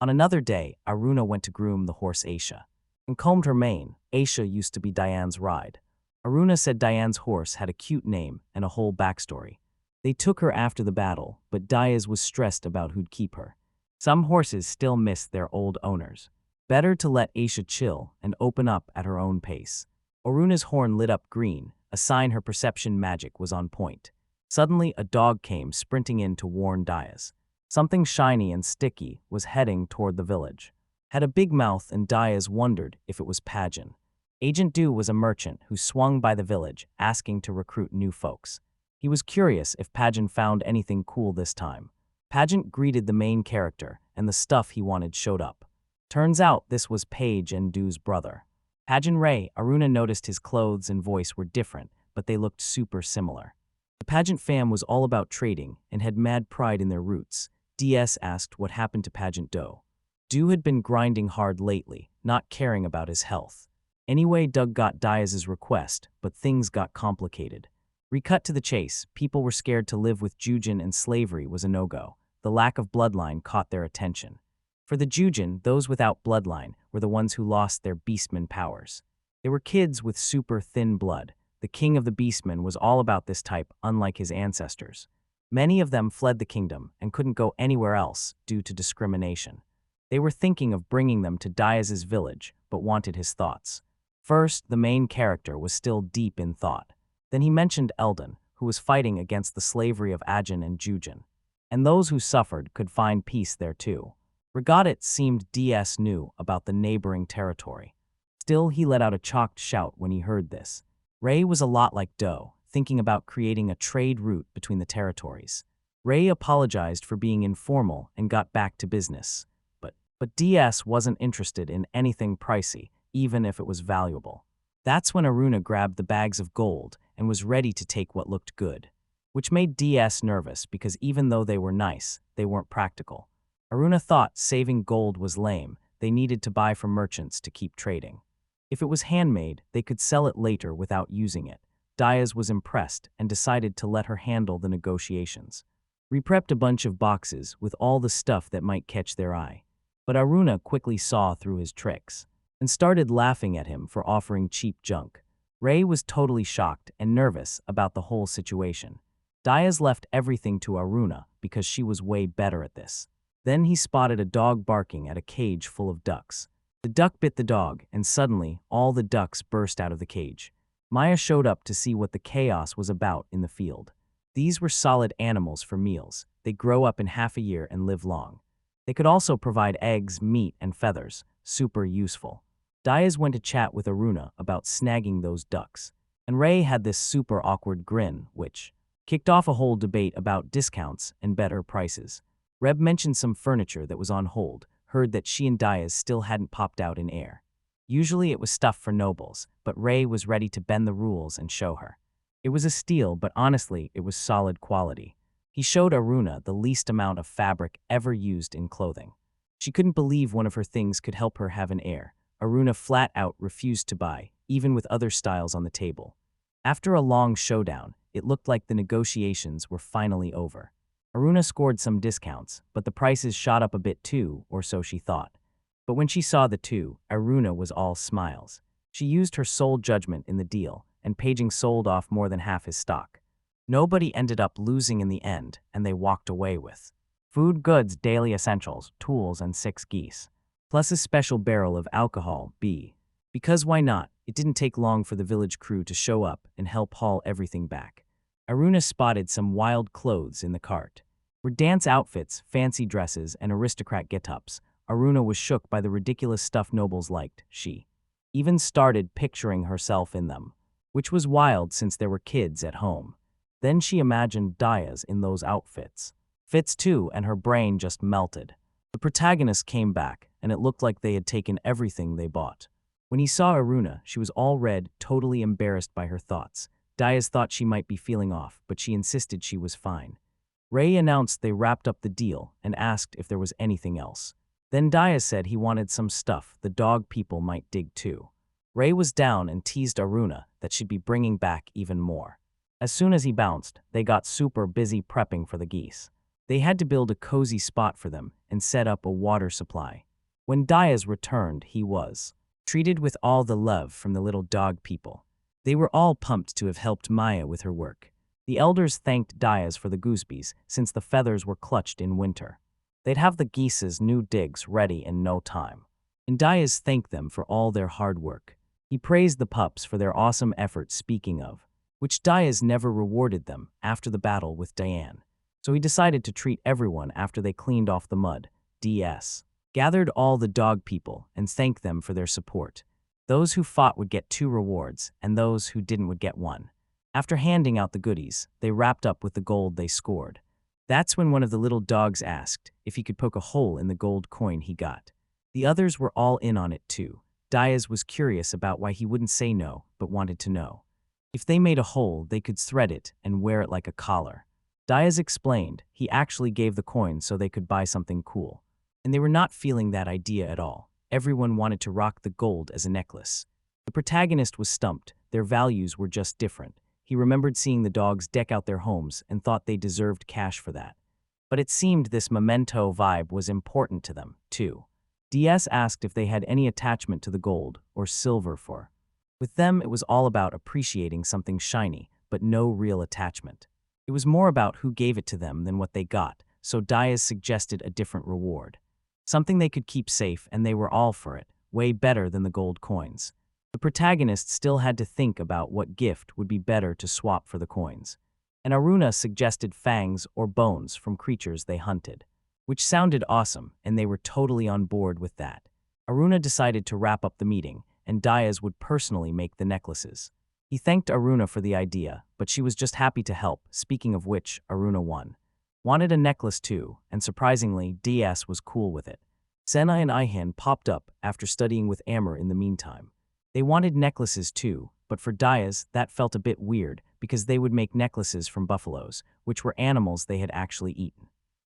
On another day, Aruna went to groom the horse Aisha and combed her mane. Aisha used to be Diane's ride. Aruna said Diane's horse had a cute name and a whole backstory. They took her after the battle, but Dias was stressed about who'd keep her. Some horses still miss their old owners. Better to let Aisha chill and open up at her own pace. Aruna's horn lit up green, a sign her perception magic was on point. Suddenly, a dog came sprinting in to warn Dias. Something shiny and sticky was heading toward the village. Had a big mouth, and Dias wondered if it was Pageant. Agent Du was a merchant who swung by the village, asking to recruit new folks. He was curious if Pageant found anything cool this time. Pageant greeted the main character, and the stuff he wanted showed up. Turns out this was Paige and Du's brother. Pageant Ray. Aruna noticed his clothes and voice were different, but they looked super similar. The Pageant fam was all about trading and had mad pride in their roots. DS asked what happened to Pageant Do. Du had been grinding hard lately, not caring about his health. Anyway, Doug got Dias' request, but things got complicated. Recut to the chase, people were scared to live with Jujin and slavery was a no-go. The lack of bloodline caught their attention. For the Jujin, those without bloodline were the ones who lost their beastman powers. They were kids with super thin blood. The king of the beastmen was all about this type, unlike his ancestors. Many of them fled the kingdom and couldn't go anywhere else due to discrimination. They were thinking of bringing them to Dias' village, but wanted his thoughts. First, the main character was still deep in thought. Then he mentioned Eldon, who was fighting against the slavery of Ajin and Jujin. And those who suffered could find peace there too. Regatta seemed DS knew about the neighboring territory. Still, he let out a shocked shout when he heard this. Ray was a lot like Doe, thinking about creating a trade route between the territories. Ray apologized for being informal and got back to business. But DS wasn't interested in anything pricey, even if it was valuable. That's when Aruna grabbed the bags of gold and was ready to take what looked good. Which made DS nervous because even though they were nice, they weren't practical. Aruna thought saving gold was lame. They needed to buy from merchants to keep trading. If it was handmade, they could sell it later without using it. Dias was impressed and decided to let her handle the negotiations. Reprepped a bunch of boxes with all the stuff that might catch their eye. But Aruna quickly saw through his tricks and started laughing at him for offering cheap junk. Ray was totally shocked and nervous about the whole situation. Dias left everything to Aruna because she was way better at this. Then he spotted a dog barking at a cage full of ducks. The duck bit the dog, and suddenly, all the ducks burst out of the cage. Maya showed up to see what the chaos was about in the field. These were solid animals for meals. They grow up in half a year and live long. They could also provide eggs, meat, and feathers. Super useful. Dias went to chat with Aruna about snagging those ducks. And Ray had this super awkward grin, which kicked off a whole debate about discounts and better prices. Reb mentioned some furniture that was on hold, heard that she and Dias still hadn't popped out in air. Usually it was stuff for nobles, but Ray was ready to bend the rules and show her. It was a steal, but honestly, it was solid quality. He showed Aruna the least amount of fabric ever used in clothing. She couldn't believe one of her things could help her have an heir. Aruna flat out refused to buy, even with other styles on the table. After a long showdown, it looked like the negotiations were finally over. Aruna scored some discounts, but the prices shot up a bit too, or so she thought. But when she saw the two, Aruna was all smiles. She used her sole judgment in the deal, and Paging sold off more than half his stock. Nobody ended up losing in the end, and they walked away with food, goods, daily essentials, tools, and 6 geese, plus a special barrel of alcohol, because why not? It didn't take long for the village crew to show up and help haul everything back. Aruna spotted some wild clothes in the cart. Were dance outfits, fancy dresses, and aristocrat get-ups. Aruna was shook by the ridiculous stuff nobles liked. She even started picturing herself in them, which was wild since there were kids at home. Then she imagined Daya's in those outfits. Fits too, and her brain just melted. The protagonist came back, and it looked like they had taken everything they bought. When he saw Aruna, she was all red, totally embarrassed by her thoughts. Diaz thought she might be feeling off, but she insisted she was fine. Ray announced they wrapped up the deal and asked if there was anything else. Then Diaz said he wanted some stuff the dog people might dig too. Ray was down and teased Aruna that she'd be bringing back even more. As soon as he bounced, they got super busy prepping for the geese. They had to build a cozy spot for them and set up a water supply. When Diaz returned, he was treated with all the love from the little dog people. They were all pumped to have helped Maya with her work. The elders thanked Diaz for the goosebees since the feathers were clutched in winter. They'd have the geese's new digs ready in no time. And Diaz thanked them for all their hard work. He praised the pups for their awesome efforts, speaking of which Diaz never rewarded them after the battle with Diane. So he decided to treat everyone after they cleaned off the mud. DS gathered all the dog people and thanked them for their support. Those who fought would get 2 rewards, and those who didn't would get 1. After handing out the goodies, they wrapped up with the gold they scored. That's when one of the little dogs asked if he could poke a hole in the gold coin he got. The others were all in on it too. Diaz was curious about why he wouldn't say no, but wanted to know. If they made a hole, they could thread it and wear it like a collar. Diaz explained he actually gave the coin so they could buy something cool. And they were not feeling that idea at all. Everyone wanted to rock the gold as a necklace. The protagonist was stumped. Their values were just different. He remembered seeing the dogs deck out their homes and thought they deserved cash for that. But it seemed this memento vibe was important to them, too. DS asked if they had any attachment to the gold or silver for. With them, it was all about appreciating something shiny, but no real attachment. It was more about who gave it to them than what they got, so Diaz suggested a different reward. Something they could keep safe, and they were all for it, way better than the gold coins. The protagonist still had to think about what gift would be better to swap for the coins. And Aruna suggested fangs or bones from creatures they hunted, which sounded awesome, and they were totally on board with that. Aruna decided to wrap up the meeting, and Diaz would personally make the necklaces. He thanked Aruna for the idea, but she was just happy to help. Speaking of which, Aruna wanted a necklace too, and surprisingly, DS was cool with it. Senna and Ihan popped up after studying with Amr in the meantime. They wanted necklaces too, but for Diaz, that felt a bit weird because they would make necklaces from buffaloes, which were animals they had actually eaten,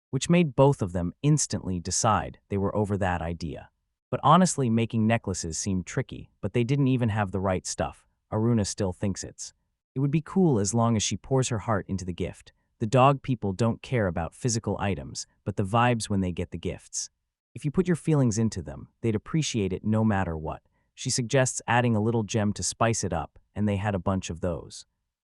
which made both of them instantly decide they were over that idea. But honestly, making necklaces seemed tricky, but they didn't even have the right stuff. Aruna still thinks it would be cool as long as she pours her heart into the gift. The dog people don't care about physical items, but the vibes when they get the gifts. If you put your feelings into them, they'd appreciate it no matter what. She suggests adding a little gem to spice it up, and they had a bunch of those.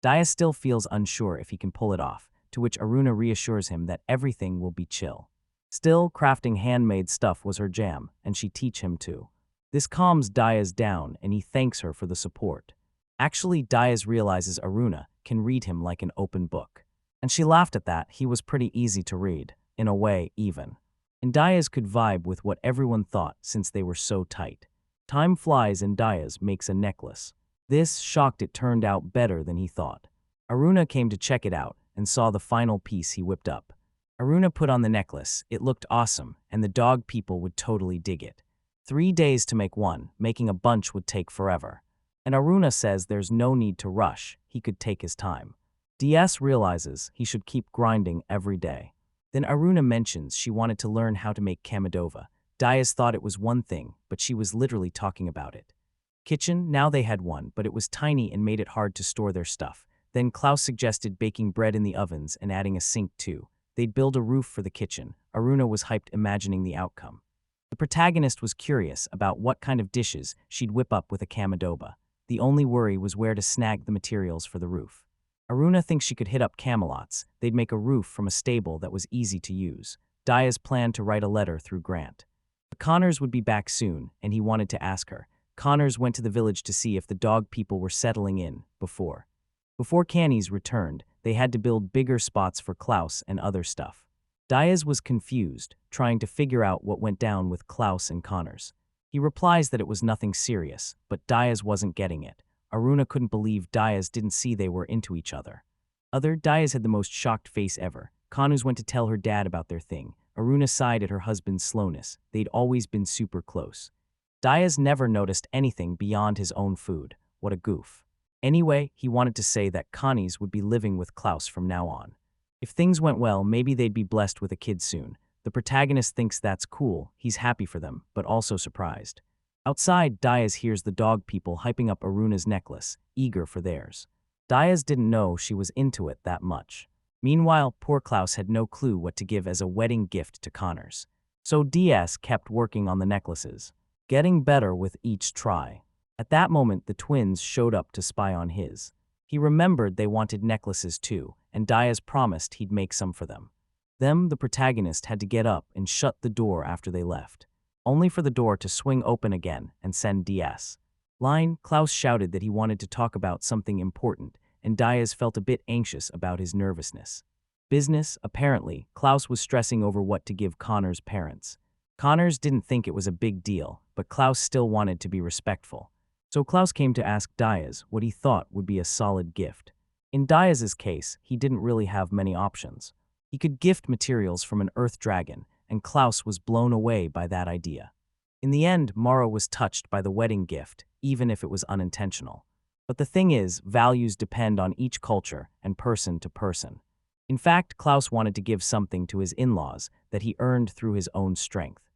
Diaz still feels unsure if he can pull it off, to which Aruna reassures him that everything will be chill. Still, crafting handmade stuff was her jam, and she teach him to. This calms Diaz down, and he thanks her for the support. Actually, Diaz realizes Aruna can read him like an open book. And she laughed at that. He was pretty easy to read, in a way, even. And Diaz could vibe with what everyone thought since they were so tight. Time flies and Diaz makes a necklace. This shocked it turned out better than he thought. Aruna came to check it out and saw the final piece he whipped up. Aruna put on the necklace. It looked awesome, and the dog people would totally dig it. 3 days to make one, making a bunch would take forever. And Aruna says there's no need to rush, he could take his time. DS realizes he should keep grinding every day. Then Aruna mentions she wanted to learn how to make Kamidova. Diaz thought it was one thing, but she was literally talking about it. Kitchen, now they had one, but it was tiny and made it hard to store their stuff. Then Klaus suggested baking bread in the ovens and adding a sink too. They'd build a roof for the kitchen. Aruna was hyped imagining the outcome. The protagonist was curious about what kind of dishes she'd whip up with a Kamadoba. The only worry was where to snag the materials for the roof. Aruna thinks she could hit up Camelots. They'd make a roof from a stable that was easy to use. Diaz planned to write a letter through Grant. Connors would be back soon, and he wanted to ask her. Connors went to the village to see if the dog people were settling in before. Before Cannies returned, they had to build bigger spots for Klaus and other stuff. Diaz was confused, trying to figure out what went down with Klaus and Connors. He replies that it was nothing serious, but Diaz wasn't getting it. Aruna couldn't believe Diaz didn't see they were into each other. Diaz had the most shocked face ever. Connors went to tell her dad about their thing. Aruna sighed at her husband's slowness. They'd always been super close. Diaz never noticed anything beyond his own food. What a goof. Anyway, he wanted to say that Connie's would be living with Klaus from now on. If things went well, maybe they'd be blessed with a kid soon. The protagonist thinks that's cool. He's happy for them, but also surprised. Outside, Diaz hears the dog people hyping up Aruna's necklace, eager for theirs. Diaz didn't know she was into it that much. Meanwhile, poor Klaus had no clue what to give as a wedding gift to Connors. So Diaz kept working on the necklaces, getting better with each try. At that moment, the twins showed up to spy on his. He remembered they wanted necklaces too, and Diaz promised he'd make some for them. The protagonist, had to get up and shut the door after they left, only for the door to swing open again and send Diaz. Klaus shouted that he wanted to talk about something important, and Diaz felt a bit anxious about his nervousness. Business, apparently. Klaus was stressing over what to give Connor's parents. Connors didn't think it was a big deal, but Klaus still wanted to be respectful. So Klaus came to ask Diaz what he thought would be a solid gift. In Diaz's case, he didn't really have many options. He could gift materials from an earth dragon, and Klaus was blown away by that idea. In the end, Mara was touched by the wedding gift, even if it was unintentional. But the thing is, values depend on each culture and person to person. In fact, Klaus wanted to give something to his in-laws that he earned through his own strength.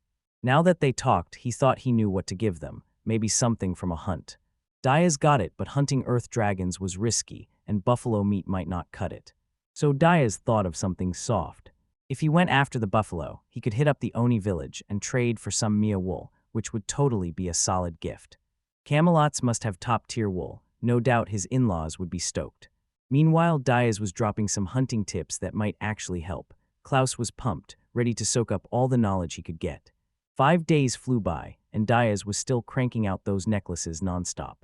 Now that they talked, he thought he knew what to give them, maybe something from a hunt. Diaz got it, but hunting earth dragons was risky, and buffalo meat might not cut it. So Diaz thought of something soft. If he went after the buffalo, he could hit up the Oni village and trade for some Mia wool, which would totally be a solid gift. Camelots must have top-tier wool. No doubt his in-laws would be stoked. Meanwhile, Diaz was dropping some hunting tips that might actually help. Klaus was pumped, ready to soak up all the knowledge he could get. 5 days flew by, and Diaz was still cranking out those necklaces nonstop.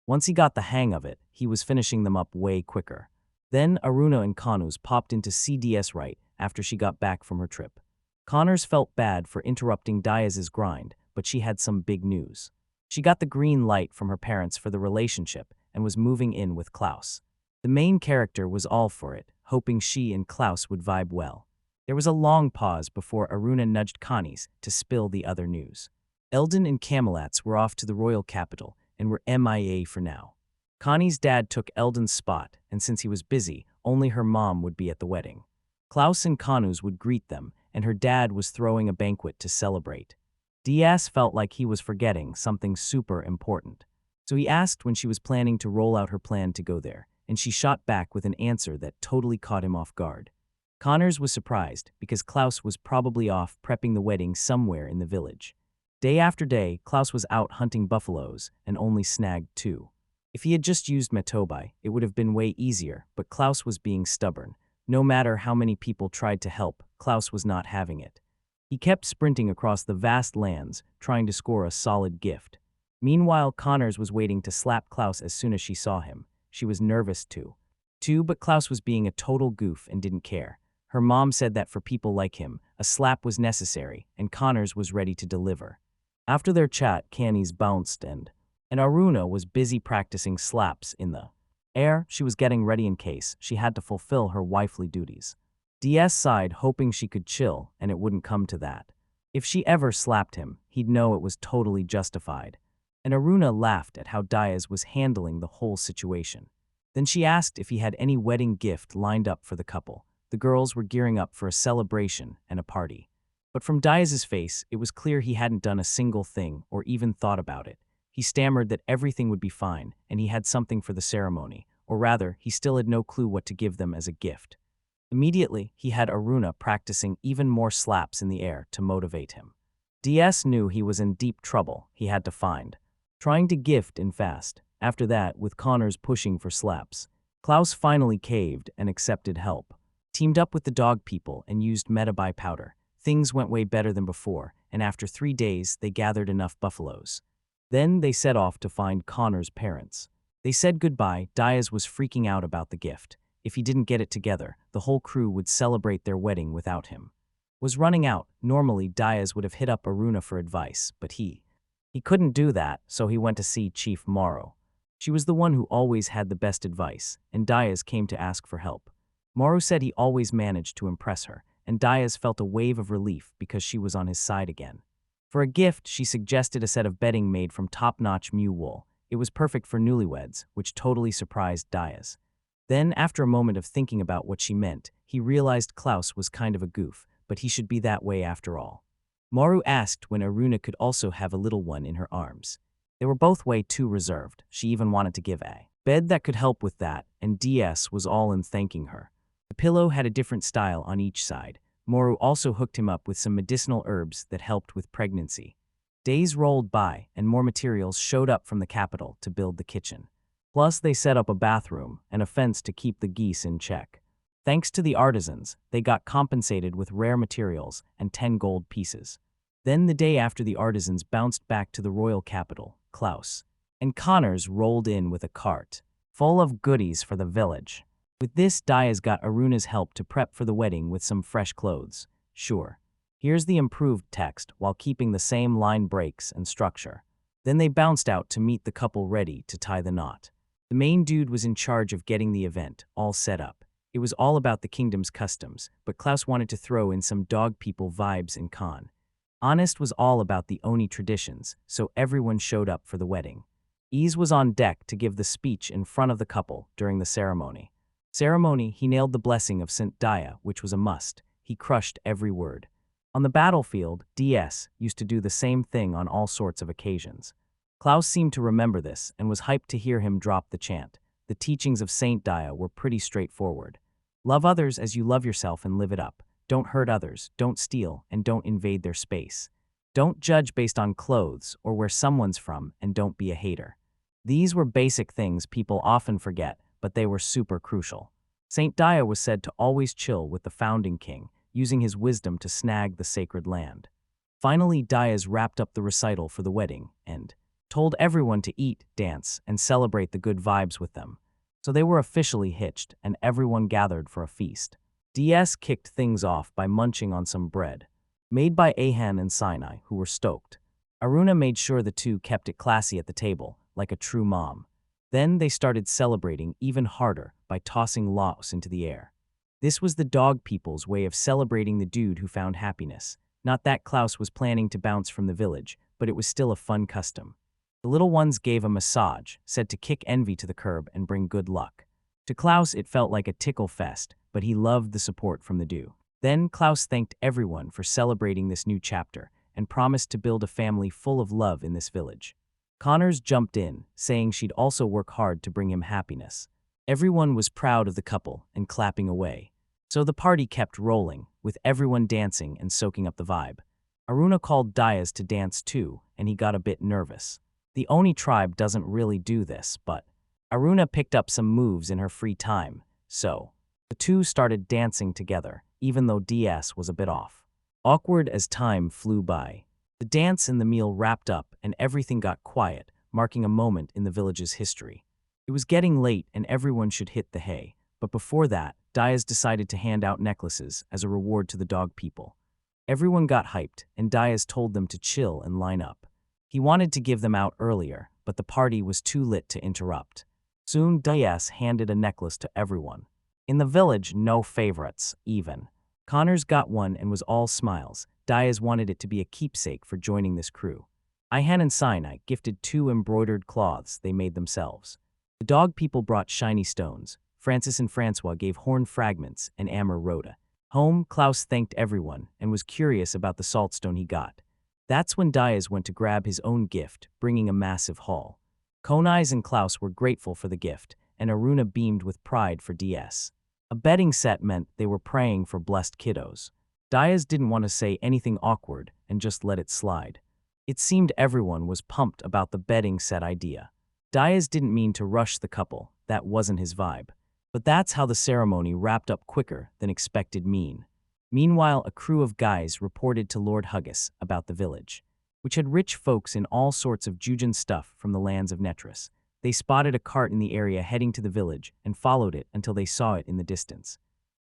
Once he got the hang of it, he was finishing them up way quicker. Then Aruna and Connors popped into CDS right after she got back from her trip. Connors felt bad for interrupting Diaz's grind, but she had some big news. She got the green light from her parents for the relationship and was moving in with Klaus. The main character was all for it, hoping she and Klaus would vibe well. There was a long pause before Aruna nudged Connie's to spill the other news. Eldon and Camelots were off to the royal capital and were MIA for now. Connie's dad took Eldon's spot, and since he was busy, only her mom would be at the wedding. Klaus and Connors would greet them, and her dad was throwing a banquet to celebrate. Diaz felt like he was forgetting something super important. So he asked when she was planning to roll out her plan to go there, and she shot back with an answer that totally caught him off guard. Connors was surprised because Klaus was probably off prepping the wedding somewhere in the village. Day after day, Klaus was out hunting buffaloes and only snagged 2. If he had just used Metobai, it would have been way easier, but Klaus was being stubborn. No matter how many people tried to help, Klaus was not having it. He kept sprinting across the vast lands, trying to score a solid gift. Meanwhile, Connors was waiting to slap Klaus as soon as she saw him. She was nervous too, but Klaus was being a total goof and didn't care. Her mom said that for people like him, a slap was necessary, and Connors was ready to deliver. After their chat, Cannies bounced and Aruna was busy practicing slaps in the air. She was getting ready in case she had to fulfill her wifely duties. DS sighed, hoping she could chill and it wouldn't come to that. If she ever slapped him, he'd know it was totally justified. And Aruna laughed at how Diaz was handling the whole situation. Then she asked if he had any wedding gift lined up for the couple. The girls were gearing up for a celebration and a party. But from Diaz's face, it was clear he hadn't done a single thing or even thought about it. He stammered that everything would be fine, and he had something for the ceremony, or rather, he still had no clue what to give them as a gift. Immediately, he had Aruna practicing even more slaps in the air to motivate him. DS knew he was in deep trouble. He had to find. Trying to gift in fast. After that, with Connors pushing for slaps, Klaus finally caved and accepted help. Teamed up with the dog people and used metabi powder. Things went way better than before, and after 3 days, they gathered enough buffaloes. Then they set off to find Connor's parents. They said goodbye. Diaz was freaking out about the gift. If he didn't get it together, the whole crew would celebrate their wedding without him. Was running out. Normally, Diaz would have hit up Aruna for advice, but he couldn't do that, so he went to see Chief Morrow. She was the one who always had the best advice, and Diaz came to ask for help. Morrow said he always managed to impress her, and Diaz felt a wave of relief because she was on his side again. For a gift, she suggested a set of bedding made from top-notch Mew wool. It was perfect for newlyweds, which totally surprised Diaz. Then, after a moment of thinking about what she meant, he realized Klaus was kind of a goof, but he should be that way after all. Maru asked when Aruna could also have a little one in her arms. They were both way too reserved. She even wanted to give a bed that could help with that, and DS was all in thanking her. The pillow had a different style on each side. Moru also hooked him up with some medicinal herbs that helped with pregnancy. Days rolled by, and more materials showed up from the capital to build the kitchen. Plus, they set up a bathroom and a fence to keep the geese in check. Thanks to the artisans, they got compensated with rare materials and 10 gold pieces. Then the day after the artisans bounced back to the royal capital, Klaus and Connors rolled in with a cart full of goodies for the village. With this, Diaz got Aruna's help to prep for the wedding with some fresh clothes. Sure. Here's the improved text while keeping the same line breaks and structure. Then they bounced out to meet the couple ready to tie the knot. The main dude was in charge of getting the event all set up. It was all about the kingdom's customs, but Klaus wanted to throw in some dog people vibes in Khan. Honest was all about the Oni traditions, so everyone showed up for the wedding. Ease was on deck to give the speech in front of the couple during the ceremony. He nailed the blessing of St. Dia, which was a must. He crushed every word. On the battlefield, DS used to do the same thing on all sorts of occasions. Klaus seemed to remember this and was hyped to hear him drop the chant. The teachings of St. Dia were pretty straightforward. Love others as you love yourself and live it up. Don't hurt others, don't steal, and don't invade their space. Don't judge based on clothes or where someone's from, and don't be a hater. These were basic things people often forget, but they were super crucial. St. Dia was said to always chill with the founding king, using his wisdom to snag the sacred land. Finally, Diaz wrapped up the recital for the wedding and told everyone to eat, dance, and celebrate the good vibes with them. So they were officially hitched, and everyone gathered for a feast. DS kicked things off by munching on some bread, made by Ahan and Sinai, who were stoked. Aruna made sure the two kept it classy at the table, like a true mom. Then they started celebrating even harder by tossing laos into the air. This was the dog people's way of celebrating the dude who found happiness. Not that Klaus was planning to bounce from the village, but it was still a fun custom. The little ones gave a massage, said to kick envy to the curb and bring good luck. To Klaus, it felt like a tickle fest, but he loved the support from the dude. Then Klaus thanked everyone for celebrating this new chapter and promised to build a family full of love in this village. Connors jumped in, saying she'd also work hard to bring him happiness. Everyone was proud of the couple and clapping away. So the party kept rolling, with everyone dancing and soaking up the vibe. Aruna called Diaz to dance too, and he got a bit nervous. The Oni tribe doesn't really do this, but Aruna picked up some moves in her free time, so the two started dancing together, even though DS was a bit off. Awkward as time flew by. The dance and the meal wrapped up and everything got quiet, marking a moment in the village's history. It was getting late and everyone should hit the hay, but before that, Diaz decided to hand out necklaces as a reward to the dog people. Everyone got hyped, and Diaz told them to chill and line up. He wanted to give them out earlier, but the party was too lit to interrupt. Soon, Diaz handed a necklace to everyone. In the village, no favorites, even. Connors got one and was all smiles. Diaz wanted it to be a keepsake for joining this crew. Ihan and Sinai gifted 2 embroidered cloths they made themselves. The dog people brought shiny stones. Francis and Francois gave horn fragments, and Amber wrote a Home, Klaus thanked everyone and was curious about the saltstone he got. That's when Diaz went to grab his own gift, bringing a massive haul. Konais and Klaus were grateful for the gift, and Aruna beamed with pride for DS. A betting set meant they were praying for blessed kiddos. Diaz didn't want to say anything awkward and just let it slide. It seemed everyone was pumped about the betting set idea. Diaz didn't mean to rush the couple, that wasn't his vibe. But that's how the ceremony wrapped up quicker than expected. Meanwhile, a crew of guys reported to Lord Huggis about the village, which had rich folks in all sorts of Jujin stuff from the lands of Netris. They spotted a cart in the area heading to the village and followed it until they saw it in the distance.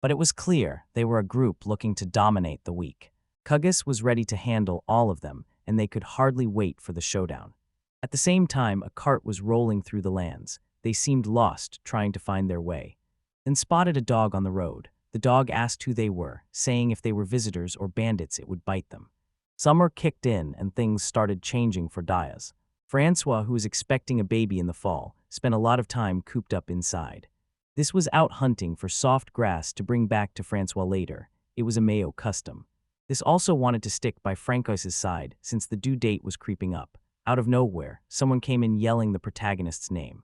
But it was clear they were a group looking to dominate the weak. Huggis was ready to handle all of them, and they could hardly wait for the showdown. At the same time, a cart was rolling through the lands. They seemed lost, trying to find their way. Then spotted a dog on the road. The dog asked who they were, saying if they were visitors or bandits it would bite them. Summer kicked in and things started changing for Diaz. Francois, who was expecting a baby in the fall, spent a lot of time cooped up inside. This was out hunting for soft grass to bring back to Francois later. It was a Mayo custom. This also wanted to stick by Francois's side since the due date was creeping up. Out of nowhere, someone came in yelling the protagonist's name.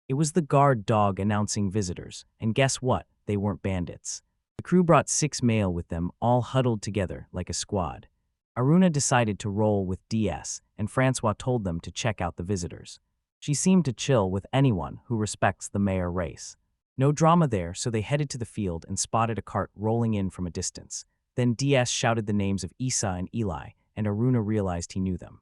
It was the guard dog announcing visitors, and guess what? They weren't bandits. The crew brought 6 male with them, all huddled together like a squad. Aruna decided to roll with DS, and Francois told them to check out the visitors. She seemed to chill with anyone who respects the mayor race. No drama there, so they headed to the field and spotted a cart rolling in from a distance. Then DS shouted the names of Issa and Eli, and Aruna realized he knew them.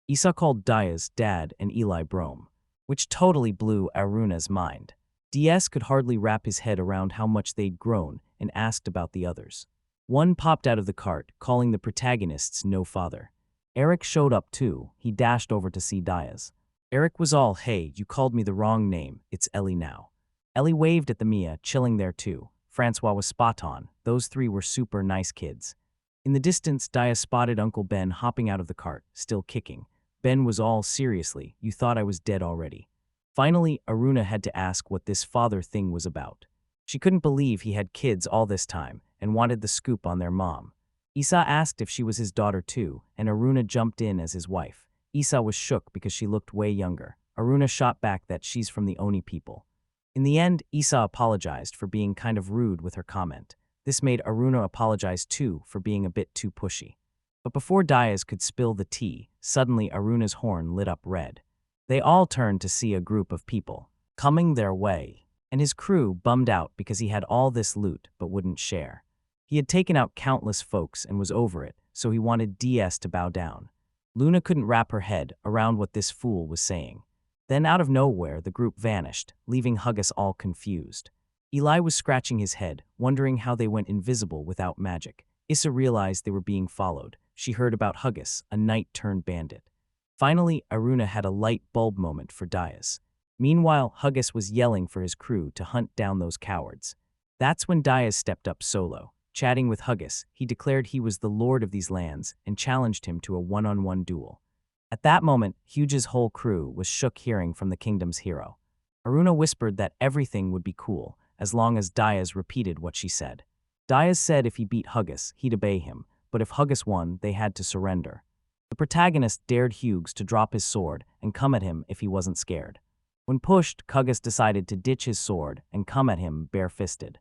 Issa called Diaz dad and Eli Brome, which totally blew Aruna's mind. DS could hardly wrap his head around how much they'd grown and asked about the others. One popped out of the cart, calling the protagonists no father. Eric showed up too. He dashed over to see Diaz. Eric was all, "Hey, you called me the wrong name. It's Ellie now." Ellie waved at the Mia, chilling there too. Francois was spot on. Those 3 were super nice kids. In the distance, Diaz spotted Uncle Ben hopping out of the cart, still kicking. Ben was all, "Seriously, you thought I was dead already." Finally, Aruna had to ask what this father thing was about. She couldn't believe he had kids all this time and wanted the scoop on their mom. Issa asked if she was his daughter too, and Aruna jumped in as his wife. Issa was shook because she looked way younger. Aruna shot back that she's from the Oni people. In the end, Issa apologized for being kind of rude with her comment. This made Aruna apologize too for being a bit too pushy. But before Diaz could spill the tea, suddenly Aruna's horn lit up red. They all turned to see a group of people coming their way, and his crew bummed out because he had all this loot but wouldn't share. He had taken out countless folks and was over it, so he wanted DS to bow down. Luna couldn't wrap her head around what this fool was saying. Then out of nowhere, the group vanished, leaving Huggis all confused. Eli was scratching his head, wondering how they went invisible without magic. Issa realized they were being followed. She heard about Huggis, a knight-turned-bandit. Finally, Aruna had a light bulb moment for Diaz. Meanwhile, Huggis was yelling for his crew to hunt down those cowards. That's when Diaz stepped up solo. Chatting with Huggis, he declared he was the lord of these lands and challenged him to a one-on-one duel. At that moment, Huge's whole crew was shook hearing from the kingdom's hero. Aruna whispered that everything would be cool as long as Diaz repeated what she said. Diaz said if he beat Huggis, he'd obey him, but if Huggis won, they had to surrender. The protagonist dared Hughes to drop his sword and come at him if he wasn't scared. When pushed, Huggis decided to ditch his sword and come at him bare-fisted.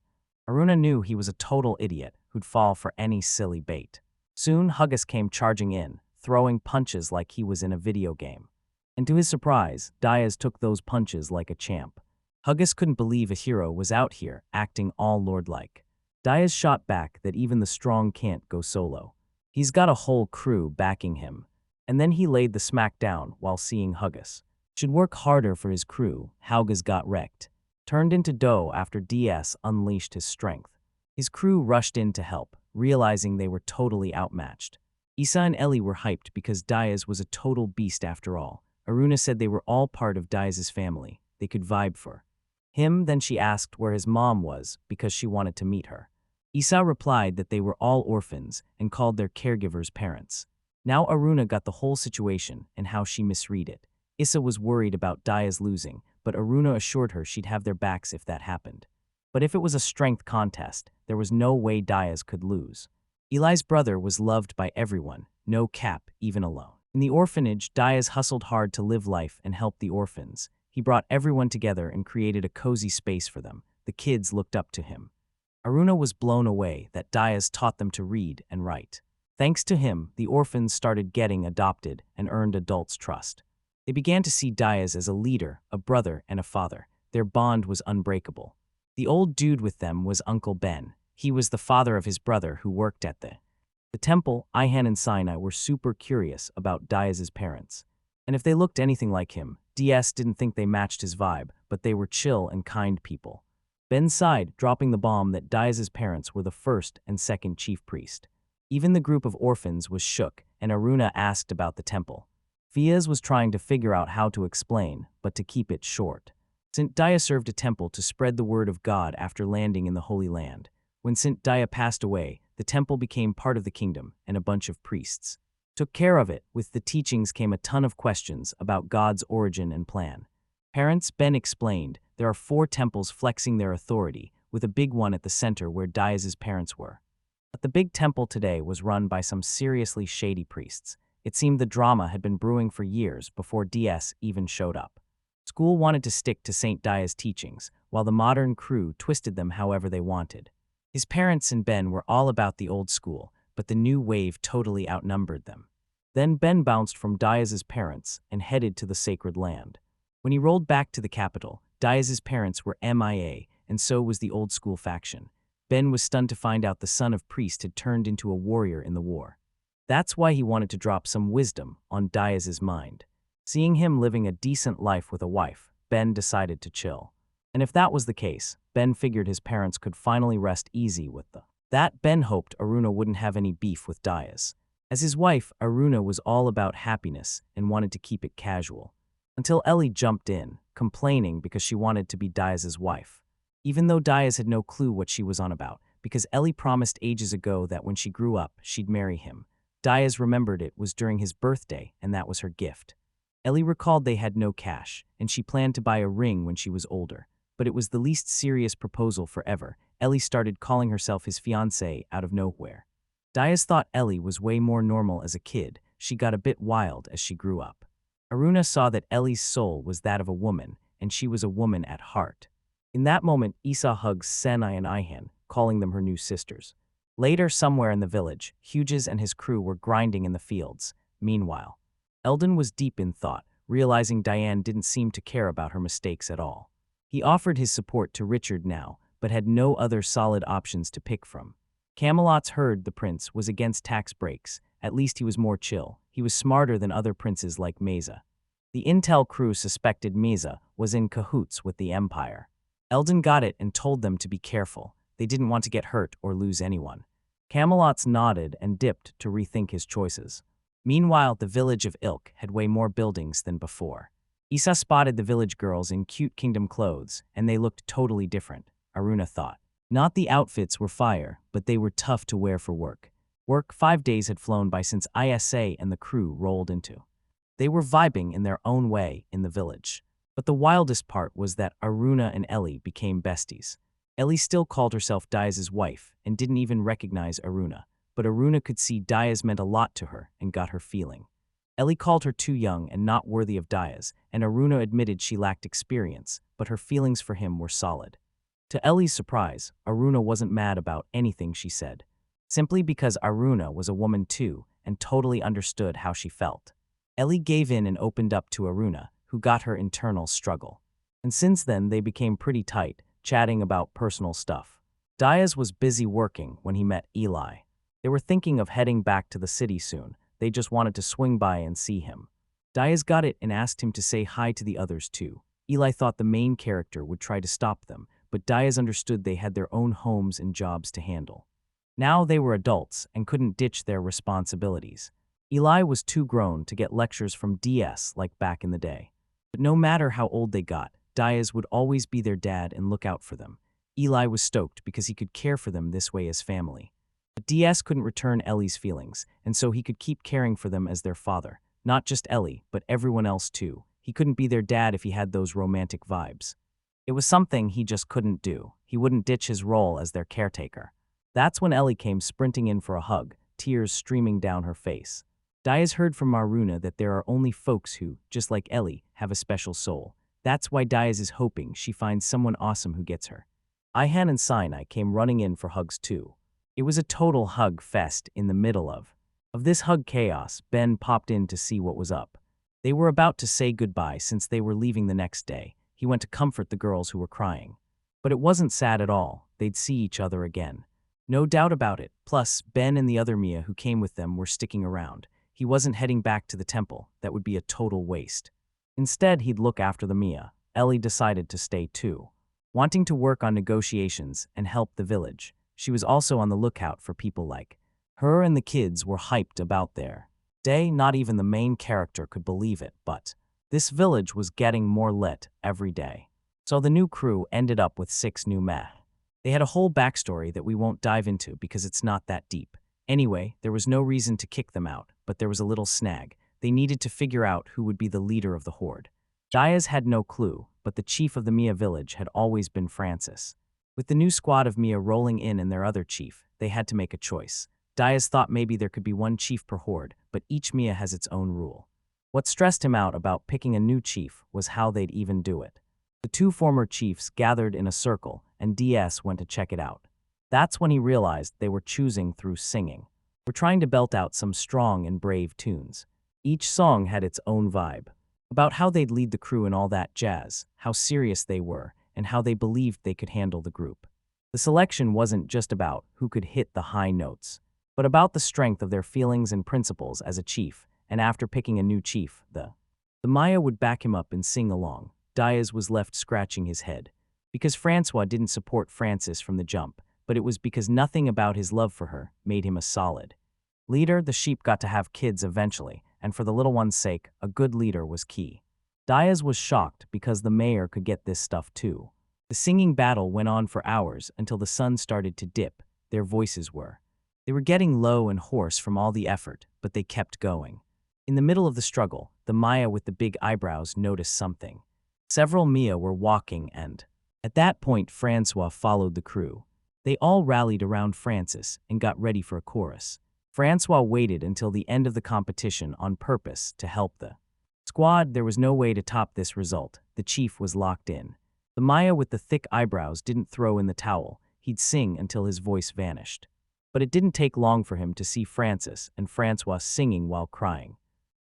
Aruna knew he was a total idiot who'd fall for any silly bait. Soon, Huggis came charging in, throwing punches like he was in a video game. And to his surprise, Diaz took those punches like a champ. Huggis couldn't believe a hero was out here, acting all lord-like. Diaz shot back that even the strong can't go solo. He's got a whole crew backing him. And then he laid the smack down while seeing Huggis should work harder for his crew. Huggis got wrecked, turned into dough after DS unleashed his strength. His crew rushed in to help, realizing they were totally outmatched. Issa and Ellie were hyped because Diaz was a total beast after all. Aruna said they were all part of Diaz's family. They could vibe for him. Then she asked where his mom was because she wanted to meet her. Issa replied that they were all orphans and called their caregivers parents. Now Aruna got the whole situation and how she misread it. Issa was worried about Diaz losing, but Aruna assured her she'd have their backs if that happened. But if it was a strength contest, there was no way Diaz could lose. Eli's brother was loved by everyone, no cap, even alone. In the orphanage, Diaz hustled hard to live life and help the orphans. He brought everyone together and created a cozy space for them. The kids looked up to him. Aruna was blown away that Diaz taught them to read and write. Thanks to him, the orphans started getting adopted and earned adults' trust. They began to see Diaz as a leader, a brother, and a father. Their bond was unbreakable. The old dude with them was Uncle Ben. He was the father of his brother who worked at the temple. Ihan and Sinai were super curious about Diaz's parents. And if they looked anything like him, DS didn't think they matched his vibe, but they were chill and kind people. Ben sighed, dropping the bomb that Diaz's parents were the first and second chief priest. Even the group of orphans was shook, and Aruna asked about the temple. Fiaz was trying to figure out how to explain, but to keep it short. St. Dia served a temple to spread the word of God after landing in the Holy Land. When St. Dia passed away, the temple became part of the kingdom, and a bunch of priests took care of it. With the teachings came a ton of questions about God's origin and plan. Parents, Ben explained, there are 4 temples flexing their authority, with a big one at the center where Diaz's parents were. But the big temple today was run by some seriously shady priests. It seemed the drama had been brewing for years before DS even showed up. School wanted to stick to St. Dia's teachings, while the modern crew twisted them however they wanted. His parents and Ben were all about the old school, but the new wave totally outnumbered them. Then Ben bounced from Diaz's parents and headed to the sacred land. When he rolled back to the capital, Diaz's parents were MIA, and so was the old school faction. Ben was stunned to find out the son of priest had turned into a warrior in the war. That's why he wanted to drop some wisdom on Diaz's mind. Seeing him living a decent life with a wife, Ben decided to chill. And if that was the case, Ben figured his parents could finally rest easy with that. Ben hoped Aruna wouldn't have any beef with Diaz. As his wife, Aruna was all about happiness and wanted to keep it casual. Until Ellie jumped in, complaining because she wanted to be Diaz's wife. Even though Diaz had no clue what she was on about, because Ellie promised ages ago that when she grew up, she'd marry him. Diaz remembered it was during his birthday, and that was her gift. Ellie recalled they had no cash, and she planned to buy a ring when she was older. But it was the least serious proposal forever. Ellie started calling herself his fiancée out of nowhere. Diaz thought Ellie was way more normal as a kid. She got a bit wild as she grew up. Aruna saw that Ellie's soul was that of a woman, and she was a woman at heart. In that moment, Isa hugged Senai and Ihan, calling them her new sisters. Later, somewhere in the village, Hughes and his crew were grinding in the fields. Meanwhile, Eldon was deep in thought, realizing Diane didn't seem to care about her mistakes at all. He offered his support to Richard now, but had no other solid options to pick from. Camelot's heard the prince was against tax breaks. At least he was more chill. He was smarter than other princes like Meza. The intel crew suspected Meza was in cahoots with the Empire. Eldon got it and told them to be careful. They didn't want to get hurt or lose anyone. Camelot's nodded and dipped to rethink his choices. Meanwhile, the village of Ilk had way more buildings than before. Isa spotted the village girls in cute kingdom clothes, and they looked totally different, Aruna thought. Not the outfits were fire, but they were tough to wear for work. 5 days had flown by since Isa and the crew rolled into. They were vibing in their own way in the village. But the wildest part was that Aruna and Ellie became besties. Ellie still called herself Diaz's wife and didn't even recognize Aruna, but Aruna could see Diaz meant a lot to her and got her feeling. Ellie called her too young and not worthy of Diaz, and Aruna admitted she lacked experience, but her feelings for him were solid. To Ellie's surprise, Aruna wasn't mad about anything she said, simply because Aruna was a woman too and totally understood how she felt. Ellie gave in and opened up to Aruna, who got her internal struggle. And since then they became pretty tight, chatting about personal stuff. Diaz was busy working when he met Eli. They were thinking of heading back to the city soon. They just wanted to swing by and see him. Diaz got it and asked him to say hi to the others too. Eli thought the main character would try to stop them, but Diaz understood they had their own homes and jobs to handle. Now they were adults and couldn't ditch their responsibilities. Eli was too grown to get lectures from DS like back in the day. But no matter how old they got, Diaz would always be their dad and look out for them. Eli was stoked because he could care for them this way as family. But DS couldn't return Ellie's feelings, and so he could keep caring for them as their father. Not just Ellie, but everyone else too. He couldn't be their dad if he had those romantic vibes. It was something he just couldn't do. He wouldn't ditch his role as their caretaker. That's when Ellie came sprinting in for a hug, tears streaming down her face. Diaz heard from Maruna that there are only folks who, just like Ellie, have a special soul. That's why Diaz is hoping she finds someone awesome who gets her. Ihan and Sinai came running in for hugs too. It was a total hug fest in the middle of this hug chaos. Ben popped in to see what was up. They were about to say goodbye since they were leaving the next day. He went to comfort the girls who were crying. But it wasn't sad at all. They'd see each other again. No doubt about it. Plus, Ben and the other Mia who came with them were sticking around. He wasn't heading back to the temple. That would be a total waste. Instead, he'd look after the Mia. Ellie decided to stay too, wanting to work on negotiations and help the village. She was also on the lookout for people like her, and the kids were hyped about their day. Not even the main character could believe it, but this village was getting more lit every day. So the new crew ended up with 6 new meh. They had a whole backstory that we won't dive into because it's not that deep. Anyway, there was no reason to kick them out, but there was a little snag. They needed to figure out who would be the leader of the horde. Diaz had no clue, but the chief of the Mia village had always been Francis. With the new squad of Mia rolling in and their other chief, they had to make a choice. Diaz thought maybe there could be one chief per horde, but each Mia has its own rule. What stressed him out about picking a new chief was how they'd even do it. The 2 former chiefs gathered in a circle, and DS went to check it out. That's when he realized they were choosing through singing. We're trying to belt out some strong and brave tunes. Each song had its own vibe, about how they'd lead the crew and all that jazz, how serious they were, and how they believed they could handle the group. The selection wasn't just about who could hit the high notes, but about the strength of their feelings and principles as a chief, and after picking a new chief, the Maya would back him up and sing along. Diaz was left scratching his head. Because Francois didn't support Francis from the jump, but it was because nothing about his love for her made him a solid leader. The sheep got to have kids eventually, and for the little one's sake, a good leader was key. Diaz was shocked because the mayor could get this stuff too. The singing battle went on for hours until the sun started to dip. They were getting low and hoarse from all the effort, but they kept going. In the middle of the struggle, the Maya with the big eyebrows noticed something. Several Mia were walking, and at that point Francois followed the crew. They all rallied around Francis and got ready for a chorus. Francois waited until the end of the competition on purpose to help the squad. There was no way to top this result. The chief was locked in. The Maya with the thick eyebrows didn't throw in the towel. He'd sing until his voice vanished. But it didn't take long for him to see Francis and Francois singing while crying.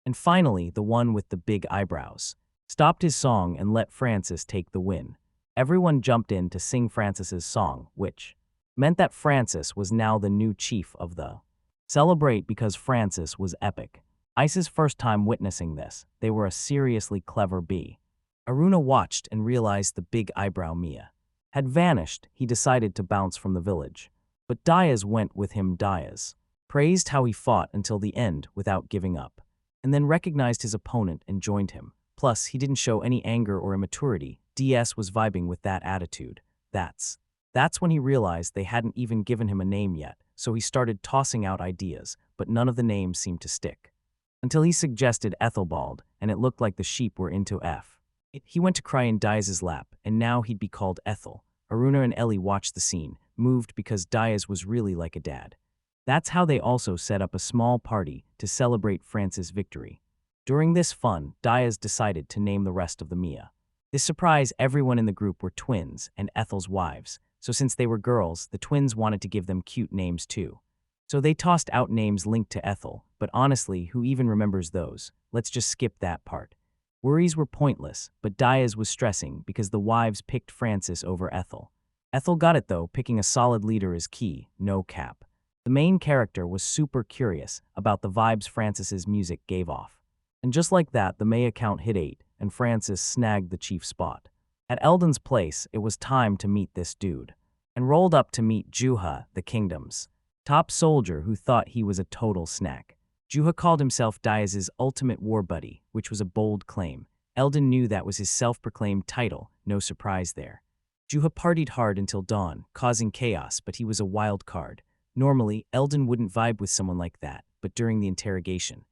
And finally, the one with the big eyebrows stopped his song and let Francis take the win. Everyone jumped in to sing Francis's song, which meant that Francis was now the new chief of the celebrate because Francis was epic. Ice's first time witnessing this. They were a seriously clever bee. Aruna watched and realized the big eyebrow Mia had vanished. He decided to bounce from the village. But Diaz went with him. Diaz praised how he fought until the end without giving up, and then recognized his opponent and joined him. Plus, he didn't show any anger or immaturity. DS was vibing with that attitude. That's when he realized they hadn't even given him a name yet, so he started tossing out ideas, but none of the names seemed to stick. Until he suggested Ethelbald, and it looked like the sheep were into F. He went to cry in Diaz's lap, and now he'd be called Ethel. Aruna and Ellie watched the scene, moved because Diaz was really like a dad. That's how they also set up a small party to celebrate France's victory. During this fun, Diaz decided to name the rest of the Mia. This surprised everyone in the group were twins and Ethel's wives, so since they were girls, the twins wanted to give them cute names too. So they tossed out names linked to Ethel, but honestly, who even remembers those? Let's just skip that part. Worries were pointless, but Diaz was stressing because the wives picked Francis over Ethel. Ethel got it though, picking a solid leader is key, no cap. The main character was super curious about the vibes Francis's music gave off. And just like that, the May account hit 8, and Francis snagged the chief spot. At Eldon's place, it was time to meet this dude, and rolled up to meet Juha, the kingdom's top soldier who thought he was a total snack. Juha called himself Diaz's ultimate war buddy, which was a bold claim. Eldon knew that was his self-proclaimed title, no surprise there. Juha partied hard until dawn, causing chaos, but he was a wild card. Normally, Eldon wouldn't vibe with someone like that, but during the interrogation,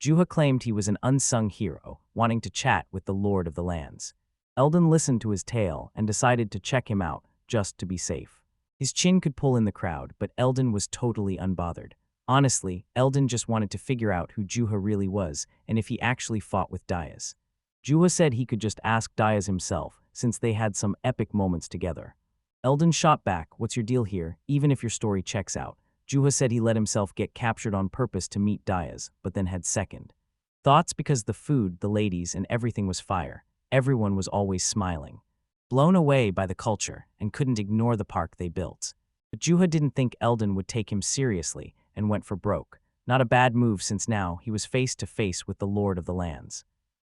Juha claimed he was an unsung hero, wanting to chat with the Lord of the Lands. Eldon listened to his tale and decided to check him out, just to be safe. His chin could pull in the crowd, but Eldon was totally unbothered. Honestly, Eldon just wanted to figure out who Juha really was and if he actually fought with Dias. Juha said he could just ask Dias himself, since they had some epic moments together. Eldon shot back, "What's your deal here, even if your story checks out?" Juha said he let himself get captured on purpose to meet Dias, but then had second thoughts because the food, the ladies, and everything was fire. Everyone was always smiling, blown away by the culture, and couldn't ignore the park they built. But Juha didn't think Eldon would take him seriously and went for broke. Not a bad move, since now he was face to face with the Lord of the Lands.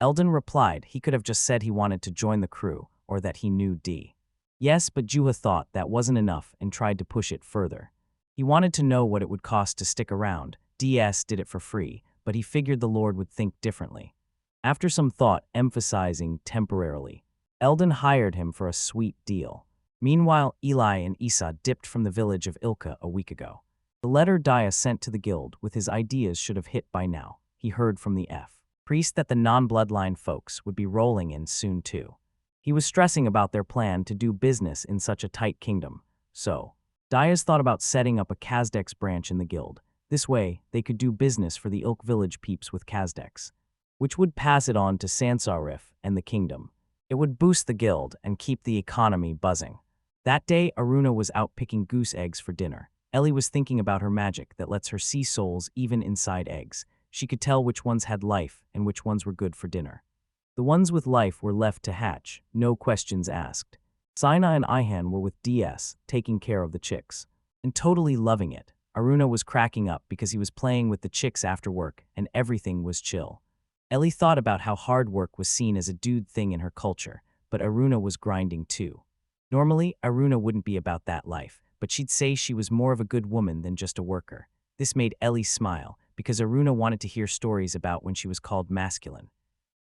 Eldon replied he could have just said he wanted to join the crew or that he knew D. Yes, but Juha thought that wasn't enough and tried to push it further. He wanted to know what it would cost to stick around. DS did it for free, but he figured the Lord would think differently. After some thought, emphasizing temporarily, Eldon hired him for a sweet deal. Meanwhile, Eli and Isa dipped from the village of Ilka a week ago. The letter Dia sent to the guild with his ideas should have hit by now. He heard from the priest that the non-bloodline folks would be rolling in soon too. He was stressing about their plan to do business in such a tight kingdom. So, Dias thought about setting up a Kazdex branch in the guild. This way, they could do business for the Ilk village peeps with Kazdex, which would pass it on to Sansarif and the kingdom. It would boost the guild and keep the economy buzzing. That day, Aruna was out picking goose eggs for dinner. Ellie was thinking about her magic that lets her see souls even inside eggs. She could tell which ones had life and which ones were good for dinner. The ones with life were left to hatch, no questions asked. Sina and Ihan were with DS, taking care of the chicks, and totally loving it. Aruna was cracking up because he was playing with the chicks after work and everything was chill. Ellie thought about how hard work was seen as a dude thing in her culture, but Aruna was grinding too. Normally, Aruna wouldn't be about that life, but she'd say she was more of a good woman than just a worker. This made Ellie smile, because Aruna wanted to hear stories about when she was called masculine.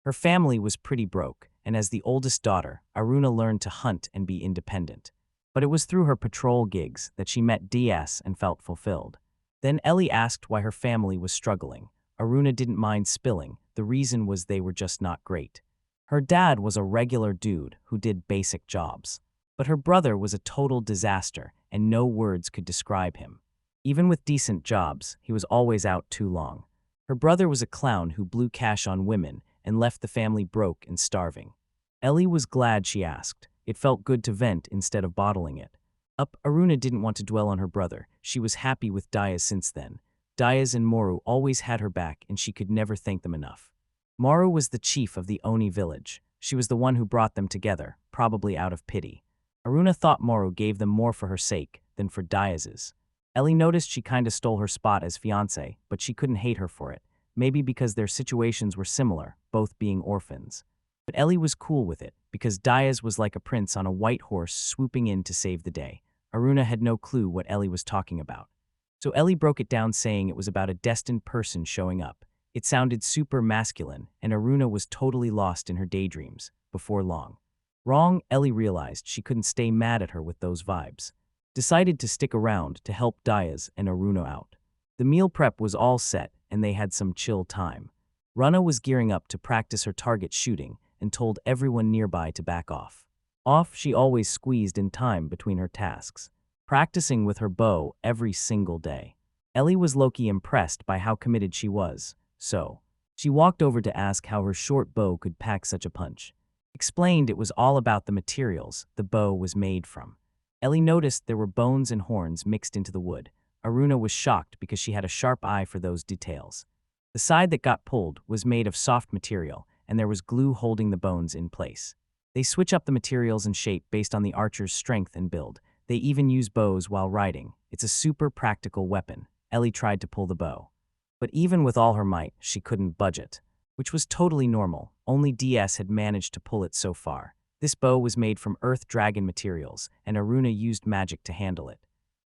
Her family was pretty broke, and as the oldest daughter, Aruna learned to hunt and be independent. But it was through her patrol gigs that she met DS and felt fulfilled. Then Ellie asked why her family was struggling. Aruna didn't mind spilling. The reason was they were just not great. Her dad was a regular dude who did basic jobs. But her brother was a total disaster, and no words could describe him. Even with decent jobs, he was always out too long. Her brother was a clown who blew cash on women and left the family broke and starving. Ellie was glad she asked. It felt good to vent instead of bottling it up. Aruna didn't want to dwell on her brother. She was happy with Dias since then. Dias and Moru always had her back and she could never thank them enough. Moru was the chief of the Oni village. She was the one who brought them together, probably out of pity. Aruna thought Moru gave them more for her sake than for Dias's. Ellie noticed she kinda stole her spot as fiancé, but she couldn't hate her for it. Maybe because their situations were similar, both being orphans. But Ellie was cool with it, because Dias was like a prince on a white horse swooping in to save the day. Aruna had no clue what Ellie was talking about. So Ellie broke it down saying it was about a destined person showing up. It sounded super masculine, and Aruna was totally lost in her daydreams. Before long. Wrong, Ellie realized she couldn't stay mad at her with those vibes. Decided to stick around to help Dias and Aruna out. The meal prep was all set, and they had some chill time. Rana was gearing up to practice her target shooting and told everyone nearby to back off. She always squeezed in time between her tasks, practicing with her bow every single day. Ellie was low-key impressed by how committed she was, so she walked over to ask how her short bow could pack such a punch. Explained it was all about the materials the bow was made from. Ellie noticed there were bones and horns mixed into the wood. Aruna was shocked because she had a sharp eye for those details. The side that got pulled was made of soft material, and there was glue holding the bones in place. They switch up the materials and shape based on the archer's strength and build. They even use bows while riding. It's a super practical weapon. Ellie tried to pull the bow. But even with all her might, she couldn't budge it. Which was totally normal. Only DS had managed to pull it so far. This bow was made from earth dragon materials, and Aruna used magic to handle it.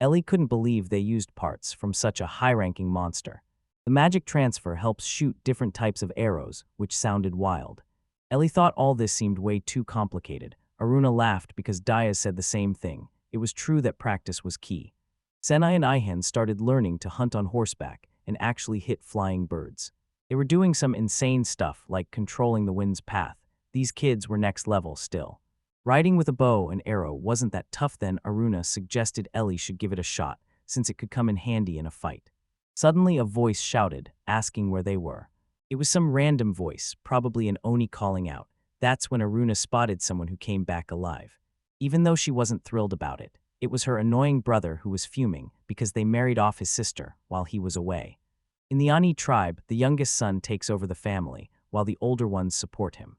Ellie couldn't believe they used parts from such a high-ranking monster. The magic transfer helps shoot different types of arrows, which sounded wild. Ellie thought all this seemed way too complicated. Aruna laughed because Dias said the same thing. It was true that practice was key. Senai and Ihan started learning to hunt on horseback and actually hit flying birds. They were doing some insane stuff like controlling the wind's path. These kids were next level still. Riding with a bow and arrow wasn't that tough then. Aruna suggested Ellie should give it a shot, since it could come in handy in a fight. Suddenly a voice shouted, asking where they were. It was some random voice, probably an Oni calling out. That's when Aruna spotted someone who came back alive. Even though she wasn't thrilled about it, it was her annoying brother who was fuming because they married off his sister while he was away. In the Ani tribe, the youngest son takes over the family, while the older ones support him.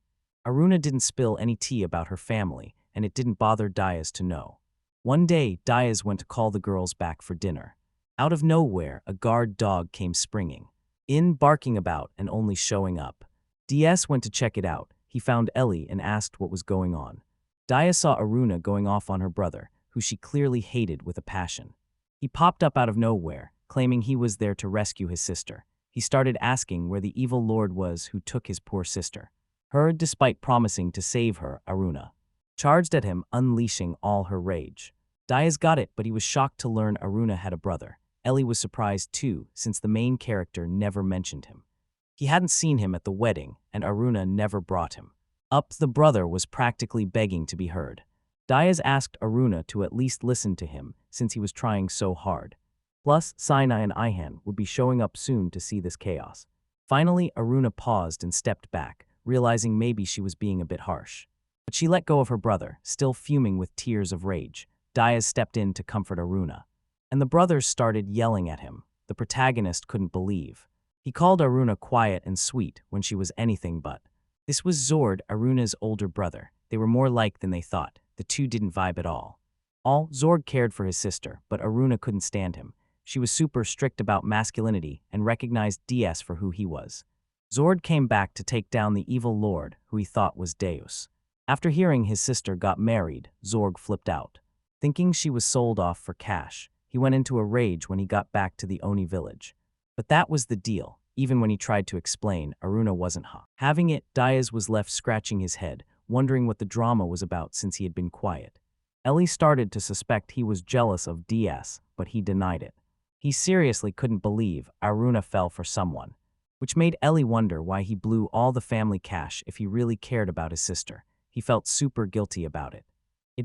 Aruna didn't spill any tea about her family, and it didn't bother Diaz to know. One day, Diaz went to call the girls back for dinner. Out of nowhere, a guard dog came springing in, barking about and only showing up. Diaz went to check it out. He found Ellie and asked what was going on. Diaz saw Aruna going off on her brother, who she clearly hated with a passion. He popped up out of nowhere, claiming he was there to rescue his sister. He started asking where the evil lord was who took his poor sister. Her, despite promising to save her, Aruna charged at him, unleashing all her rage. Diaz got it, but he was shocked to learn Aruna had a brother. Ellie was surprised too, since the main character never mentioned him. He hadn't seen him at the wedding, and Aruna never brought him up. The brother was practically begging to be heard. Diaz asked Aruna to at least listen to him, since he was trying so hard. Plus, Sinai and Ihan would be showing up soon to see this chaos. Finally, Aruna paused and stepped back, realizing maybe she was being a bit harsh. But she let go of her brother, still fuming with tears of rage. Diaz stepped in to comfort Aruna, and the brothers started yelling at him. The protagonist couldn't believe. He called Aruna quiet and sweet when she was anything but. This was Zord, Aruna's older brother. They were more alike than they thought. The two didn't vibe at all. Zord cared for his sister, but Aruna couldn't stand him. She was super strict about masculinity and recognized Diaz for who he was. Zord came back to take down the evil lord, who he thought was Deus. After hearing his sister got married, Zord flipped out. Thinking she was sold off for cash, he went into a rage when he got back to the Oni village. But that was the deal. Even when he tried to explain, Aruna wasn't having it. Diaz was left scratching his head, wondering what the drama was about since he had been quiet. Ellie started to suspect he was jealous of Diaz, but he denied it. He seriously couldn't believe Aruna fell for someone, which made Ellie wonder why he blew all the family cash if he really cared about his sister. He felt super guilty about it.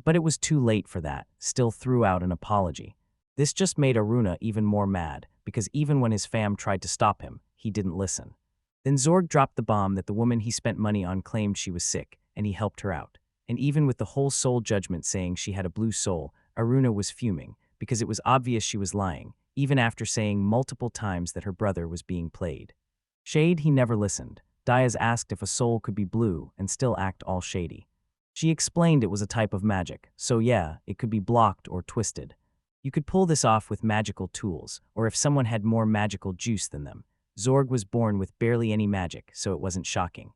But it was too late for that, still threw out an apology. This just made Aruna even more mad, because even when his fam tried to stop him, he didn't listen. Then Zorg dropped the bomb that the woman he spent money on claimed she was sick, and he helped her out. And even with the whole soul judgment saying she had a blue soul, Aruna was fuming, because it was obvious she was lying, even after saying multiple times that her brother was being played. Shade, he never listened. Diaz asked if a soul could be blue and still act all shady. She explained it was a type of magic, so yeah, it could be blocked or twisted. You could pull this off with magical tools, or if someone had more magical juice than them. Zorg was born with barely any magic, so it wasn't shocking.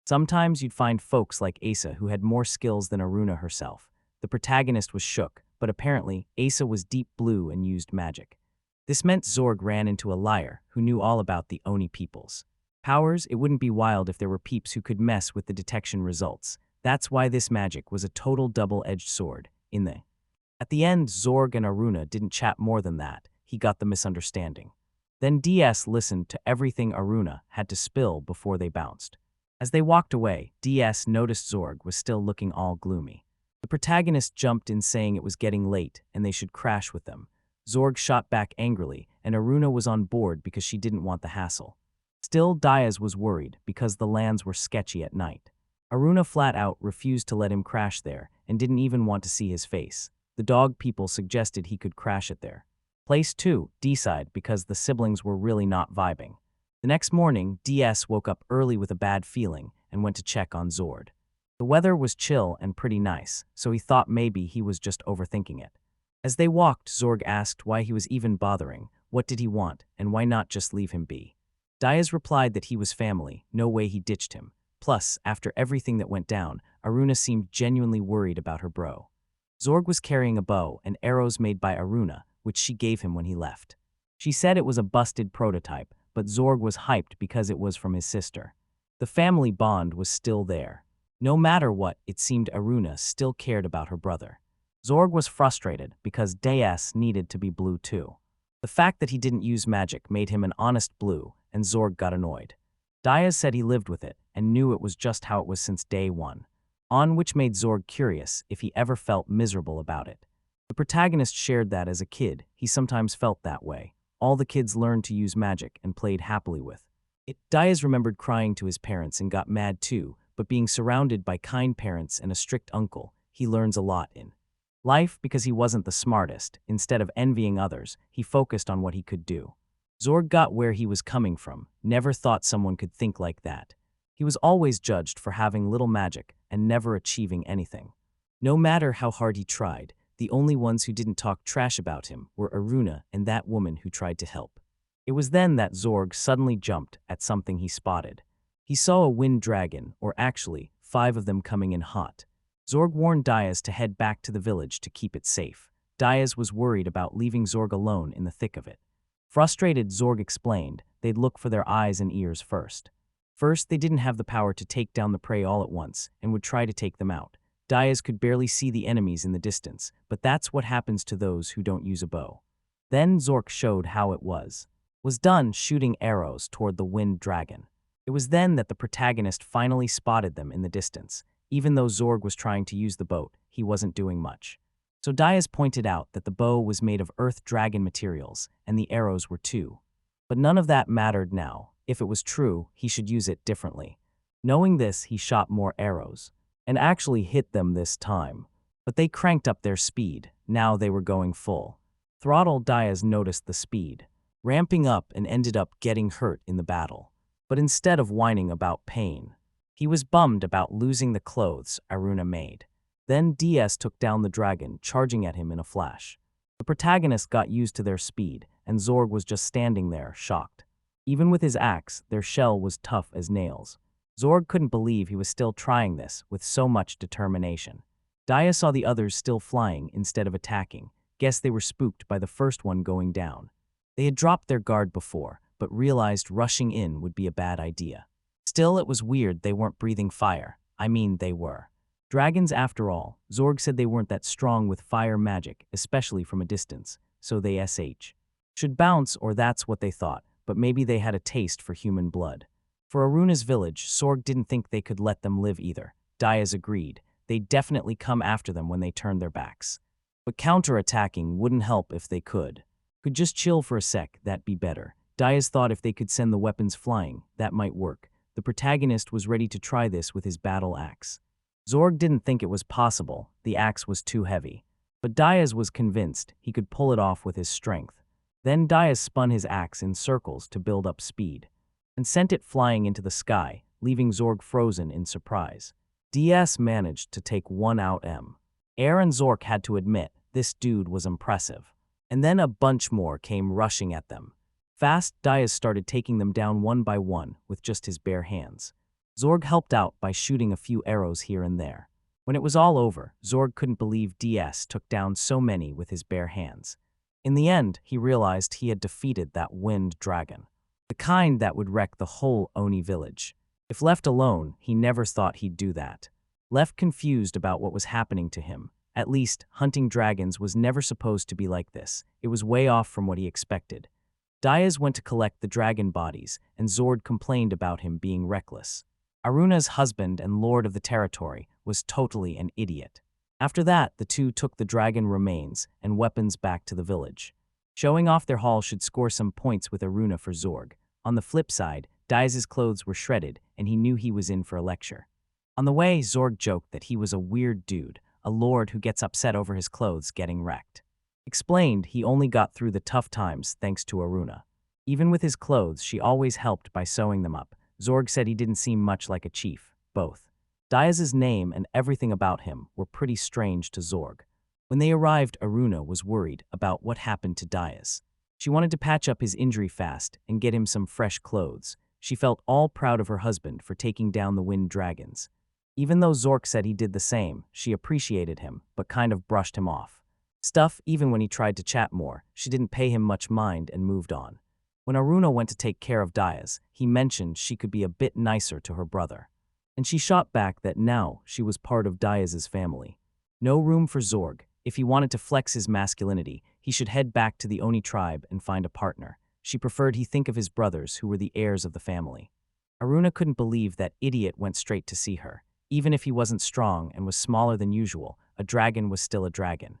Sometimes you'd find folks like Asa who had more skills than Aruna herself. The protagonist was shook, but apparently Asa was deep blue and used magic. This meant Zorg ran into a liar who knew all about the Oni peoples powers. It wouldn't be wild if there were peeps who could mess with the detection results. That's why this magic was a total double-edged sword. At the end, Zorg and Aruna didn't chat more than that. He got the misunderstanding. Then DS listened to everything Aruna had to spill before they bounced. As they walked away, DS noticed Zorg was still looking all gloomy. The protagonist jumped in saying it was getting late and they should crash with them. Zorg shot back angrily, and Aruna was on board because she didn't want the hassle. Still, Diaz was worried because the lands were sketchy at night. Aruna flat out refused to let him crash there and didn't even want to see his face. The dog people suggested he could crash it there. Place 2, D-side, because the siblings were really not vibing. The next morning, DS woke up early with a bad feeling and went to check on Zord. The weather was chill and pretty nice, so he thought maybe he was just overthinking it. As they walked, Zorg asked why he was even bothering, what did he want, and why not just leave him be. Diaz replied that he was family, no way he ditched him. Plus, after everything that went down, Aruna seemed genuinely worried about her bro. Zorg was carrying a bow and arrows made by Aruna, which she gave him when he left. She said it was a busted prototype, but Zorg was hyped because it was from his sister. The family bond was still there. No matter what, it seemed Aruna still cared about her brother. Zorg was frustrated because DS needed to be blue too. The fact that he didn't use magic made him an honest blue, and Zorg got annoyed. Diaz said he lived with it, and knew it was just how it was since day one. On which made Zorg curious if he ever felt miserable about it. The protagonist shared that as a kid, he sometimes felt that way. All the kids learned to use magic and played happily with it. Diaz remembered crying to his parents and got mad too, but being surrounded by kind parents and a strict uncle, he learns a lot in life because he wasn't the smartest. Instead of envying others, he focused on what he could do. Zorg got where he was coming from, never thought someone could think like that. He was always judged for having little magic and never achieving anything. No matter how hard he tried, the only ones who didn't talk trash about him were Aruna and that woman who tried to help. It was then that Zorg suddenly jumped at something he spotted. He saw a wind dragon, or actually, 5 of them coming in hot. Zorg warned Diaz to head back to the village to keep it safe. Diaz was worried about leaving Zorg alone in the thick of it. Frustrated, Zorg explained they'd look for their eyes and ears first. First, they didn't have the power to take down the prey all at once and would try to take them out. Diaz could barely see the enemies in the distance, but that's what happens to those who don't use a bow. Then Zork showed how it was done, shooting arrows toward the wind dragon. It was then that the protagonist finally spotted them in the distance. Even though Zorg was trying to use the boat, he wasn't doing much. So Diaz pointed out that the bow was made of earth dragon materials, and the arrows were too. But none of that mattered now. If it was true, he should use it differently. Knowing this, he shot more arrows, and actually hit them this time. But they cranked up their speed. Now they were going full throttle. Diaz noticed the speed ramping up and ended up getting hurt in the battle. But instead of whining about pain, he was bummed about losing the clothes Aruna made. Then DS took down the dragon, charging at him in a flash. The protagonist got used to their speed, and Zorg was just standing there, shocked. Even with his axe, their shell was tough as nails. Zorg couldn't believe he was still trying this with so much determination. Dia saw the others still flying instead of attacking. Guessed they were spooked by the first one going down. They had dropped their guard before, but realized rushing in would be a bad idea. Still, it was weird they weren't breathing fire. I mean, they were dragons after all. Zorg said they weren't that strong with fire magic, especially from a distance, so they should bounce, or that's what they thought, but maybe they had a taste for human blood. For Aruna's village, Zorg didn't think they could let them live either. Diaz agreed. They'd definitely come after them when they turned their backs. But counterattacking wouldn't help if they could. Could just chill for a sec, that'd be better. Diaz thought if they could send the weapons flying, that might work. The protagonist was ready to try this with his battle axe. Zorg didn't think it was possible, the axe was too heavy. But Diaz was convinced he could pull it off with his strength. Then Diaz spun his axe in circles to build up speed, and sent it flying into the sky, leaving Zorg frozen in surprise. DS managed to take one out. Air and Zork had to admit, this dude was impressive. And then a bunch more came rushing at them. Fast, Diaz started taking them down one by one with just his bare hands. Zorg helped out by shooting a few arrows here and there. When it was all over, Zorg couldn't believe DS took down so many with his bare hands. In the end, he realized he had defeated that wind dragon, the kind that would wreck the whole Oni village. If left alone, he never thought he'd do that. Left confused about what was happening to him. At least, hunting dragons was never supposed to be like this. It was way off from what he expected. Diaz went to collect the dragon bodies, and Zord complained about him being reckless. Aruna's husband and lord of the territory was totally an idiot. After that, the two took the dragon remains and weapons back to the village. Showing off their haul should score some points with Aruna for Zorg. On the flip side, Diaz's clothes were shredded, and he knew he was in for a lecture. On the way, Zorg joked that he was a weird dude, a lord who gets upset over his clothes getting wrecked. Explained he only got through the tough times thanks to Aruna. Even with his clothes, she always helped by sewing them up. Zorg said he didn't seem much like a chief, both. Diaz's name and everything about him were pretty strange to Zorg. When they arrived, Aruna was worried about what happened to Diaz. She wanted to patch up his injury fast and get him some fresh clothes. She felt all proud of her husband for taking down the wind dragons. Even though Zork said he did the same, she appreciated him, but kind of brushed him off. Even when he tried to chat more, she didn't pay him much mind and moved on. When Aruna went to take care of Diaz, he mentioned she could be a bit nicer to her brother. And she shot back that now she was part of Diaz's family. No room for Zorg. If he wanted to flex his masculinity, he should head back to the Oni tribe and find a partner. She preferred he think of his brothers who were the heirs of the family. Aruna couldn't believe that idiot went straight to see her. Even if he wasn't strong and was smaller than usual, a dragon was still a dragon.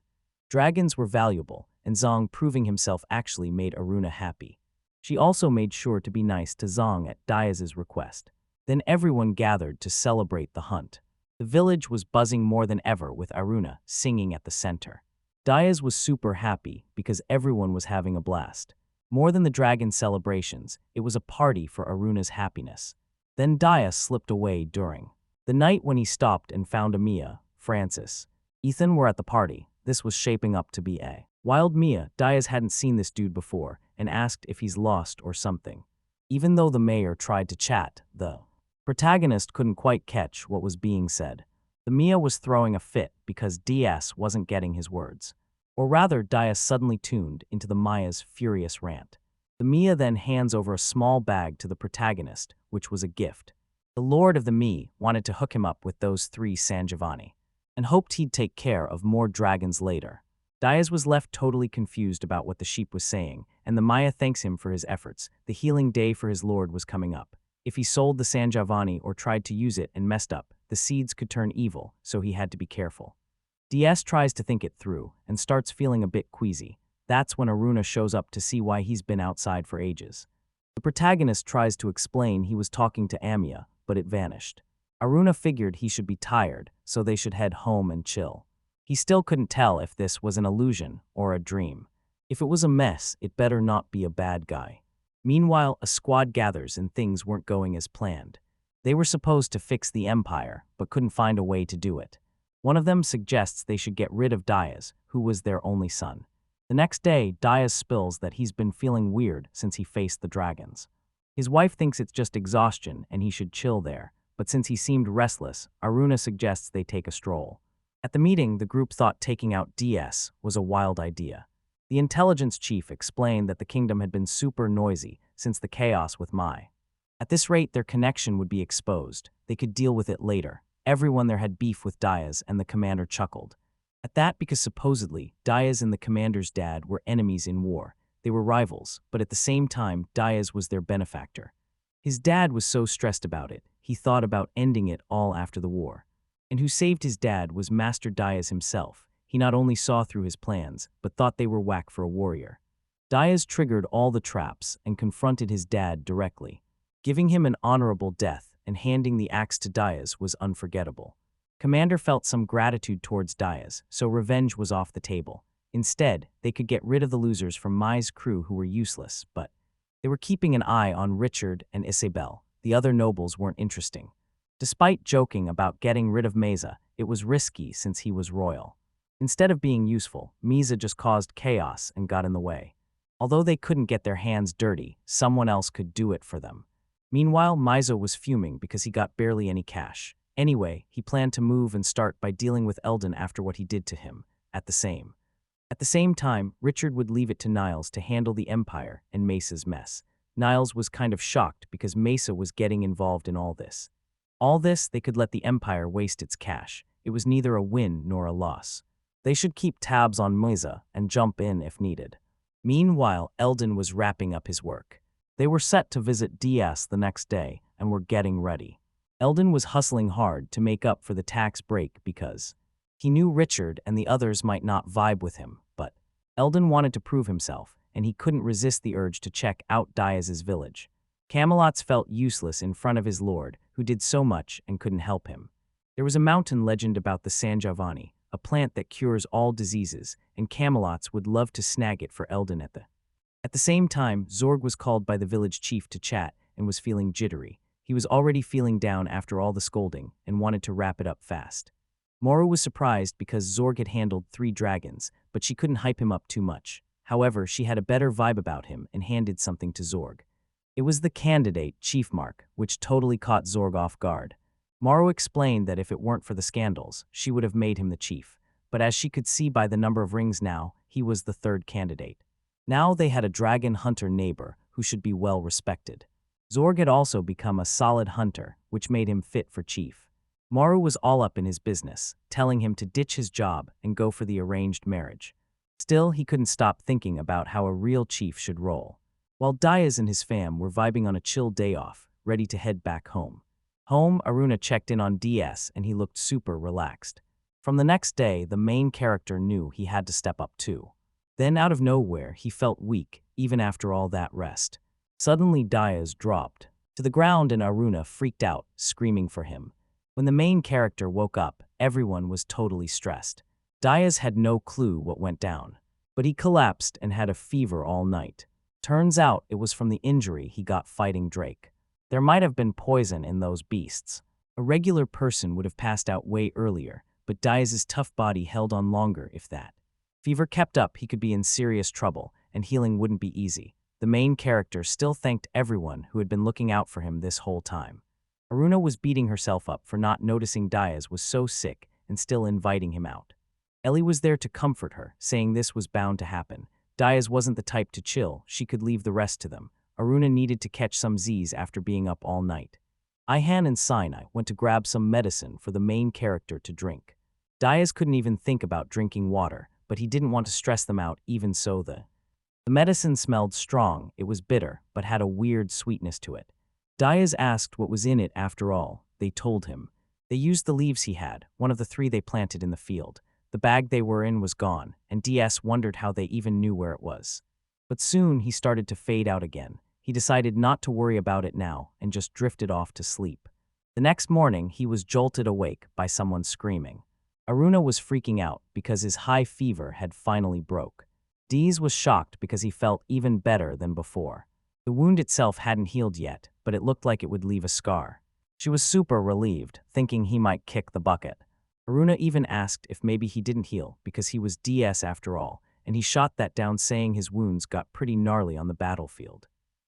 Dragons were valuable, and Zong proving himself actually made Aruna happy. She also made sure to be nice to Zong at Diaz's request. Then everyone gathered to celebrate the hunt. The village was buzzing more than ever with Aruna singing at the center. Diaz was super happy because everyone was having a blast. More than the dragon celebrations, it was a party for Aruna's happiness. Then Diaz slipped away during the night when he stopped and found Mia, Francis, Ethan were at the party. This was shaping up to be a wild Mia. Diaz hadn't seen this dude before and asked if he's lost or something. Even though the mayor tried to chat, the protagonist couldn't quite catch what was being said. The Mia was throwing a fit because Diaz wasn't getting his words. Or rather, Diaz suddenly tuned into the Maya's furious rant. The Mia then hands over a small bag to the protagonist, which was a gift. The Lord of the Mi wanted to hook him up with those 3 Sangiovanni, and hoped he'd take care of more dragons later. Diaz was left totally confused about what the sheep was saying, and the Maya thanks him for his efforts. The healing day for his lord was coming up. If he sold the Sangiovanni or tried to use it and messed up, the seeds could turn evil, so he had to be careful. Diaz tries to think it through and starts feeling a bit queasy. That's when Aruna shows up to see why he's been outside for ages. The protagonist tries to explain he was talking to Amia, but it vanished. Aruna figured he should be tired, so they should head home and chill. He still couldn't tell if this was an illusion or a dream. If it was a mess, it better not be a bad guy. Meanwhile, a squad gathers and things weren't going as planned. They were supposed to fix the empire, but couldn't find a way to do it. One of them suggests they should get rid of Diaz, who was their only son. The next day, Diaz spills that he's been feeling weird since he faced the dragons. His wife thinks it's just exhaustion and he should chill there, but since he seemed restless, Aruna suggests they take a stroll. At the meeting, the group thought taking out DS was a wild idea. The intelligence chief explained that the kingdom had been super noisy since the chaos with Mai. At this rate, their connection would be exposed. They could deal with it later. Everyone there had beef with Diaz, and the commander chuckled. At that, because supposedly, Diaz and the commander's dad were enemies in war. They were rivals, but at the same time, Diaz was their benefactor. His dad was so stressed about it, he thought about ending it all after the war. And who saved his dad was Master Diaz himself. He not only saw through his plans, but thought they were whack for a warrior. Diaz triggered all the traps and confronted his dad directly. Giving him an honorable death and handing the axe to Diaz was unforgettable. Commander felt some gratitude towards Diaz, so revenge was off the table. Instead, they could get rid of the losers from Mai's crew who were useless, but they were keeping an eye on Richard and Isabel. The other nobles weren't interesting. Despite joking about getting rid of Meza, it was risky since he was royal. Instead of being useful, Meza just caused chaos and got in the way. Although they couldn't get their hands dirty, someone else could do it for them. Meanwhile, Meza was fuming because he got barely any cash. Anyway, he planned to move and start by dealing with Eldon after what he did to him. At the same time, Richard would leave it to Niles to handle the empire and Mesa's mess. Niles was kind of shocked because Mesa was getting involved in all this. They could let the empire waste its cash. It was neither a win nor a loss. They should keep tabs on Mesa and jump in if needed. Meanwhile, Eldon was wrapping up his work. They were set to visit Diaz the next day and were getting ready. Eldon was hustling hard to make up for the tax break because he knew Richard and the others might not vibe with him, but Eldon wanted to prove himself, and he couldn't resist the urge to check out Diaz's village. Camelot's felt useless in front of his lord, who did so much and couldn't help him. There was a mountain legend about the Sangiovanni, a plant that cures all diseases, and Camelot's would love to snag it for Eldon At the same time, Zorg was called by the village chief to chat and was feeling jittery. He was already feeling down after all the scolding and wanted to wrap it up fast. Moru was surprised because Zorg had handled 3 dragons, but she couldn't hype him up too much. However, she had a better vibe about him and handed something to Zorg. It was the candidate, Chief Mark, which totally caught Zorg off guard. Moru explained that if it weren't for the scandals, she would have made him the chief, but as she could see by the number of rings now, he was the 3rd candidate. Now they had a dragon hunter neighbor who should be well respected. Zorg had also become a solid hunter, which made him fit for chief. Moru was all up in his business, telling him to ditch his job and go for the arranged marriage. Still, he couldn't stop thinking about how a real chief should roll. While Diaz and his fam were vibing on a chill day off, ready to head back home. Home, Aruna checked in on DS and he looked super relaxed. From the next day, the main character knew he had to step up too. Then out of nowhere, he felt weak, even after all that rest. Suddenly, Diaz dropped to the ground and Aruna freaked out, screaming for him. When the main character woke up, everyone was totally stressed. Diaz had no clue what went down, but he collapsed and had a fever all night. Turns out it was from the injury he got fighting Drake. There might have been poison in those beasts. A regular person would have passed out way earlier, but Diaz's tough body held on longer if that. Fever kept up, he could be in serious trouble, and healing wouldn't be easy. The main character still thanked everyone who had been looking out for him this whole time. Aruna was beating herself up for not noticing Diaz was so sick and still inviting him out. Ellie was there to comfort her, saying this was bound to happen. Diaz wasn't the type to chill, she could leave the rest to them. Aruna needed to catch some Z's after being up all night. Ihan and Sinai went to grab some medicine for the main character to drink. Diaz couldn't even think about drinking water, but he didn't want to stress them out, even so the medicine smelled strong, it was bitter, but had a weird sweetness to it. Diaz asked what was in it after all. They told him. They used the leaves he had, one of the 3 they planted in the field. The bag they were in was gone, and DS wondered how they even knew where it was. But soon he started to fade out again. He decided not to worry about it now and just drifted off to sleep. The next morning, he was jolted awake by someone screaming. Aruna was freaking out because his high fever had finally broke. Dees was shocked because he felt even better than before. The wound itself hadn't healed yet, but it looked like it would leave a scar. She was super relieved, thinking he might kick the bucket. Aruna even asked if maybe he didn't heal because he was DS after all, and he shot that down saying his wounds got pretty gnarly on the battlefield.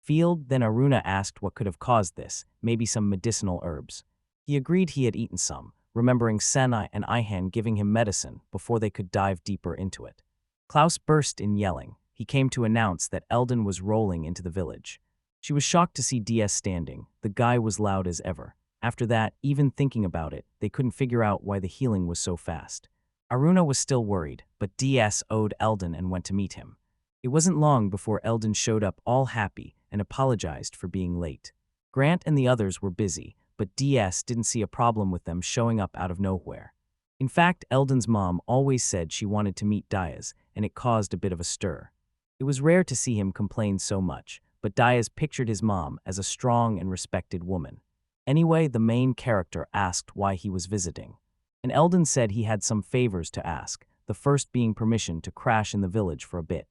Then Aruna asked what could have caused this, maybe some medicinal herbs. He agreed he had eaten some, remembering Senai and Ihan giving him medicine before they could dive deeper into it. Klaus burst in yelling. He came to announce that Eldon was rolling into the village. She was shocked to see DS standing. The guy was loud as ever. After that, even thinking about it, they couldn't figure out why the healing was so fast. Aruna was still worried, but DS owed Eldon and went to meet him. It wasn't long before Eldon showed up all happy and apologized for being late. Grant and the others were busy, but DS didn't see a problem with them showing up out of nowhere. In fact, Eldon's mom always said she wanted to meet Diaz, and it caused a bit of a stir. It was rare to see him complain so much, but Diaz pictured his mom as a strong and respected woman. Anyway, the main character asked why he was visiting. And Eldon said he had some favors to ask, the first being permission to crash in the village for a bit.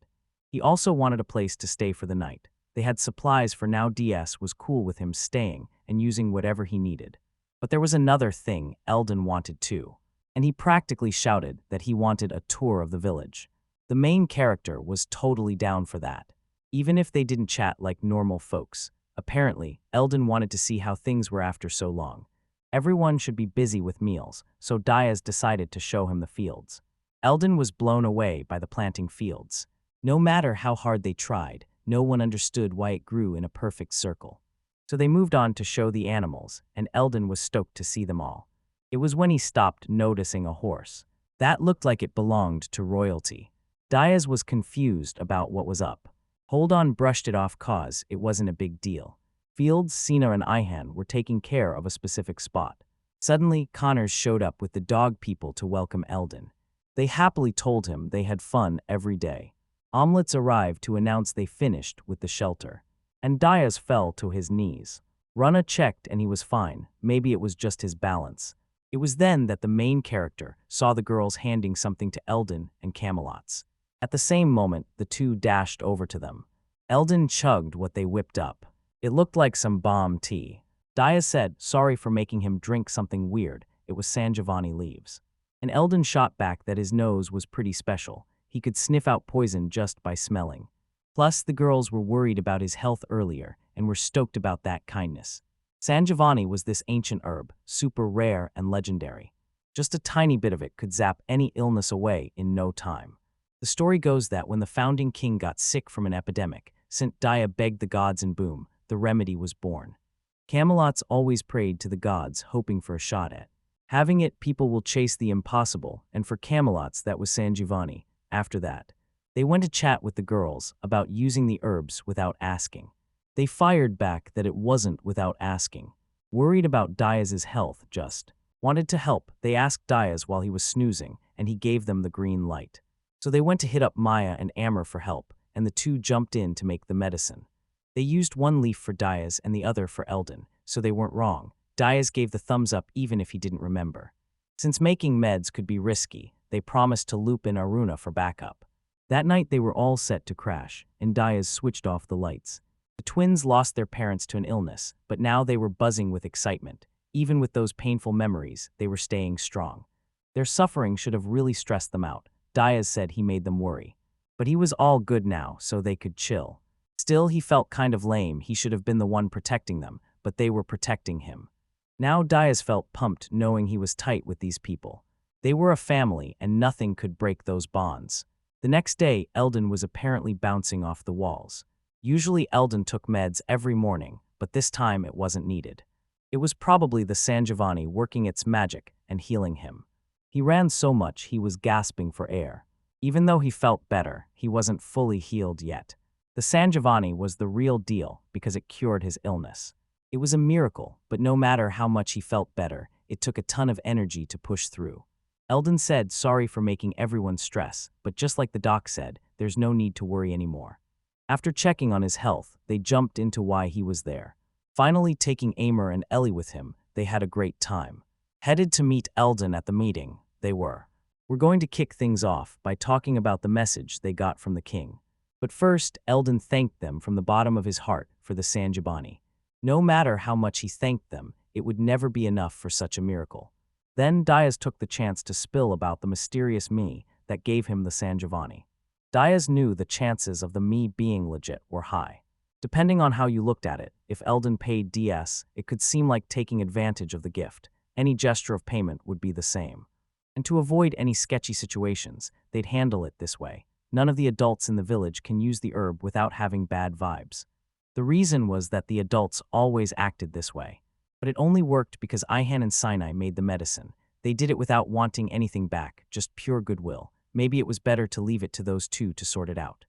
He also wanted a place to stay for the night. They had supplies for now. DS was cool with him staying and using whatever he needed. But there was another thing Eldon wanted too, and he practically shouted that he wanted a tour of the village. The main character was totally down for that, even if they didn't chat like normal folks. Apparently, Eldon wanted to see how things were after so long. Everyone should be busy with meals, so Diaz decided to show him the fields. Eldon was blown away by the planting fields. No matter how hard they tried, no one understood why it grew in a perfect circle. So they moved on to show the animals, and Eldon was stoked to see them all. It was when he stopped noticing a horse. That looked like it belonged to royalty. Diaz was confused about what was up. Hold On brushed it off cause it wasn't a big deal. Fields, Sina and Ihan were taking care of a specific spot. Suddenly, Connors showed up with the dog people to welcome Eldon. They happily told him they had fun every day. Omelets arrived to announce they finished with the shelter. And Diaz fell to his knees. Rana checked and he was fine. Maybe it was just his balance. It was then that the main character saw the girls handing something to Eldon and Camelots. At the same moment, the two dashed over to them. Eldon chugged what they whipped up. It looked like some bomb tea. Diaz said, sorry for making him drink something weird. It was San Giovanni leaves. And Eldon shot back that his nose was pretty special. He could sniff out poison just by smelling. Plus, the girls were worried about his health earlier and were stoked about that kindness. San Giovanni was this ancient herb, super rare and legendary. Just a tiny bit of it could zap any illness away in no time. The story goes that when the founding king got sick from an epidemic, St. Dia begged the gods and boom, the remedy was born. Camelots always prayed to the gods, hoping for a shot at having it. People will chase the impossible, and for Camelots that was San Giovanni. After that, they went to chat with the girls about using the herbs without asking. They fired back that it wasn't without asking. Worried about Diaz's health, just wanted to help. They asked Diaz while he was snoozing, and he gave them the green light. So they went to hit up Maya and Amber for help, and the two jumped in to make the medicine. They used one leaf for Diaz and the other for Eldon, so they weren't wrong. Diaz gave the thumbs up even if he didn't remember. Since making meds could be risky, they promised to loop in Aruna for backup. That night they were all set to crash, and Diaz switched off the lights. The twins lost their parents to an illness, but now they were buzzing with excitement. Even with those painful memories, they were staying strong. Their suffering should have really stressed them out. Diaz said he made them worry. But he was all good now, so they could chill. Still, he felt kind of lame. He should have been the one protecting them, but they were protecting him. Now Diaz felt pumped knowing he was tight with these people. They were a family, and nothing could break those bonds. The next day, Eldon was apparently bouncing off the walls. Usually Eldon took meds every morning, but this time it wasn't needed. It was probably the San Giovanni working its magic and healing him. He ran so much he was gasping for air. Even though he felt better, he wasn't fully healed yet. The San Giovanni was the real deal because it cured his illness. It was a miracle, but no matter how much he felt better, it took a ton of energy to push through. Eldon said sorry for making everyone stress, but just like the doc said, there's no need to worry anymore. After checking on his health, they jumped into why he was there. Finally taking Amer and Ellie with him, they had a great time. Headed to meet Eldon at the meeting, we're going to kick things off by talking about the message they got from the king. But first, Eldon thanked them from the bottom of his heart for the San Giovanni. No matter how much he thanked them, it would never be enough for such a miracle. Then Diaz took the chance to spill about the mysterious me that gave him the San Giovanni. Diaz knew the chances of the me being legit were high. Depending on how you looked at it, if Eldon paid DS, it could seem like taking advantage of the gift. Any gesture of payment would be the same. And to avoid any sketchy situations, they'd handle it this way. None of the adults in the village can use the herb without having bad vibes. The reason was that the adults always acted this way. But it only worked because Ihan and Sinai made the medicine. They did it without wanting anything back, just pure goodwill. Maybe it was better to leave it to those two to sort it out.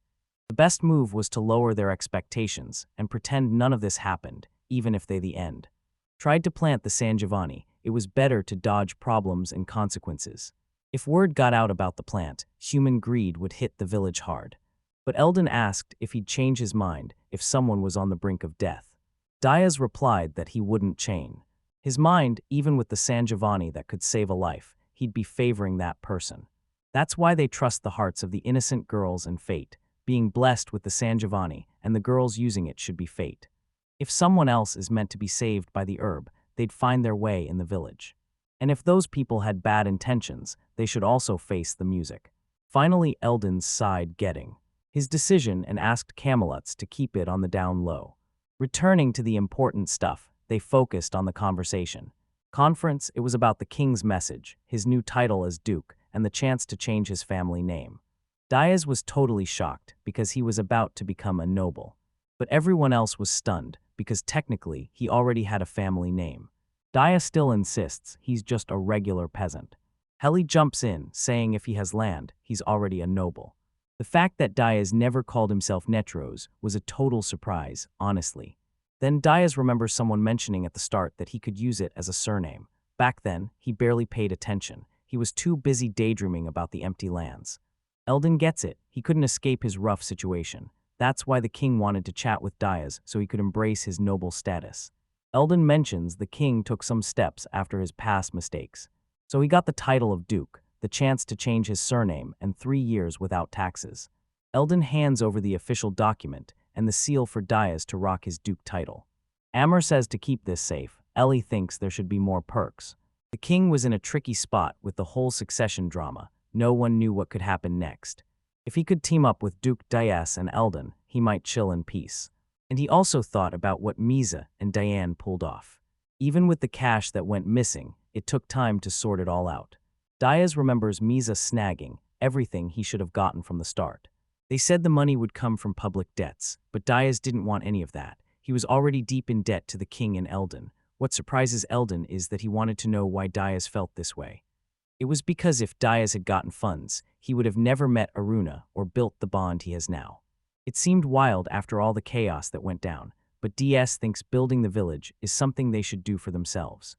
The best move was to lower their expectations and pretend none of this happened, even if they the end tried to plant the San Giovanni. It was better to dodge problems and consequences. If word got out about the plant, human greed would hit the village hard. But Eldon asked if he'd change his mind if someone was on the brink of death. Diaz replied that he wouldn't change his mind, even with the San Giovanni that could save a life. He'd be favoring that person. That's why they trust the hearts of the innocent girls and fate. Being blessed with the San Giovanni and the girls using it should be fate. If someone else is meant to be saved by the herb, they'd find their way in the village. And if those people had bad intentions, they should also face the music. Finally, Eldon sighed getting his decision and asked Camelots to keep it on the down low. Returning to the important stuff, they focused on the conversation. Conference, it was about the king's message, his new title as duke, and the chance to change his family name. Diaz was totally shocked because he was about to become a noble. But everyone else was stunned because technically he already had a family name. Diaz still insists he's just a regular peasant. Heli jumps in, saying if he has land, he's already a noble. The fact that Diaz never called himself Netros was a total surprise, honestly. Then Diaz remembers someone mentioning at the start that he could use it as a surname. Back then, he barely paid attention. He was too busy daydreaming about the empty lands. Eldon gets it. He couldn't escape his rough situation. That's why the king wanted to chat with Diaz so he could embrace his noble status. Eldon mentions the king took some steps after his past mistakes. So he got the title of duke, the chance to change his surname, and 3 years without taxes. Eldon hands over the official document and the seal for Diaz to rock his duke title. Amer says to keep this safe. Ellie thinks there should be more perks. The king was in a tricky spot with the whole succession drama. No one knew what could happen next. If he could team up with Duke Diaz and Eldon, he might chill in peace. And he also thought about what Misa and Diane pulled off. Even with the cash that went missing, it took time to sort it all out. Diaz remembers Misa snagging everything he should have gotten from the start. They said the money would come from public debts, but Diaz didn't want any of that. He was already deep in debt to the king and Eldon. What surprises Eldon is that he wanted to know why Diaz felt this way. It was because if Diaz had gotten funds, he would have never met Aruna or built the bond he has now. It seemed wild after all the chaos that went down, but DS thinks building the village is something they should do for themselves.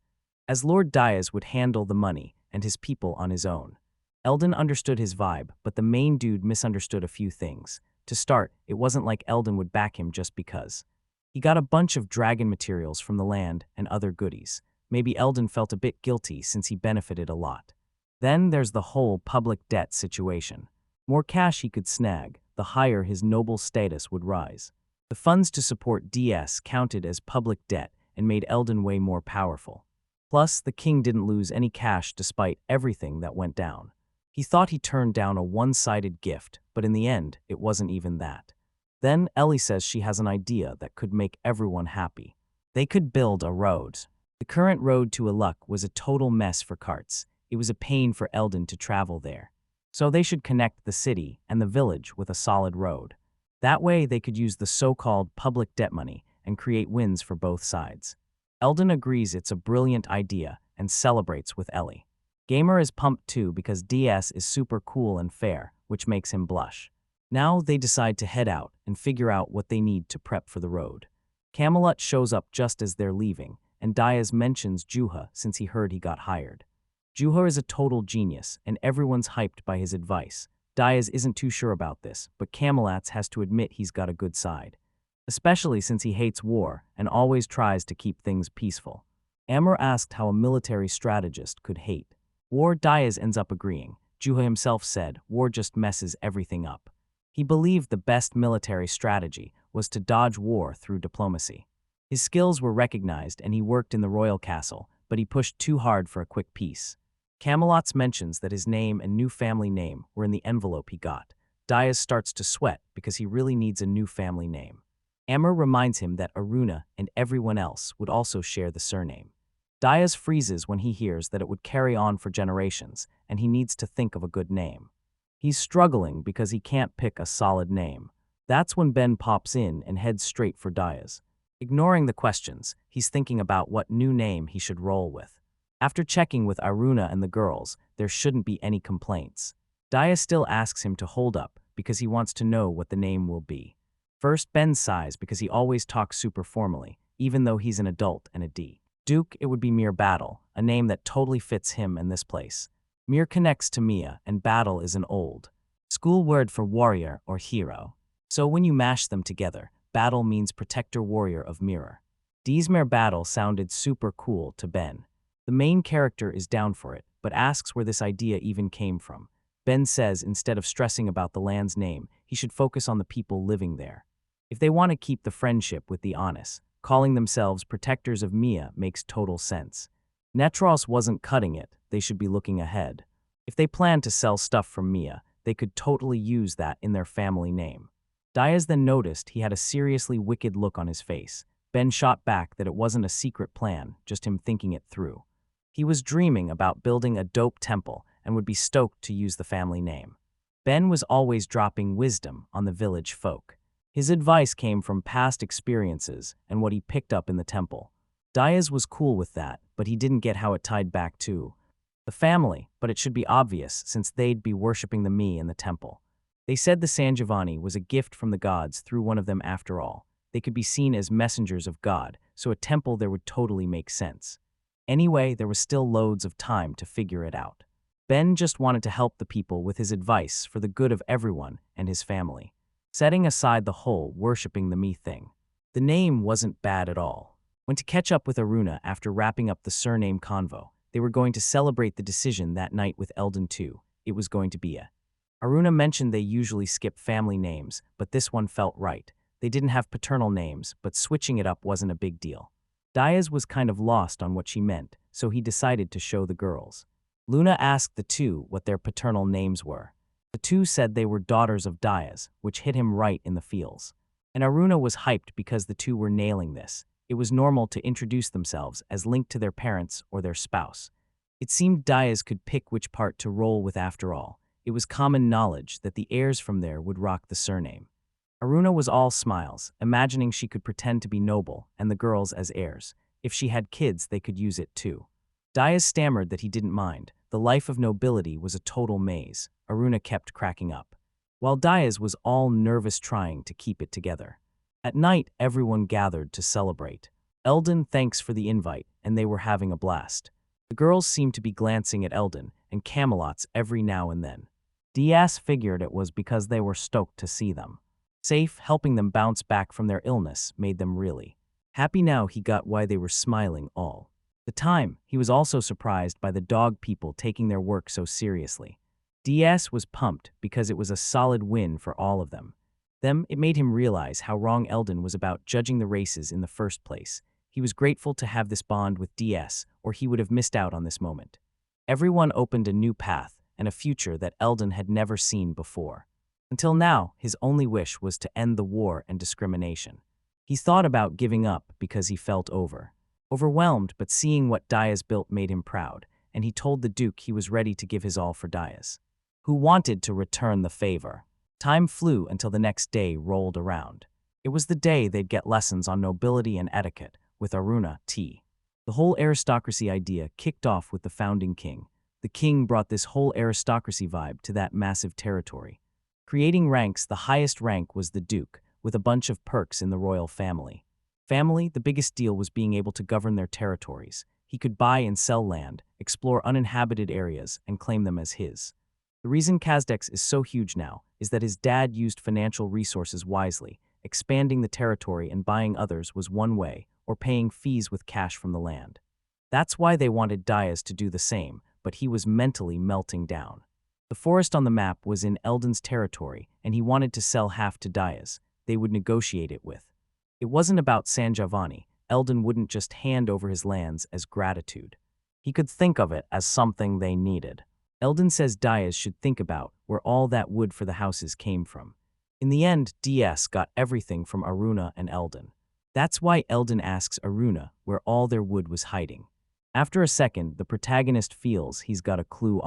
As Lord Diaz would handle the money and his people on his own. Eldon understood his vibe, but the main dude misunderstood a few things. To start, it wasn't like Eldon would back him just because. He got a bunch of dragon materials from the land and other goodies. Maybe Eldon felt a bit guilty since he benefited a lot. Then there's the whole public debt situation. More cash he could snag, the higher his noble status would rise. The funds to support DS counted as public debt and made Eldon way more powerful. Plus, the king didn't lose any cash despite everything that went down. He thought he turned down a one-sided gift, but in the end, it wasn't even that. Then Ellie says she has an idea that could make everyone happy. They could build a road. The current road to Aluk was a total mess for carts. It was a pain for Eldon to travel there. So they should connect the city and the village with a solid road. That way they could use the so-called public debt money and create wins for both sides. Eldon agrees it's a brilliant idea and celebrates with Ellie. Gamer is pumped too because DS is super cool and fair, which makes him blush. Now they decide to head out and figure out what they need to prep for the road. Camelot shows up just as they're leaving, and Diaz mentions Juha since he heard he got hired. Juha is a total genius, and everyone's hyped by his advice. Diaz isn't too sure about this, but Camelot has to admit he's got a good side. Especially since he hates war and always tries to keep things peaceful. Amr asked how a military strategist could hate war. Diaz ends up agreeing. Juha himself said war just messes everything up. He believed the best military strategy was to dodge war through diplomacy. His skills were recognized and he worked in the royal castle, but he pushed too hard for a quick peace. Camelot mentions that his name and new family name were in the envelope he got. Diaz starts to sweat because he really needs a new family name. Amr reminds him that Aruna and everyone else would also share the surname. Diaz freezes when he hears that it would carry on for generations, and he needs to think of a good name. He's struggling because he can't pick a solid name. That's when Ben pops in and heads straight for Diaz. Ignoring the questions, he's thinking about what new name he should roll with. After checking with Aruna and the girls, there shouldn't be any complaints. Diaz still asks him to hold up because he wants to know what the name will be. First, Ben sighs because he always talks super formally, even though he's an adult and a D. Duke, it would be Mere Battle, a name that totally fits him and this place. Mere connects to Mia, and battle is an old school word for warrior or hero. So when you mash them together, battle means protector warrior of mirror. D's Mere Battle sounded super cool to Ben. The main character is down for it, but asks where this idea even came from. Ben says instead of stressing about the land's name, he should focus on the people living there. If they want to keep the friendship with the Honest, calling themselves protectors of Mia makes total sense. Netros wasn't cutting it, they should be looking ahead. If they plan to sell stuff from Mia, they could totally use that in their family name. Diaz then noticed he had a seriously wicked look on his face. Ben shot back that it wasn't a secret plan, just him thinking it through. He was dreaming about building a dope temple and would be stoked to use the family name. Ben was always dropping wisdom on the village folk. His advice came from past experiences and what he picked up in the temple. Diaz was cool with that, but he didn't get how it tied back to the family, but it should be obvious since they'd be worshipping the me in the temple. They said the San Giovanni was a gift from the gods through one of them after all. They could be seen as messengers of God, so a temple there would totally make sense. Anyway, there was still loads of time to figure it out. Ben just wanted to help the people with his advice for the good of everyone and his family. Setting aside the whole worshipping the me thing. The name wasn't bad at all. When to catch up with Aruna after wrapping up the surname convo, they were going to celebrate the decision that night with Eldon too. It was going to be a. Aruna mentioned they usually skip family names, but this one felt right. They didn't have paternal names, but switching it up wasn't a big deal. Diaz was kind of lost on what she meant, so he decided to show the girls. Luna asked the two what their paternal names were. The two said they were daughters of Diaz, which hit him right in the feels. And Aruna was hyped because the two were nailing this. It was normal to introduce themselves as linked to their parents or their spouse. It seemed Diaz could pick which part to roll with after all. It was common knowledge that the heirs from there would rock the surname. Aruna was all smiles, imagining she could pretend to be noble and the girls as heirs. If she had kids, they could use it too. Diaz stammered that he didn't mind. The life of nobility was a total maze. Aruna kept cracking up, while Diaz was all nervous trying to keep it together. At night, everyone gathered to celebrate. Eldon thanks for the invite, and they were having a blast. The girls seemed to be glancing at Eldon and Camelots every now and then. Diaz figured it was because they were stoked to see them. Safe, helping them bounce back from their illness, made them really happy. Now he got why they were smiling all the time. He was also surprised by the dog people taking their work so seriously. Diaz was pumped because it was a solid win for all of them. It made him realize how wrong Eldon was about judging the races in the first place. He was grateful to have this bond with DS, or he would have missed out on this moment. Everyone opened a new path and a future that Eldon had never seen before. Until now, his only wish was to end the war and discrimination. He thought about giving up because he felt overwhelmed, but seeing what Diaz built made him proud, and he told the Duke he was ready to give his all for Diaz, who wanted to return the favor. Time flew until the next day rolled around. It was the day they'd get lessons on nobility and etiquette with Aruna T. The whole aristocracy idea kicked off with the founding king. The king brought this whole aristocracy vibe to that massive territory. Creating ranks, the highest rank was the Duke, with a bunch of perks in the royal family. The biggest deal was being able to govern their territories. He could buy and sell land, explore uninhabited areas, and claim them as his. The reason Kazdex is so huge now is that his dad used financial resources wisely. Expanding the territory and buying others was one way, or paying fees with cash from the land. That's why they wanted Diaz to do the same, but he was mentally melting down. The forest on the map was in Eldon's territory, and he wanted to sell half to Diaz. They would negotiate it with. It wasn't about San Giovanni. Eldon wouldn't just hand over his lands as gratitude. He could think of it as something they needed. Eldon says Diaz should think about where all that wood for the houses came from. In the end, DS got everything from Aruna and Eldon. That's why Eldon asks Aruna where all their wood was hiding. After a second, the protagonist feels he's got a clue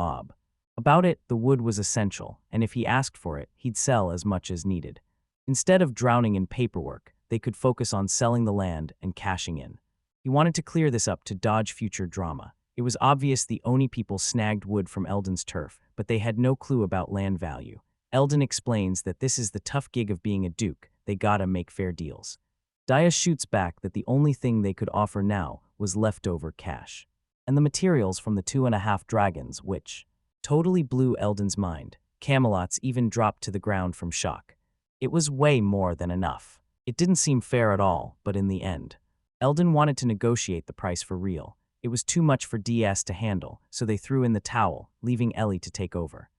about it. The wood was essential, and if he asked for it, he'd sell as much as needed. Instead of drowning in paperwork, they could focus on selling the land and cashing in. He wanted to clear this up to dodge future drama. It was obvious the Oni people snagged wood from Eldon's turf, but they had no clue about land value. Eldon explains that this is the tough gig of being a duke. They gotta make fair deals. Diaz shoots back that the only thing they could offer now was leftover cash. And the materials from the 2.5 dragons, which totally blew Eldon's mind. Camelots even dropped to the ground from shock. It was way more than enough. It didn't seem fair at all, but in the end, Eldon wanted to negotiate the price for real. It was too much for DS to handle, so they threw in the towel, leaving Ellie to take over.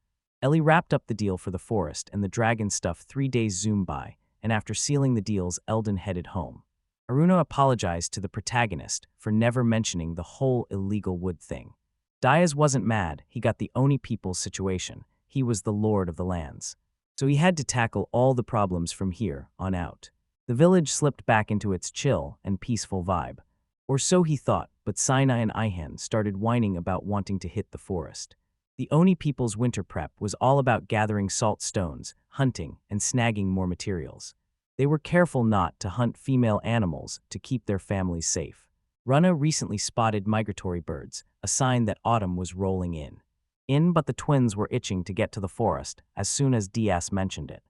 Ellie wrapped up the deal for the forest and the dragon stuff. 3 days zoomed by, and after sealing the deals, Eldon headed home. Aruna apologized to the protagonist for never mentioning the whole illegal wood thing. Diaz wasn't mad. He got the Oni people's situation. He was the lord of the lands. So he had to tackle all the problems from here on out. The village slipped back into its chill and peaceful vibe. Or so he thought, but Sinai and Ihan started whining about wanting to hit the forest. The Oni people's winter prep was all about gathering salt stones, hunting, and snagging more materials. They were careful not to hunt female animals to keep their families safe. Runa recently spotted migratory birds, a sign that autumn was rolling in, but the twins were itching to get to the forest as soon as Diaz mentioned it.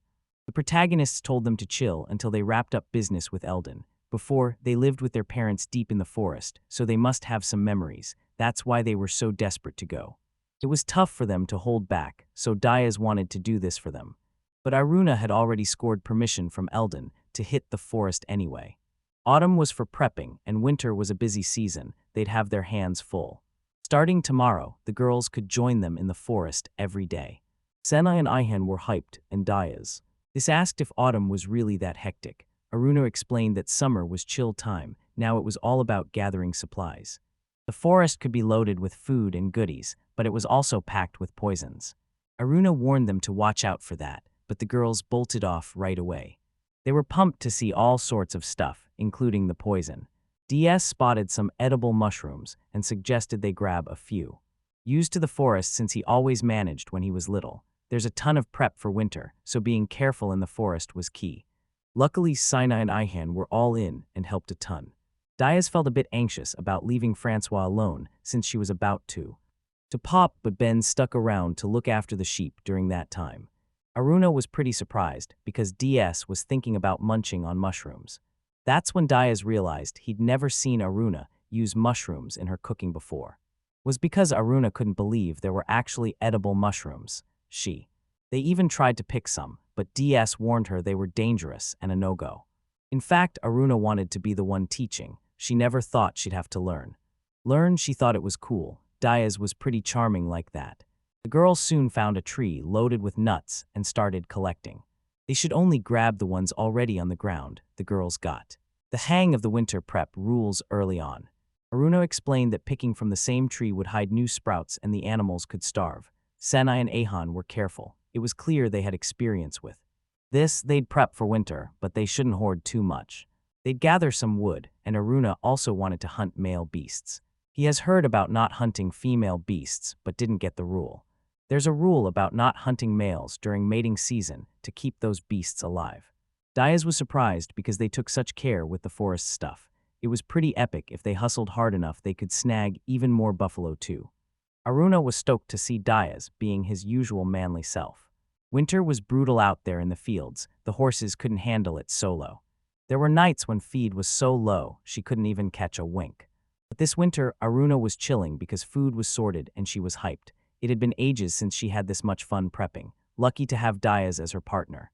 The protagonists told them to chill until they wrapped up business with Eldon. Before, they lived with their parents deep in the forest, so they must have some memories. That's why they were so desperate to go. It was tough for them to hold back, so Diaz wanted to do this for them. But Aruna had already scored permission from Eldon to hit the forest anyway. Autumn was for prepping, and winter was a busy season. They'd have their hands full. Starting tomorrow, the girls could join them in the forest every day. Senai and Ihan were hyped, and Diaz. This asked if autumn was really that hectic. Aruna explained that summer was chill time. Now it was all about gathering supplies. The forest could be loaded with food and goodies, but it was also packed with poisons. Aruna warned them to watch out for that, but the girls bolted off right away. They were pumped to see all sorts of stuff, including the poison. DS spotted some edible mushrooms and suggested they grab a few. Used to the forest since he always managed when he was little, there's a ton of prep for winter, so being careful in the forest was key. Luckily, Sinai and Ihan were all in and helped a ton. Diaz felt a bit anxious about leaving Francois alone since she was about to pop, but Ben stuck around to look after the sheep during that time. Aruna was pretty surprised because DS was thinking about munching on mushrooms. That's when Diaz realized he'd never seen Aruna use mushrooms in her cooking before. It was because Aruna couldn't believe there were actually edible mushrooms. They even tried to pick some, but DS warned her they were dangerous and a no-go. In fact, Aruna wanted to be the one teaching. She never thought she'd have to learn. She thought it was cool. Diaz was pretty charming like that. The girls soon found a tree loaded with nuts and started collecting. They should only grab the ones already on the ground, the girls got. The hang of the winter prep rules early on. Aruna explained that picking from the same tree would hide new sprouts and the animals could starve. Senai and Ahan were careful. It was clear they had experience with this. They'd prep for winter, but they shouldn't hoard too much. They'd gather some wood, and Aruna also wanted to hunt male beasts. He has heard about not hunting female beasts, but didn't get the rule. There's a rule about not hunting males during mating season to keep those beasts alive. Diaz was surprised because they took such care with the forest stuff. It was pretty epic. If they hustled hard enough, they could snag even more buffalo too. Aruna was stoked to see Diaz being his usual manly self. Winter was brutal out there in the fields. The horses couldn't handle it solo. There were nights when feed was so low she couldn't even catch a wink. But this winter, Aruna was chilling because food was sorted and she was hyped. It had been ages since she had this much fun prepping, lucky to have Diaz as her partner.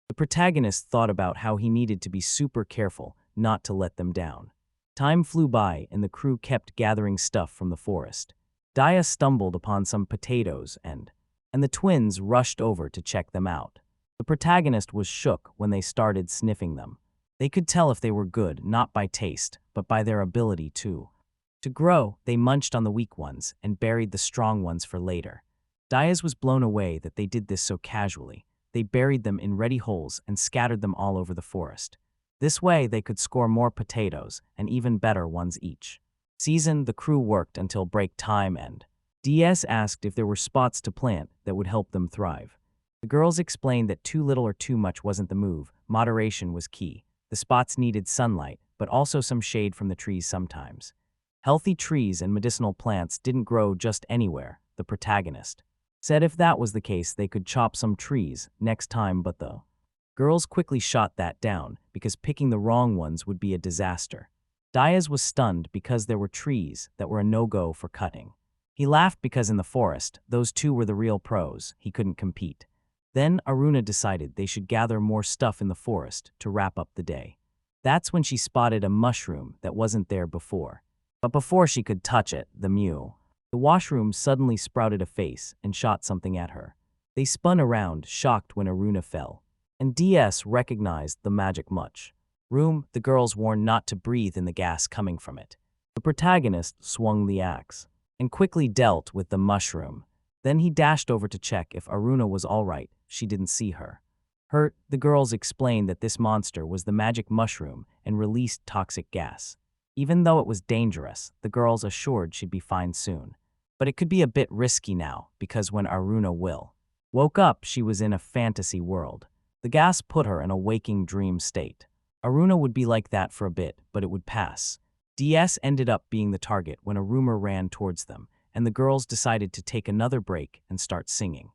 The protagonist thought about how he needed to be super careful not to let them down. Time flew by and the crew kept gathering stuff from the forest. Diaz stumbled upon some potatoes and the twins rushed over to check them out. The protagonist was shook when they started sniffing them. They could tell if they were good not by taste, but by their ability to grow. They munched on the weak ones and buried the strong ones for later. Diaz was blown away that they did this so casually. They buried them in ready holes and scattered them all over the forest. This way they could score more potatoes and even better ones each. The crew worked until break time and DS asked if there were spots to plant that would help them thrive. The girls explained that too little or too much wasn't the move. Moderation was key. The spots needed sunlight, but also some shade from the trees sometimes. Healthy trees and medicinal plants didn't grow just anywhere, the protagonist said if that was the case they could chop some trees next time, but the girls quickly shot that down because picking the wrong ones would be a disaster. Diaz was stunned because there were trees that were a no-go for cutting. He laughed because in the forest, those two were the real pros. He couldn't compete. Then Aruna decided they should gather more stuff in the forest to wrap up the day. That's when she spotted a mushroom that wasn't there before. But before she could touch it, the washroom suddenly sprouted a face and shot something at her. They spun around, shocked when Aruna fell. And DS recognized the magic mushroom. The girls warned not to breathe in the gas coming from it. The protagonist swung the axe and quickly dealt with the mushroom. Then he dashed over to check if Aruna was all right. She didn't see her. Hurt, the girls explained that this monster was the magic mushroom and released toxic gas. Even though it was dangerous, the girls assured she'd be fine soon. But it could be a bit risky now, because when Aruna woke up, she was in a fantasy world. The gas put her in a waking dream state. Aruna would be like that for a bit, but it would pass. DS ended up being the target when a rumor ran towards them, and the girls decided to take another break and start singing.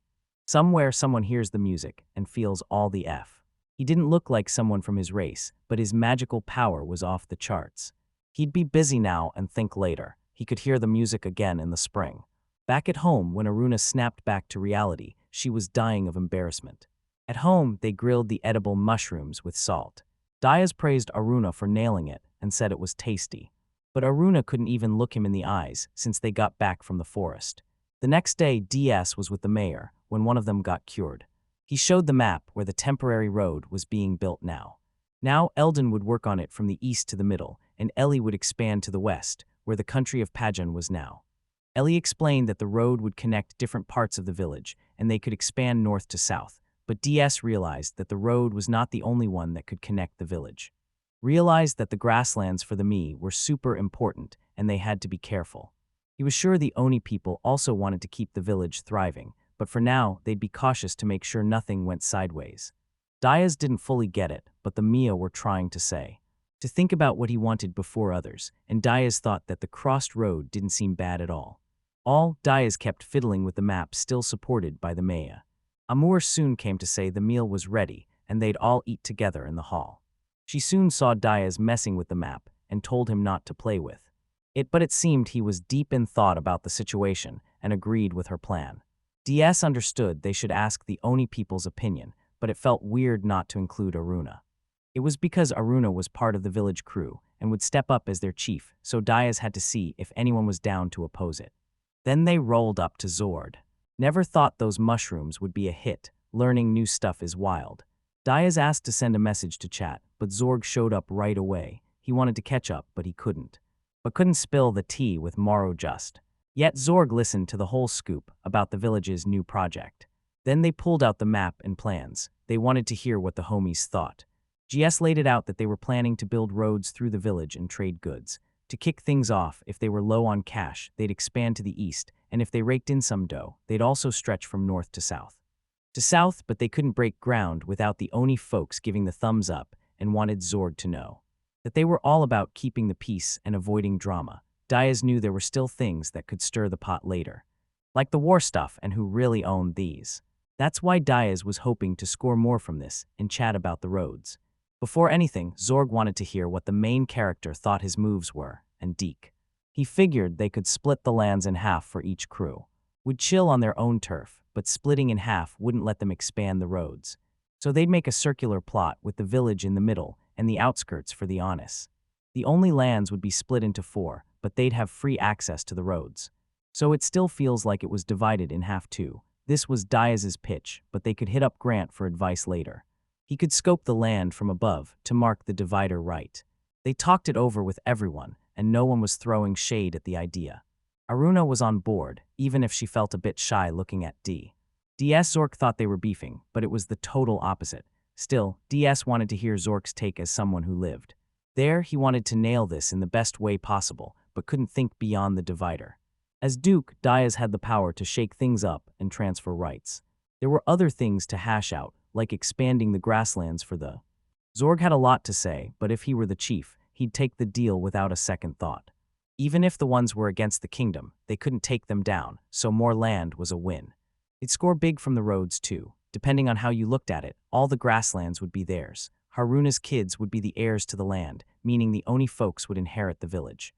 Somewhere someone hears the music and feels all the F. He didn't look like someone from his race, but his magical power was off the charts. He'd be busy now and think later. He could hear the music again in the spring. Back at home, when Aruna snapped back to reality, she was dying of embarrassment. At home, they grilled the edible mushrooms with salt. Diaz praised Aruna for nailing it and said it was tasty. But Aruna couldn't even look him in the eyes since they got back from the forest. The next day, DS was with the mayor when one of them got cured. He showed the map where the temporary road was being built now. Now, Eldon would work on it from the east to the middle, and Ellie would expand to the west, where the country of Pajan was now. Ellie explained that the road would connect different parts of the village, and they could expand north to south, but DS realized that the road was not the only one that could connect the village. Realized that the grasslands for the Mii were super important, and they had to be careful. He was sure the Oni people also wanted to keep the village thriving, but for now, they'd be cautious to make sure nothing went sideways. Diaz didn't fully get it, but the Mia were trying to say. To think about what he wanted before others, and Diaz thought that the crossed road didn't seem bad at all. Diaz kept fiddling with the map still supported by the Maya. Amur soon came to say the meal was ready and they'd all eat together in the hall. She soon saw Diaz messing with the map and told him not to play with it, but it seemed he was deep in thought about the situation and agreed with her plan. DS understood they should ask the Oni people's opinion, but it felt weird not to include Aruna. It was because Aruna was part of the village crew and would step up as their chief, so Diaz had to see if anyone was down to oppose it. Then they rolled up to Zord. Never thought those mushrooms would be a hit. Learning new stuff is wild. Diaz asked to send a message to chat, but Zorg showed up right away. He wanted to catch up, but he couldn't. But couldn't spill the tea with Morrow just. Yet Zorg listened to the whole scoop about the village's new project. Then they pulled out the map and plans. They wanted to hear what the homies thought. GS laid it out that they were planning to build roads through the village and trade goods. To kick things off, if they were low on cash, they'd expand to the east, and if they raked in some dough, they'd also stretch from north to south. But they couldn't break ground without the Oni folks giving the thumbs up and wanted Zorg to know that they were all about keeping the peace and avoiding drama. Diaz knew there were still things that could stir the pot later, like the war stuff and who really owned these. That's why Diaz was hoping to score more from this and chat about the roads. Before anything, Zorg wanted to hear what the main character thought his moves were, and Deke. He figured they could split the lands in half for each crew. Would chill on their own turf, but splitting in half wouldn't let them expand the roads. So they'd make a circular plot with the village in the middle and the outskirts for the honest. The only lands would be split into 4, but they'd have free access to the roads. So it still feels like it was divided in half too. This was Diaz's pitch, but they could hit up Grant for advice later. He could scope the land from above to mark the divider right. They talked it over with everyone, and no one was throwing shade at the idea. Aruna was on board, even if she felt a bit shy looking at DS. Zork thought they were beefing, but it was the total opposite. Still, DS wanted to hear Zork's take as someone who lived there. He wanted to nail this in the best way possible, but couldn't think beyond the divider. As Duke, Diaz had the power to shake things up and transfer rights. There were other things to hash out, like expanding the grasslands for the Zorg had a lot to say, but if he were the chief, he'd take the deal without a second thought. Even if the ones were against the kingdom, they couldn't take them down, so more land was a win. They'd score big from the roads too. Depending on how you looked at it, all the grasslands would be theirs. Haruna's kids would be the heirs to the land, meaning the Oni folks would inherit the village.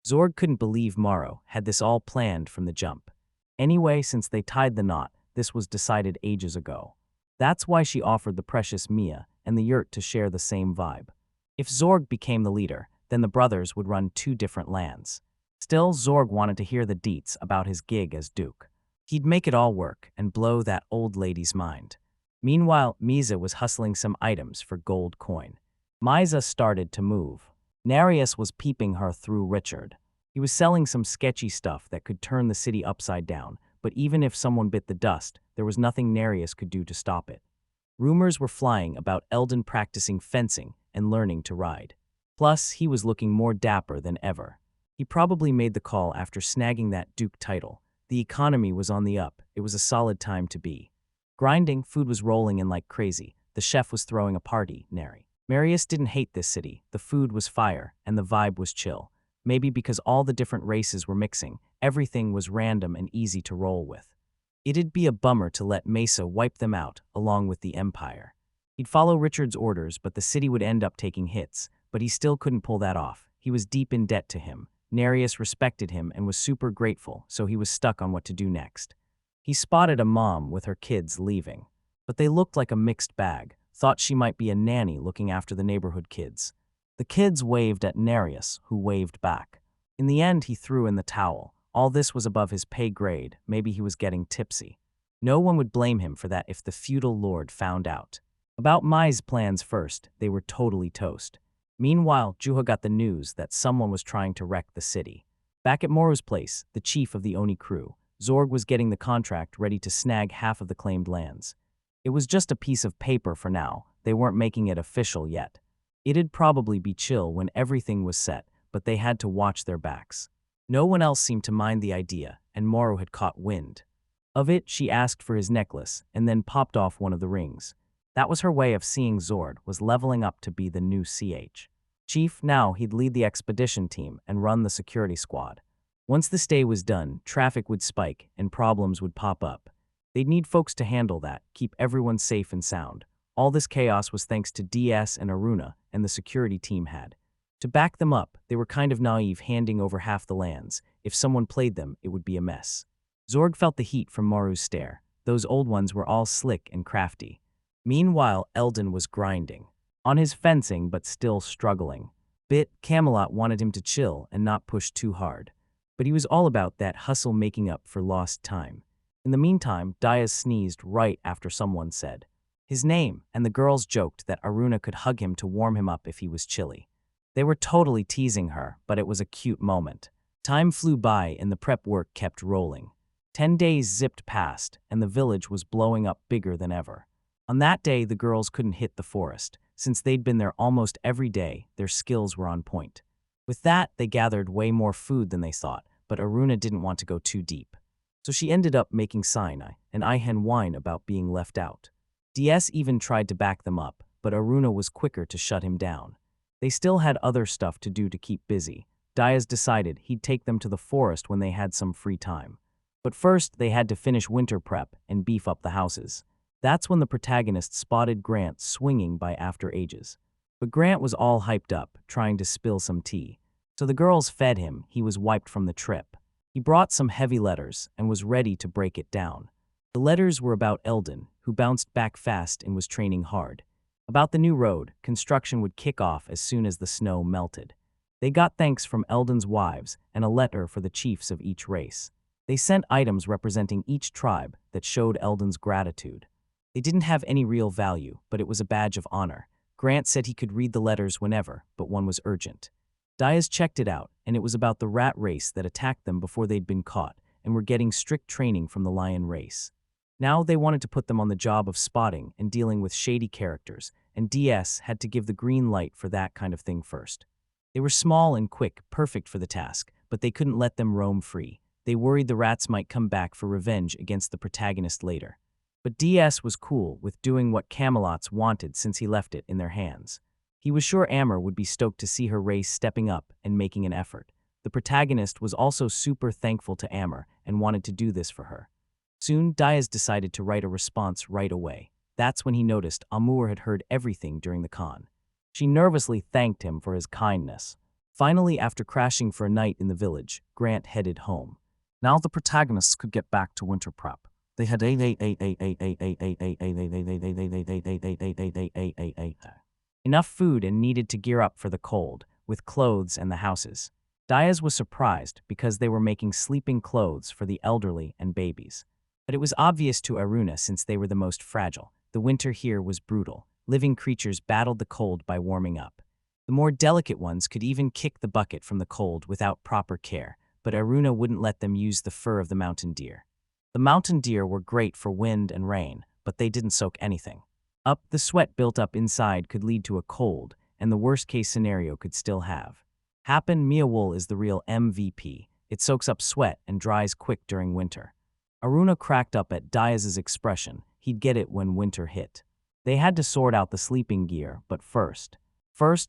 Zorg couldn't believe Morrow had this all planned from the jump. Anyway, since they tied the knot, this was decided ages ago. That's why she offered the precious Mia and the yurt to share the same vibe. If Zorg became the leader, then the brothers would run 2 different lands. Still, Zorg wanted to hear the deets about his gig as Duke. He'd make it all work and blow that old lady's mind. Meanwhile, Misa was hustling some items for gold coin. Misa started to move. Nereus was peeping her through Richard. He was selling some sketchy stuff that could turn the city upside down, but even if someone bit the dust, there was nothing Nereus could do to stop it. Rumors were flying about Eldon practicing fencing and learning to ride. Plus, he was looking more dapper than ever. He probably made the call after snagging that Duke title. The economy was on the up. It was a solid time to be grinding. Food was rolling in like crazy. The chef was throwing a party, Marius didn't hate this city. The food was fire, and the vibe was chill. Maybe because all the different races were mixing, everything was random and easy to roll with. It'd be a bummer to let Mesa wipe them out, along with the Empire. He'd follow Richard's orders, but the city would end up taking hits. But he still couldn't pull that off. He was deep in debt to him. Nereus respected him and was super grateful, so he was stuck on what to do next. He spotted a mom with her kids leaving. But they looked like a mixed bag. Thought she might be a nanny looking after the neighborhood kids. The kids waved at Nereus, who waved back. In the end, he threw in the towel. All this was above his pay grade. Maybe he was getting tipsy. No one would blame him for that if the feudal lord found out. About Mai's plans first, they were totally toast. Meanwhile, Juha got the news that someone was trying to wreck the city. Back at Moro's place, the chief of the Oni crew, Zorg was getting the contract ready to snag half of the claimed lands. It was just a piece of paper for now. They weren't making it official yet. It'd probably be chill when everything was set, but they had to watch their backs. No one else seemed to mind the idea, and Moro had caught wind of it. She asked for his necklace and then popped off one of the rings. That was her way of seeing Zord was leveling up to be the new chief. Now he'd lead the expedition team and run the security squad. Once the stay was done, traffic would spike and problems would pop up. They'd need folks to handle that, keep everyone safe and sound. All this chaos was thanks to DS and Aruna and the security team had. To back them up, they were kind of naive, handing over half the lands. If someone played them, it would be a mess. Zorg felt the heat from Maru's stare. Those old ones were all slick and crafty. Meanwhile, Eldon was grinding. On his fencing, but still struggling. Camelot wanted him to chill and not push too hard. But he was all about that hustle, making up for lost time. In the meantime, Diaz sneezed right after someone said his name, and the girls joked that Aruna could hug him to warm him up if he was chilly. They were totally teasing her, but it was a cute moment. Time flew by and the prep work kept rolling. 10 days zipped past, and the village was blowing up bigger than ever. On that day, the girls couldn't hit the forest. Since they'd been there almost every day, their skills were on point. With that, they gathered way more food than they thought, but Aruna didn't want to go too deep. So she ended up making Sinai and Ihan whine about being left out. DS even tried to back them up, but Aruna was quicker to shut him down. They still had other stuff to do to keep busy. Diaz decided he'd take them to the forest when they had some free time. But first, they had to finish winter prep and beef up the houses. That's when the protagonist spotted Grant swinging by after ages. But Grant was all hyped up, trying to spill some tea. So the girls fed him. He was wiped from the trip. He brought some heavy letters and was ready to break it down. The letters were about Eldon, who bounced back fast and was training hard. About the new road, construction would kick off as soon as the snow melted. They got thanks from Eldon's wives and a letter for the chiefs of each race. They sent items representing each tribe that showed Eldon's gratitude. They didn't have any real value, but it was a badge of honor. Grant said he could read the letters whenever, but one was urgent. Diaz checked it out, and it was about the rat race that attacked them before they'd been caught and were getting strict training from the lion race. Now they wanted to put them on the job of spotting and dealing with shady characters, and DS had to give the green light for that kind of thing first. They were small and quick, perfect for the task, but they couldn't let them roam free. They worried the rats might come back for revenge against the protagonist later. But DS was cool with doing what Camelot's wanted since he left it in their hands. He was sure Amber would be stoked to see her race stepping up and making an effort. The protagonist was also super thankful to Amber and wanted to do this for her. Soon, Diaz decided to write a response right away. That's when he noticed Amur had heard everything during the con. She nervously thanked him for his kindness. Finally, after crashing for a night in the village, Grant headed home. Now the protagonists could get back to winter prep. They had enough food and needed to gear up for the cold, with clothes and the houses. Diaz was surprised because they were making sleeping clothes for the elderly and babies. But it was obvious to Aruna since they were the most fragile. The winter here was brutal. Living creatures battled the cold by warming up. The more delicate ones could even kick the bucket from the cold without proper care, but Aruna wouldn't let them use the fur of the mountain deer. The mountain deer were great for wind and rain, but they didn't soak anything. The sweat built up inside could lead to a cold, and the worst-case scenario could still happen. Mia wool is the real MVP. It soaks up sweat and dries quick during winter. Aruna cracked up at Diaz's expression. He'd get it when winter hit. They had to sort out the sleeping gear, but first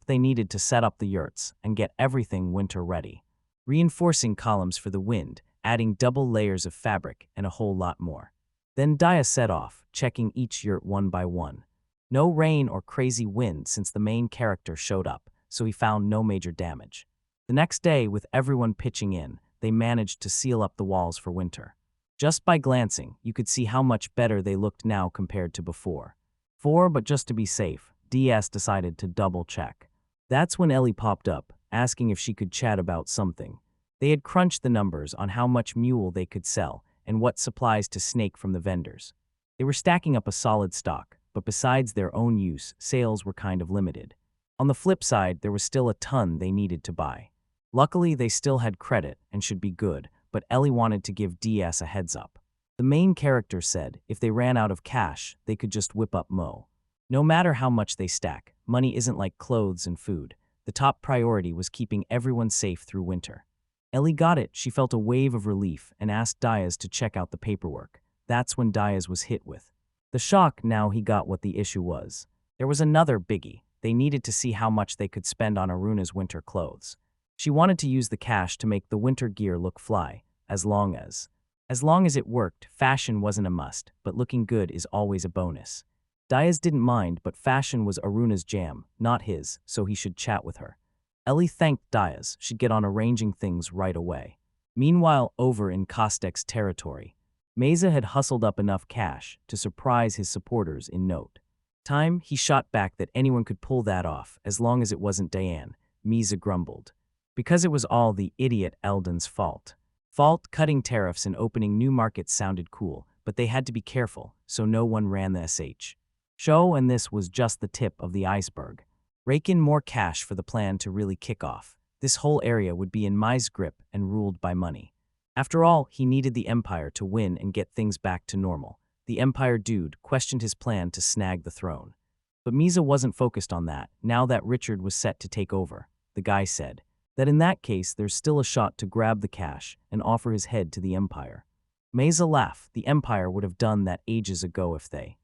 they needed to set up the yurts and get everything winter ready. Reinforcing columns for the wind, adding double layers of fabric, and a whole lot more. Then Diaz set off, checking each yurt one by one. No rain or crazy wind since the main character showed up, so he found no major damage. The next day, with everyone pitching in, they managed to seal up the walls for winter. Just by glancing, you could see how much better they looked now compared to before. But just to be safe, DS decided to double-check. That's when Ellie popped up, asking if she could chat about something. They had crunched the numbers on how much mule they could sell and what supplies to snake from the vendors. They were stacking up a solid stock, but besides their own use, sales were kind of limited. On the flip side, there was still a ton they needed to buy. Luckily, they still had credit and should be good, but Ellie wanted to give DS a heads up. The main character said if they ran out of cash, they could just whip up Mo. No matter how much they stack, money isn't like clothes and food. The top priority was keeping everyone safe through winter. Ellie got it. She felt a wave of relief and asked Diaz to check out the paperwork. That's when Diaz was hit with the shock. Now he got what the issue was. There was another biggie. They needed to see how much they could spend on Aruna's winter clothes. She wanted to use the cash to make the winter gear look fly, as long as As long as it worked, fashion wasn't a must, but looking good is always a bonus. Diaz didn't mind, but fashion was Aruna's jam, not his, so he should chat with her. Ellie thanked Diaz. She'd get on arranging things right away. Meanwhile, over in Kostek's territory, Meza had hustled up enough cash to surprise his supporters in note. Time, he shot back that anyone could pull that off, as long as it wasn't Diane, Meza grumbled. Because it was all the idiot Eldon's fault. Cutting tariffs and opening new markets sounded cool, but they had to be careful, so no one ran the show, and this was just the tip of the iceberg. Rake in more cash for the plan to really kick off. This whole area would be in Mai's grip and ruled by money. After all, he needed the Empire to win and get things back to normal. The Empire dude questioned his plan to snag the throne. But Misa wasn't focused on that, now that Richard was set to take over. The guy said that in that case there's still a shot to grab the cash and offer his head to the Empire. Mesa laughed. The Empire would have done that ages ago if they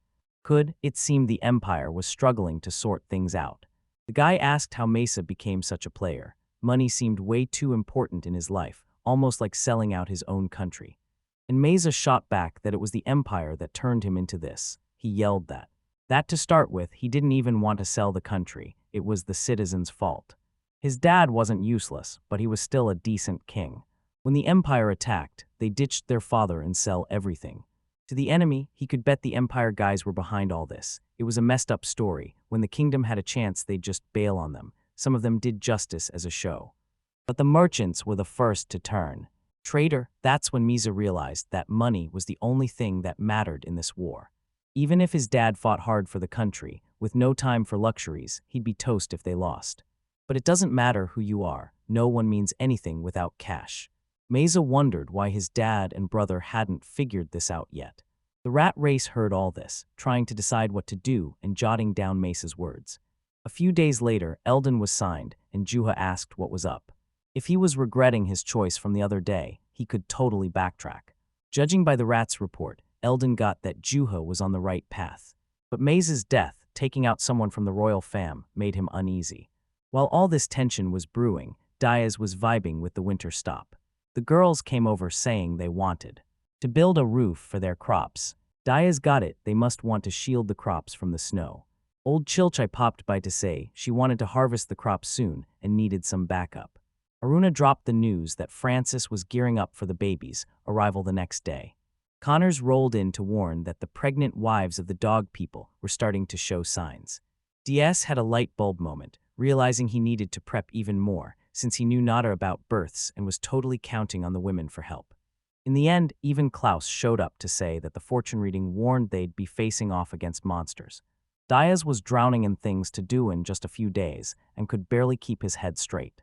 could. It seemed the Empire was struggling to sort things out. The guy asked how Mesa became such a player. Money seemed way too important in his life, almost like selling out his own country. And Mesa shot back that it was the Empire that turned him into this. He yelled that to start with, he didn't even want to sell the country. It was the citizens' fault. His dad wasn't useless, but he was still a decent king. When the Empire attacked, they ditched their father and sell everything. To the enemy, he could bet the Empire guys were behind all this. It was a messed up story. When the kingdom had a chance, they'd just bail on them. Some of them did justice as a show. But the merchants were the first to turn. Traitor, that's when Misa realized that money was the only thing that mattered in this war. Even if his dad fought hard for the country, with no time for luxuries, he'd be toast if they lost. But it doesn't matter who you are. No one means anything without cash. Mesa wondered why his dad and brother hadn't figured this out yet. The rat race heard all this, trying to decide what to do and jotting down Mesa's words. A few days later, Eldon was signed, and Juha asked what was up. If he was regretting his choice from the other day, he could totally backtrack. Judging by the rat's report, Eldon got that Juha was on the right path. But Mesa's death, taking out someone from the royal fam, made him uneasy. While all this tension was brewing, Diaz was vibing with the winter stop. The girls came over saying they wanted to build a roof for their crops. Diaz got it, they must want to shield the crops from the snow. Old Chilchai popped by to say she wanted to harvest the crops soon and needed some backup. Aruna dropped the news that Francis was gearing up for the baby's arrival the next day. Connors rolled in to warn that the pregnant wives of the dog people were starting to show signs. DS had a light bulb moment, realizing he needed to prep even more, since he knew nada about births and was totally counting on the women for help. In the end, even Klaus showed up to say that the fortune reading warned they'd be facing off against monsters. Diaz was drowning in things to do in just a few days and could barely keep his head straight.